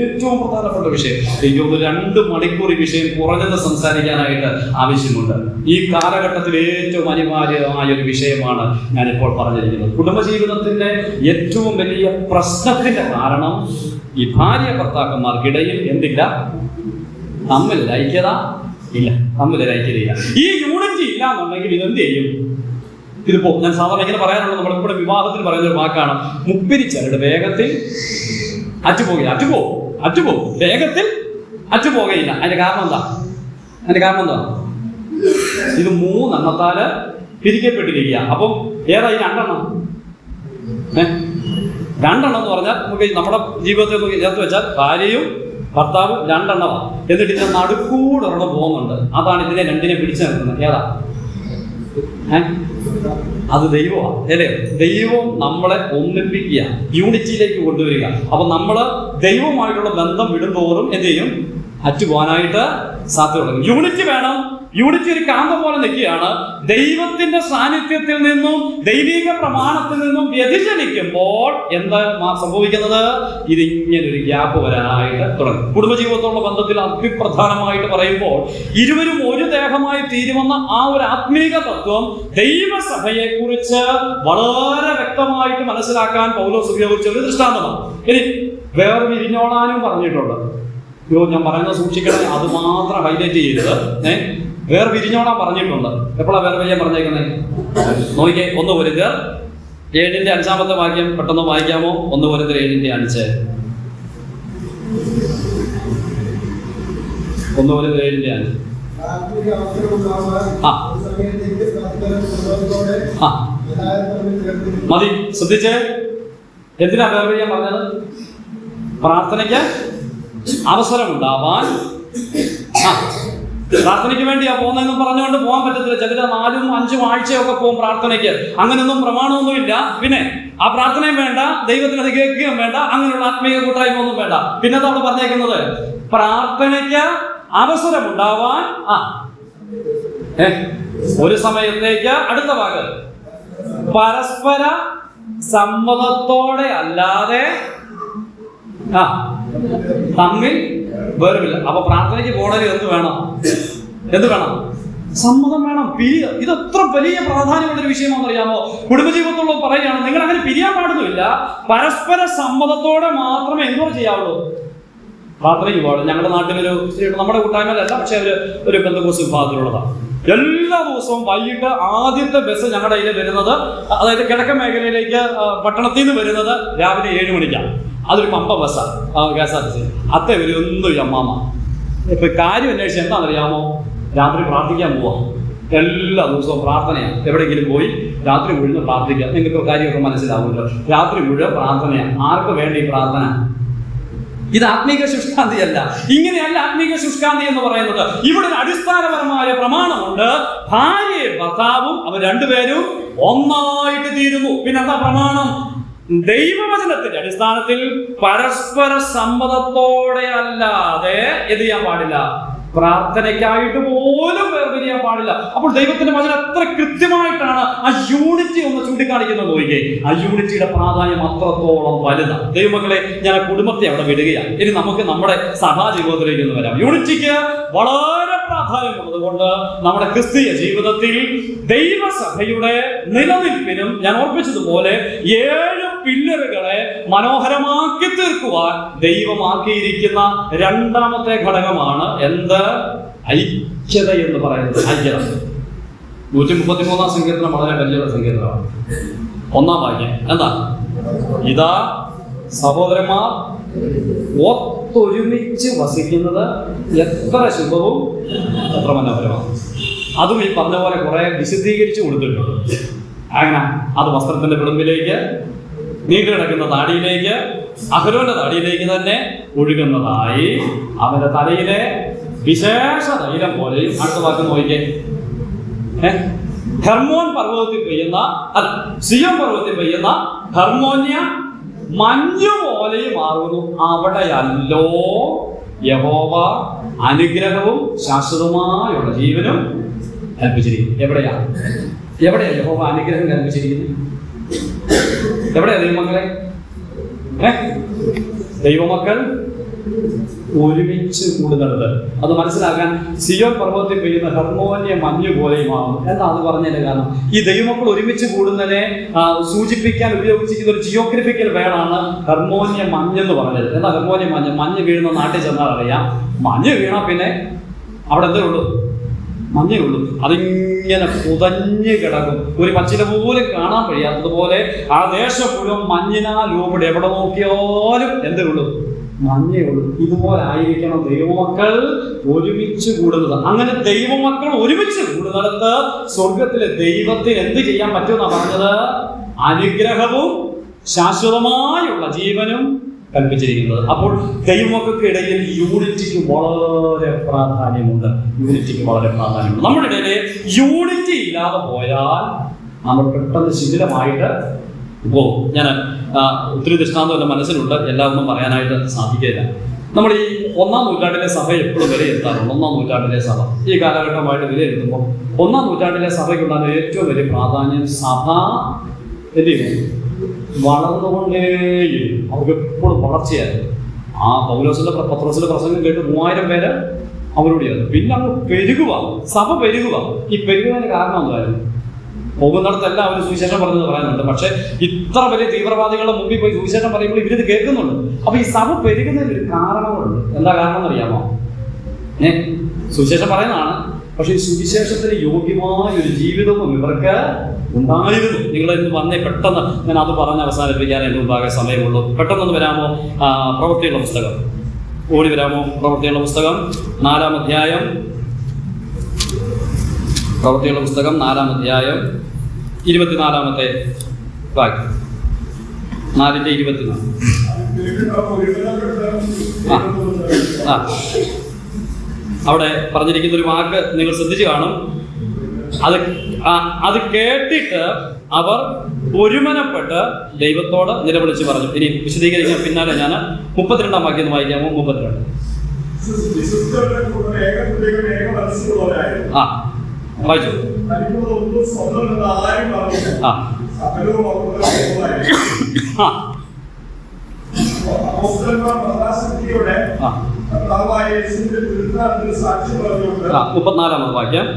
ഏറ്റവും പ്രധാനപ്പെട്ട വിഷയം. എനിക്ക് 2 മണിക്കൂർ ഈ വിഷയം കുറഞ്ഞത് സംസാരിക്കാനായിട്ട് ആവശ്യമുണ്ട്. ഈ കാലഘട്ടത്തിൽ ഏറ്റവും അനിവാര്യമായ ഒരു വിഷയമാണ് ഞാനിപ്പോൾ പറഞ്ഞിരിക്കുന്നത്. കുടുംബജീവിതത്തിന്റെ ഏറ്റവും വലിയ പ്രശ്നത്തിന്റെ കാരണം ഈ ഭാര്യ ഭർത്താക്കന്മാർക്കിടയിൽ എന്തില്ല? തമ്മിൽ ഐക്യത ഇല്ല. ഈ യൂണിറ്റി ഇല്ല എന്നുണ്ടെങ്കിൽ ഇതെന്ത് ചെയ്യും? ഇതിപ്പോ ഞാൻ സാധാരണ ഇങ്ങനെ പറയാറുള്ളത്, നമ്മളിവിടെ വിവാഹത്തിന് പറയുന്ന ഒരു വാക്കാണ് മുപ്പിരിച്ചരട് വേഗത്തിൽ അറ്റുപോകും വേഗത്തിൽ അറ്റുപോകയില്ല. അതിന്റെ കാരണം എന്താ? ഇത് 3 എണ്ണത്താല് പിരിക്കപ്പെട്ടിരിക്കുക. അപ്പം ഏതാ ഈ 2 എണ്ണം? 2 എണ്ണം എന്ന് പറഞ്ഞാൽ നമുക്ക് നമ്മുടെ ജീവിതത്തെ ചേർത്ത് വെച്ചാൽ ഭാര്യയും ഭർത്താവും 2 എണ്ണമാണ്. എന്നിട്ട് ഇതിന്റെ നടുക്കൂടെ ഒരെണ്ണം പോകുന്നുണ്ട്. അതാണ് ഇതിനെ രണ്ടിനെ പിടിച്ചു നിർത്തുന്നത്. ഏതാ? അത് ദൈവമാണ്, അല്ലേ? ദൈവം നമ്മളെ ഒന്നിപ്പിക്കുക, യൂണിറ്റിയിലേക്ക് കൊണ്ടുവരിക. അപ്പൊ നമ്മള് ദൈവവുമായിട്ടുള്ള ബന്ധം വിടുന്തോറും എന്ത് ചെയ്യും? അറ്റുപോകാനായിട്ട് സാധ്യത. യൂണിറ്റി വേണം. യൂണിറ്റി ഒരു കാന്തം പോലെ നിൽക്കുകയാണ്. ദൈവത്തിന്റെ സാന്നിധ്യത്തിൽ നിന്നും ദൈവിക പ്രമാണത്തിൽ നിന്നും വ്യതിചലിക്കുമ്പോൾ എന്താ സംഭവിക്കുന്നത്? ഇതിങ്ങനൊരു ഗ്യാപ്പ് വരാനായിട്ട് തുടങ്ങും. കുടുംബജീവിതത്തോടുള്ള ബന്ധത്തിൽ അതിപ്രധാനമായിട്ട് പറയുമ്പോൾ ഇരുവരും ഒരു ദേഹമായി തീരുമെന്ന ആ ഒരു ആത്മീക തത്വം ദൈവസഭയെ കുറിച്ച് വളരെ വ്യക്തമായിട്ട് മനസ്സിലാക്കാൻ പൗലോസ് ഉപയോഗിച്ച ഒരു ദൃഷ്ടാന്തമാണ്. ഇനി വേറെ വിരിഞ്ഞോളാനും പറഞ്ഞിട്ടുണ്ട്. ഞാൻ പറയുന്നത് സൂക്ഷിക്കണം, അത് മാത്രം ഹൈലൈറ്റ് ചെയ്തത്. വേറെ വിരിഞ്ഞോളാൻ പറഞ്ഞിട്ടുണ്ട്. എപ്പോഴാണ് വേറെ വിരിയാൻ പറഞ്ഞേക്കുന്നത്? നോക്കിയേ, 1 കൊരിന്ത്യർ 7-ന്റെ 5-ാമത്തെ വാക്യം പെട്ടെന്ന് വായിക്കാമോ? 1 കൊരിന്ത്യർ 7-ന്റെ 5. 1 കൊരിന്ത്യർ 7-ന്റെ 5. മതി, ശ്രദ്ധിച്ചേ. എന്തിനാ വേറെ വിരിയാൻ പറഞ്ഞത്? പ്രാർത്ഥനയ്ക്ക് അവസരമുണ്ടാവാൻ. പ്രാർത്ഥനയ്ക്ക് വേണ്ടിയാ പോകുന്നതെന്നും പറഞ്ഞുകൊണ്ട് പോകാൻ പറ്റത്തില്ല. ചിലര് 4-5 ആഴ്ചയൊക്കെ പോകും പ്രാർത്ഥനയ്ക്ക്. അങ്ങനെയൊന്നും പ്രമാണമൊന്നുമില്ല. പിന്നെ ആ പ്രാർത്ഥനയും വേണ്ട, ദൈവത്തിന് അത് കേൾക്കുകയും വേണ്ട, അങ്ങനെയുള്ള ആത്മീയ കൂട്ടായ്മ ഒന്നും വേണ്ട. പിന്നെ അവിടെ പറഞ്ഞേക്കുന്നത് പ്രാർത്ഥനയ്ക്ക് അവസരമുണ്ടാവാൻ ഒരു സമയത്തേക്ക്. അടുത്ത വാക്ക് പരസ്പര സമ്മതത്തോടെ അല്ലാതെ തമ്മിൽ വേറുമില്ല. അപ്പൊ പ്രാർത്ഥനയ്ക്ക് പോകണത് എന്ത് വേണം? സമ്മതം വേണം. ഇത് എത്ര വലിയ പ്രാധാന്യമുള്ളൊരു വിഷയമാണെന്നറിയാമോ? കുടുംബജീവിതത്തോളം പറയുകയാണ്, നിങ്ങൾ അങ്ങനെ പിരിയാൻ പാടുന്നില്ല. പരസ്പര സമ്മതത്തോടെ മാത്രമേ എന്തോരം ചെയ്യാവുള്ളൂ? പ്രാർത്ഥനയ്ക്ക് പാടും. ഞങ്ങളുടെ നാട്ടിലൊരു, നമ്മുടെ കൂട്ടായ്മയിലല്ല, പക്ഷെ ഒരു പെന്തക്കോസ്ത് വിഭാഗത്തിലുള്ളതാണ്. എല്ലാ ദിവസവും വൈകിട്ട് ആദ്യത്തെ ബസ് ഞങ്ങളുടെ കയ്യിൽ വരുന്നത്, അതായത് കിഴക്കൻ മേഖലയിലേക്ക് പട്ടണത്തിൽ നിന്ന് വരുന്നത് രാവിലെ 7 മണിക്കാണ്. അതൊരു പമ്പ ബസ്സാണ്, KSRTC. അത്തെ ഒരു ഒന്നും അമ്മാമ ഇപ്പൊ കാര്യം അന്വേഷിച്ച് എന്താണെന്നറിയാമോ? രാത്രി പ്രാർത്ഥിക്കാൻ പോവാം. എല്ലാ ദിവസവും പ്രാർത്ഥനയാണ്. എവിടെയെങ്കിലും പോയി രാത്രി മുഴുവൻ പ്രാർത്ഥിക്കുക. നിങ്ങൾക്ക് കാര്യമൊക്കെ മനസ്സിലാവുമല്ലോ. രാത്രി മുഴുവൻ പ്രാർത്ഥനയാണ്. ആർക്ക് വേണ്ടി പ്രാർത്ഥന? ഇത് ആത്മീക ശുഷ്കാന്തിയല്ല. ഇങ്ങനെയല്ല ആത്മീക ശുഷ്കാന്തി എന്ന് പറയുന്നത്. ഇവിടെ ഒരു അടിസ്ഥാനപരമായ പ്രമാണമുണ്ട്. ഭാര്യയും ഭർത്താവും അവർ രണ്ടുപേരും ഒന്നായിട്ട് തീരുന്നു. പിന്നെന്താ പ്രമാണം? ദൈവവചനത്തിന്റെ അടിസ്ഥാനത്തിൽ പരസ്പര സമ്മതത്തോടെ അല്ലാതെ എന്ത് ചെയ്യാൻ പാടില്ല? പ്രാർത്ഥനയ്ക്കായിട്ട് പോലും വേർപിരിയാൻ പാടില്ല. അപ്പോൾ ദൈവത്തിന്റെ വചനം എത്ര കൃത്യമായിട്ടാണ് ആ യൂണിറ്റി ഒന്ന് ചൂണ്ടിക്കാണിക്കുന്നത് നോക്കിയേ. ആ യൂണിറ്റിയുടെ പ്രാധാന്യം അത്രത്തോളം വലുതാണ്. ദൈവമക്കളെ, ഞാൻ കുടുംബത്തെ അവിടെ വിടുകയാണ്. ഇനി നമുക്ക് നമ്മുടെ സഭാ ജീവിതത്തിലേക്ക് ഒന്ന് വരാം. യൂണിറ്റിക്ക് വളരെ പ്രാധാന്യമുള്ളത് കൊണ്ട് നമ്മുടെ ക്രിസ്തീയ ജീവിതത്തിൽ ദൈവസഭയുടെ നിലനിൽപ്പിനും ഞാൻ ഓർപ്പിച്ചതുപോലെ 7 പില്ലറുകളെ മനോഹരമാക്കി തീർക്കുവാൻ ദൈവമാക്കിയിരിക്കുന്ന രണ്ടാമത്തെ ഘടകമാണ് എന്ത്? ഐക്യത എന്ന് പറയുന്നത്. ഐക്യത 133 സങ്കീർത്തനം വളരെ വലിയ സങ്കീർത്തനമാണ്. 1-ാം വാക്യം എന്താ? ഇതാ സഹോദരന്മാർ ഒത്തൊരുമിച്ച് വസിക്കുന്നത് എത്ര ശുഭവും എത്ര മനോഹരമാണ്. അതും ഈ പറഞ്ഞ പോലെ കുറെ വിശദീകരിച്ചു കൊടുത്തിട്ടുണ്ട്. അങ്ങനെ അത് വസ്ത്രത്തിന്റെ പിളമ്പിലേക്ക്, നീണ്ടു കിടക്കുന്ന താടിയിലേക്ക്, അഹരോന്റെ താടിയിലേക്ക് തന്നെ ഒഴുകുന്നതായി അവന്റെ തലയിലെ വിശേഷ തൈലം പോലെ. അടുത്ത വാക്ക് നോക്കിക്കേ. ഹെർമോൻ പർവ്വതത്തിൽ പെയ്യുന്ന സിയോൻ പർവ്വതത്തിൽ പെയ്യുന്ന ഹെർമോന്യ മഞ്ഞു പോലെയും മാറുന്നു. അവിടെയല്ലോ യഹോവ അനുഗ്രഹവും ശാശ്വതമായുള്ള ജീവനും കൽപ്പിച്ചിരിക്കുന്നു. എവിടെയാ യഹോവ അനുഗ്രഹം കൽപ്പിച്ചിരിക്കുന്നത്? എവിടെയാ ദൈവമക്കളെ? ദൈവമക്കൾ ഒരുമിച്ച് കൂടുന്നത്. അത് മനസ്സിലാക്കാൻ സിയോൻ പർവ്വതത്തിൽ പെയ്യുന്ന ഹെർമോന്യ മഞ്ഞു പോലെയുമാകും. എന്താ അത് പറഞ്ഞതിന്റെ കാരണം? ഈ ദൈവമക്കൾ ഒരുമിച്ച് കൂടുന്നതിനെ സൂചിപ്പിക്കാൻ ഉപയോഗിച്ചിരിക്കുന്ന ഒരു ജിയോഗ്രഫിക്കൽ വേർഡാണ് ഹെർമോന്യ മഞ്ഞെന്ന് പറഞ്ഞത്. എന്താ ഹെർമോന്യ മഞ്ഞ്? മഞ്ഞ് വീഴുന്ന നാട്ടിൽ ചെന്നാൽ അറിയാം. മഞ്ഞ് വീണാൽ പിന്നെ അവിടെ എന്തേ ഉള്ളൂ? മഞ്ഞേ ഉള്ളൂ. അതിങ്ങനെ പുതഞ്ഞ് കിടക്കും. ഒരു പച്ചില പോലും കാണാൻ കഴിയാത്തതുപോലെ ആ ദേശം മുഴുവൻ മഞ്ഞിനാൽ രൂപയുടെ. എവിടെ നോക്കിയാലും എന്തേ ഉള്ളൂ? മഞ്ഞേ ഉള്ളൂ. ഇതുപോലെ ആയിരിക്കണം ദൈവമക്കൾ ഒരുമിച്ച് കൂടുന്നത്. അങ്ങനെ ദൈവമക്കൾ ഒരുമിച്ച് കൂടുന്നിടത്ത് സ്വർഗത്തിലെ ദൈവത്തിന് എന്ത് ചെയ്യാൻ പറ്റുമെന്നാണ് പറഞ്ഞത്? അനുഗ്രഹവും ശാശ്വതമായുള്ള ജീവനും കൽപ്പിച്ചിരിക്കുന്നത്. അപ്പോൾ ദൈവമക്കൾക്കിടയിൽ യൂണിറ്റിക്ക് വളരെ പ്രാധാന്യമുണ്ട്. നമ്മുടെ ഇടയിൽ യൂണിറ്റി ഇല്ലാതെ പോയാൽ നമ്മൾ പെട്ടെന്ന് ശിഥിലമായിട്ട് പോകും. ഞാൻ ഒത്തിരി ദൃഷ്ടാന്തം എൻ്റെ മനസ്സിലുണ്ട്, എല്ലാം ഒന്നും പറയാനായിട്ട് സാധിക്കില്ല. നമ്മൾ ഈ 1-ാം നൂറ്റാണ്ടിലെ സഭ എപ്പോഴും വിലയിരുത്താറുണ്ട്. 1-ാം നൂറ്റാണ്ടിലെ സഭ ഈ കാലഘട്ടമായിട്ട് വിലയിരുത്തുമ്പോൾ 1-ാം നൂറ്റാണ്ടിലെ സഭയ്ക്കുണ്ടാകുന്ന ഏറ്റവും വലിയ പ്രാധാന്യം സഭ എന്ത് ചെയ്യും? വളർന്നുകൊണ്ടേയും അവർക്ക് എപ്പോഴും വളർച്ചയായിരുന്നു. ആ പത്രോസിന്റെ പ്രസംഗം കേട്ട് 3000 പേര് അവരോട് ചേർന്നു. പിന്നെ അങ്ങ് പെരുകുക, സഭ പെരുകുക. ഈ പെരുകുന്നതിന് കാരണം എന്തായിരുന്നു? പോകുന്നിടത്തെല്ലാം അവർ സുവിശേഷം പറഞ്ഞത് പറയുന്നുണ്ട്. പക്ഷെ ഇത്ര വലിയ തീവ്രവാദികളുടെ മുമ്പിൽ പോയി സുവിശേഷം പറയുമ്പോൾ ഇവരിത് കേൾക്കുന്നുണ്ട്. അപ്പൊ ഈ സഭ പെരുകുന്നതിന് ഒരു കാരണങ്ങളുണ്ട്. എന്താ കാരണം എന്നറിയാമോ? സുവിശേഷം പറയുന്നതാണ്. പക്ഷെ ഈ സുവിശേഷത്തിന് യോഗ്യമായ ഒരു ജീവിതവും ഇവർക്ക് ഉണ്ടായിരുന്നു. നിങ്ങൾ ഇന്ന് വന്നേ പെട്ടെന്ന് ഞാൻ അത് പറഞ്ഞ് അവസാനിപ്പിക്കാൻ എൻ്റെ മുമ്പാകെ സമയമുള്ളൂ. പെട്ടെന്നൊന്ന് വരാമോ? പ്രവൃത്തിയുള്ള പുസ്തകം ഓടി വരാമോ? പ്രവൃത്തിയുള്ള പുസ്തകം 4-ാം അധ്യായം. പ്രവൃത്തിയുള്ള പുസ്തകം 4-ാം അധ്യായം 24-ാമത്തെ വാക്യം. 4:24. അവിടെ പറഞ്ഞിരിക്കുന്ന ഒരു വാക്ക് നിങ്ങൾ ശ്രദ്ധിച്ചു കാണും. അത് കേട്ടിട്ട് അവർ ഒരുമനപ്പെട്ട് ദൈവത്തോട് നിലവിളിച്ച് പറഞ്ഞു. ഇനി വിശദീകരിക്കാൻ പിന്നാലെ ഞാൻ 32-ാം വാക്യം ഒന്ന് വായിക്കാമോ? 32. വായിച്ചു. മുപ്പത്തിനാലാമത് വാക്യം.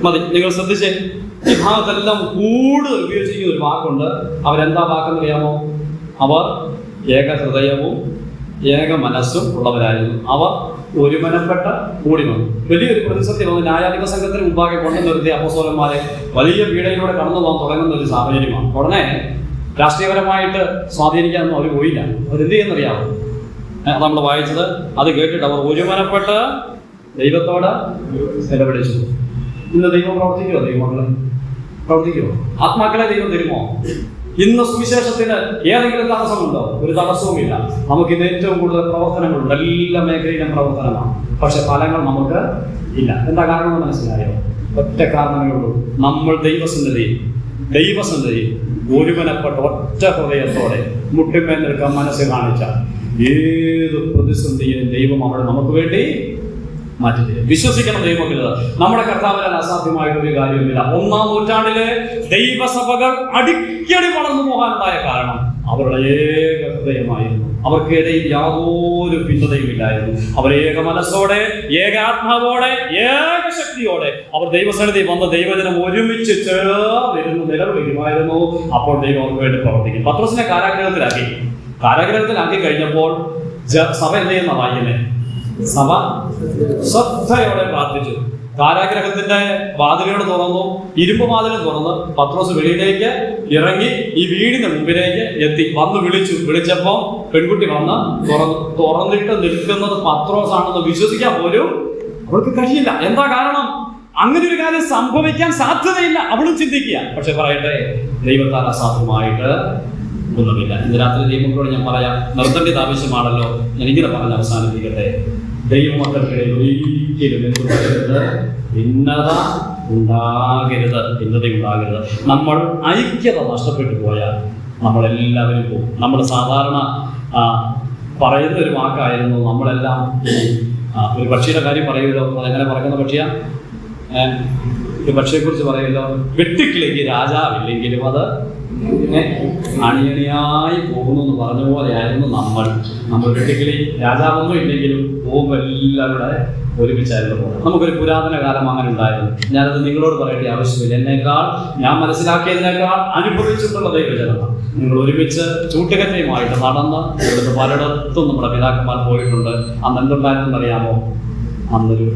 മതി, നിങ്ങൾ ശ്രദ്ധിച്ചേ. ഈ ഭാഗത്തെല്ലാം കൂടുതൽ ഉപയോഗിച്ചിരിക്കുന്ന ഒരു വാക്കുണ്ട്. അവരെന്താ വാക്കെന്ന് അറിയാമോ? അവർ ഏക ഹൃദയവും ഏക മനസ്സും ഉള്ളവരായിരുന്നു. അവർ ഒരുമനപ്പെട്ട കൂടി വന്നു. വലിയൊരു പ്രതിസന്ധി വന്നു. ന്യായാധിപ സംഘത്തിന് മുമ്പാകെ കൊണ്ടു നിർത്തിയ അപ്പോസ്തലന്മാരെ വലിയ പീഡയിലൂടെ കടന്നു പോകാൻ തുടങ്ങുന്ന ഒരു സാഹചര്യമാണ്. ഉടനെ രാഷ്ട്രീയപരമായിട്ട് സ്വാധീനിക്കാനൊന്നും അവർ പോയില്ല. അവരെന്ത് ചെയ്യുന്നറിയാമോ? അത് നമ്മൾ വായിച്ചത്. അത് കേട്ടിട്ട് അവർ ഒരുമനപ്പെട്ട് ദൈവത്തോട് നിലവിളിച്ചു. ഇന്ന് ദൈവം പ്രവർത്തിക്കുമോ? ദൈവമക്കളെ പ്രവർത്തിക്കുമോ? ആത്മാക്കളെ ദൈവം തരുമോ? ഇന്ന് സുവിശേഷത്തിന് ഏതെങ്കിലും തടസ്സമുണ്ടോ? ഒരു തടസ്സവുമില്ല. നമുക്കിന്ന് ഏറ്റവും കൂടുതൽ പ്രവർത്തനങ്ങളുണ്ട്. എല്ലാ മേഖലയിലും പ്രവർത്തനമാണ്. പക്ഷെ ഫലങ്ങൾ നമുക്ക് ഇല്ല. എന്താ കാരണം മനസ്സിലായോ? ഒറ്റ കാരണമേ ഉള്ളൂ. നമ്മൾ ദൈവസന്നിധിയിൽ ഒരുമനപ്പെട്ട ഒറ്റ ഹൃദയത്തോടെ മുട്ടിന്മേൽ നിൽക്കാൻ മനസ്സ് കാണിച്ച ഏത് പ്രതിസന്ധിയും ദൈവം അവിടെ നമുക്ക് വേണ്ടി മാറ്റിത്തരും. വിശ്വസിക്കണം ദൈവമക്കള്. നമ്മുടെ കർത്താവിനാൽ അസാധ്യമായിട്ടൊരു കാര്യമില്ല. 1-ാം നൂറ്റാണ്ടിലെ ദൈവസഭകൾ അടിക്കടി വളർന്നു പോകാനുണ്ടായ കാരണം അവരുടെ ഏക ഹൃദയമായിരുന്നു. അവർക്കിടയിൽ യാതൊരു ഭിന്നതയുമില്ലായിരുന്നു. അവർ ഏക മനസ്സോടെ, ഏക ആത്മാവോടെ, ഏക ശക്തിയോടെ അവർ ദൈവസന്നിധി വന്ന് ദൈവജനം ഒരുമിച്ച് ചേർന്നിരുന്നു നിലവിളിക്കുമായിരുന്നു. അപ്പോൾ ദൈവം അവർക്ക് വേണ്ടി പ്രവർത്തിക്കും. പത്രോസിനെ കാരാഗ്രഹത്തിലാക്കി കഴിഞ്ഞപ്പോൾ സഭ എന്ത് ചെയ്യുന്ന വായിനെ? സഭ ശ്രദ്ധയോടെ പ്രാർത്ഥിച്ചു. കാരാഗ്രഹത്തിന്റെ വാതിലുകൾ തുറന്നു, ഇരുമ്പ് വാതിലും തുറന്ന് പത്രോസ് വെളിയിലേക്ക് ഇറങ്ങി ഈ വീടിന് മുമ്പിലേക്ക് എത്തി. വന്ന് വിളിച്ചപ്പോൾ പെൺകുട്ടി വന്ന് തുറന്നിട്ട് നിൽക്കുന്നത് പത്രോസ് ആണെന്ന് വിശ്വസിക്കാൻ പോലും അവൾക്ക് കഴിയില്ല. എന്താ കാരണം? അങ്ങനെ ഒരു കാര്യം സംഭവിക്കാൻ സാധ്യതയില്ല. അവളും ചിന്തിക്കുക. പക്ഷെ പറയട്ടെ, ദൈവത്താൽ അസാധ്യമായിട്ട് ഒന്നുമില്ല. ഇന്ന് രാത്രി ദൈവങ്ങളോട് ഞാൻ പറയാം, നിർത്തേണ്ടത് ആവശ്യമാണല്ലോ. ഞാനിങ്ങനെ പറഞ്ഞ് അവസാനിപ്പിക്കട്ടെ. ദൈവമക്കൾക്കിടയിൽ ഒരിക്കലും എന്ത് പറയരുത്? ഭിന്നത ഉണ്ടാകരുത്. നമ്മൾ ഐക്യത നഷ്ടപ്പെട്ടു പോയാൽ നമ്മളെല്ലാവരും പോകും. നമ്മൾ സാധാരണ പറയുന്ന ഒരു വാക്കായിരുന്നു, നമ്മളെല്ലാം ഒരു പക്ഷിയുടെ കാര്യം പറയുമല്ലോ. അതെങ്ങനെ പറയുന്ന പക്ഷിയാ? ഒരു പക്ഷിയെക്കുറിച്ച് പറയുമല്ലോ, വെട്ടിക്കിളിക്ക് രാജാവില്ലെങ്കിലും അത് അണിയണിയായി പോകുന്നു എന്ന് പറഞ്ഞ പോലെയായിരുന്നു നമ്മൾ വെട്ടിക്കിളി രാജാവൊന്നും ഇല്ലെങ്കിലും പോകുമ്പോൾ എല്ലാവരുടെ ഒരുമിച്ചായിരുന്നു പോകുന്നത്. നമുക്കൊരു പുരാതന കാലം അങ്ങനെ ഉണ്ടായിരുന്നു. ഞാനത് നിങ്ങളോട് പറയേണ്ട ആവശ്യമില്ല. ഞാൻ മനസ്സിലാക്കിയതിനേക്കാൾ അനുഭവിച്ചിട്ടുള്ള ദൈവജനമാണ്. നിങ്ങൾ ഒരുമിച്ച് ചൂട്ടുകറ്റയുമായിട്ട് നടന്ന് ഇവിടുന്ന് പലയിടത്തും നമ്മുടെ പിതാക്കന്മാർ പോയിട്ടുണ്ട്. അന്ന് എന്തുണ്ടായിരുന്നു അറിയാമോ? അന്നൊരു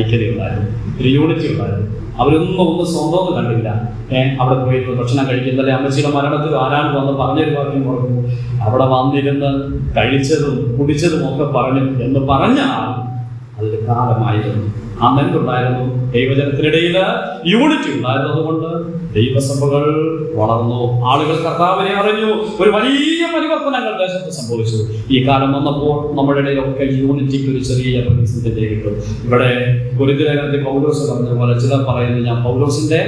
ഐക്യതയുണ്ടായിരുന്നു, ഒരു യൂണിറ്റി ഉണ്ടായിരുന്നു. അവരൊന്നും സ്വന്തമൊന്നും കണ്ടില്ല. അവിടെ പോയിട്ട് ഭക്ഷണം കഴിക്കുന്നതല്ലേ, അമ്മച്ചിയുടെ മരണത്തിൽ ആരാണ്ട് വന്ന് പറഞ്ഞൊരു വാക്യം പറഞ്ഞു, അവിടെ വന്നിരുന്ന് കഴിച്ചതും കുടിച്ചതും ഒക്കെ പറഞ്ഞു എന്ന് പറഞ്ഞാൽ അതൊരു കാലമായിരുന്നു. അന്നെന്തുണ്ടായിരുന്നു? ദൈവജനത്തിനിടയിൽ യൂണിറ്റി ഉണ്ടായിരുന്നത് കൊണ്ട് ദൈവസഭകൾ വളർന്നു. ആളുകൾ കർത്താവിനെ അറിഞ്ഞു. ഒരു വലിയ പരിവർത്തനങ്ങൾ ദേശത്ത് സംഭവിച്ചു. ഈ കാലം വന്നപ്പോൾ നമ്മുടെ ഇടയിലൊക്കെ യൂണിറ്റിക്ക് ഒരു ചെറിയ പ്രതിസന്ധി കിട്ടും. ഇവിടെ കൊരിന്ത്യലേഖനത്തിൽ പൗലോസ് പറഞ്ഞ പോലെ ചിലർ പറയുന്നു ഞാൻ പൗലോസിന്റെ,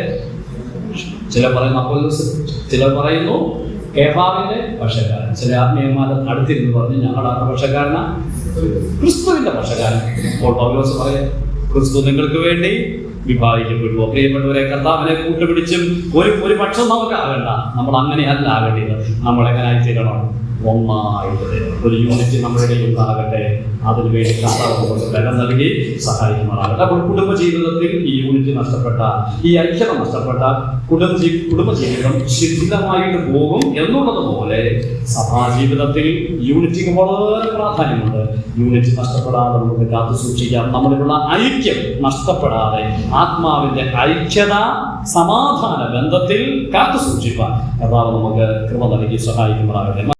ചിലർ പറയുന്നു അപ്പോലോസ്, ചിലർ പറയുന്നു കേഫാവിന്റെ പക്ഷക്കാരൻ, ചില ആത്മീയന്മാരെ അടുത്തിരുന്ന് പറഞ്ഞ് ഞങ്ങളുടെ പക്ഷക്കാരനാ ക്രിസ്തുവിന്റെ പക്ഷക്കാരൻ. അപ്പോൾ പൗലോസ് പറയാം, ക്രിസ്തു നിങ്ങൾക്ക് വേണ്ടി വിഭാഗിക്കപ്പെടുവോ? പ്രിയപ്പെട്ടവരെ, കർത്താവിനെ കൂട്ടുപിടിച്ചും ഒരു പക്ഷം നമുക്കാകണ്ട. നമ്മൾ അങ്ങനെയല്ല ആകേണ്ടത്. നമ്മൾ എങ്ങനെ ആയിത്തീരണം? ഒന്നായിട്ട് ഒരു യൂണിറ്റ് നമ്മുടെ ഉണ്ടാകട്ടെ. അതിനുവേണ്ടി കർത്താവ് ബലം നൽകി സഹായിക്കുമാറാകട്ടെ. അപ്പോൾ കുടുംബജീവിതത്തിൽ ഈ യൂണിറ്റ് നഷ്ടപ്പെട്ട, ഈ ഐക്യത നഷ്ടപ്പെട്ട കുടുംബജീവിതം ശിഥിലമായിട്ട് പോകും എന്നുള്ളത് പോലെ സഭാജീവിതത്തിൽ യൂണിറ്റിക്ക് വളരെ പ്രാധാന്യമുണ്ട്. യൂണിറ്റ് നഷ്ടപ്പെടാതെ നമുക്ക് കാത്തു സൂക്ഷിക്കാം. നമ്മളിലുള്ള ഐക്യം നഷ്ടപ്പെടാതെ ആത്മാവിന്റെ ഐക്യത, സമാധാന ബന്ധത്തിൽ കാത്തു സൂക്ഷിക്കാൻ കർത്താവ് നമുക്ക് കൃപ നൽകി സഹായിക്കുമാറാകട്ടെ.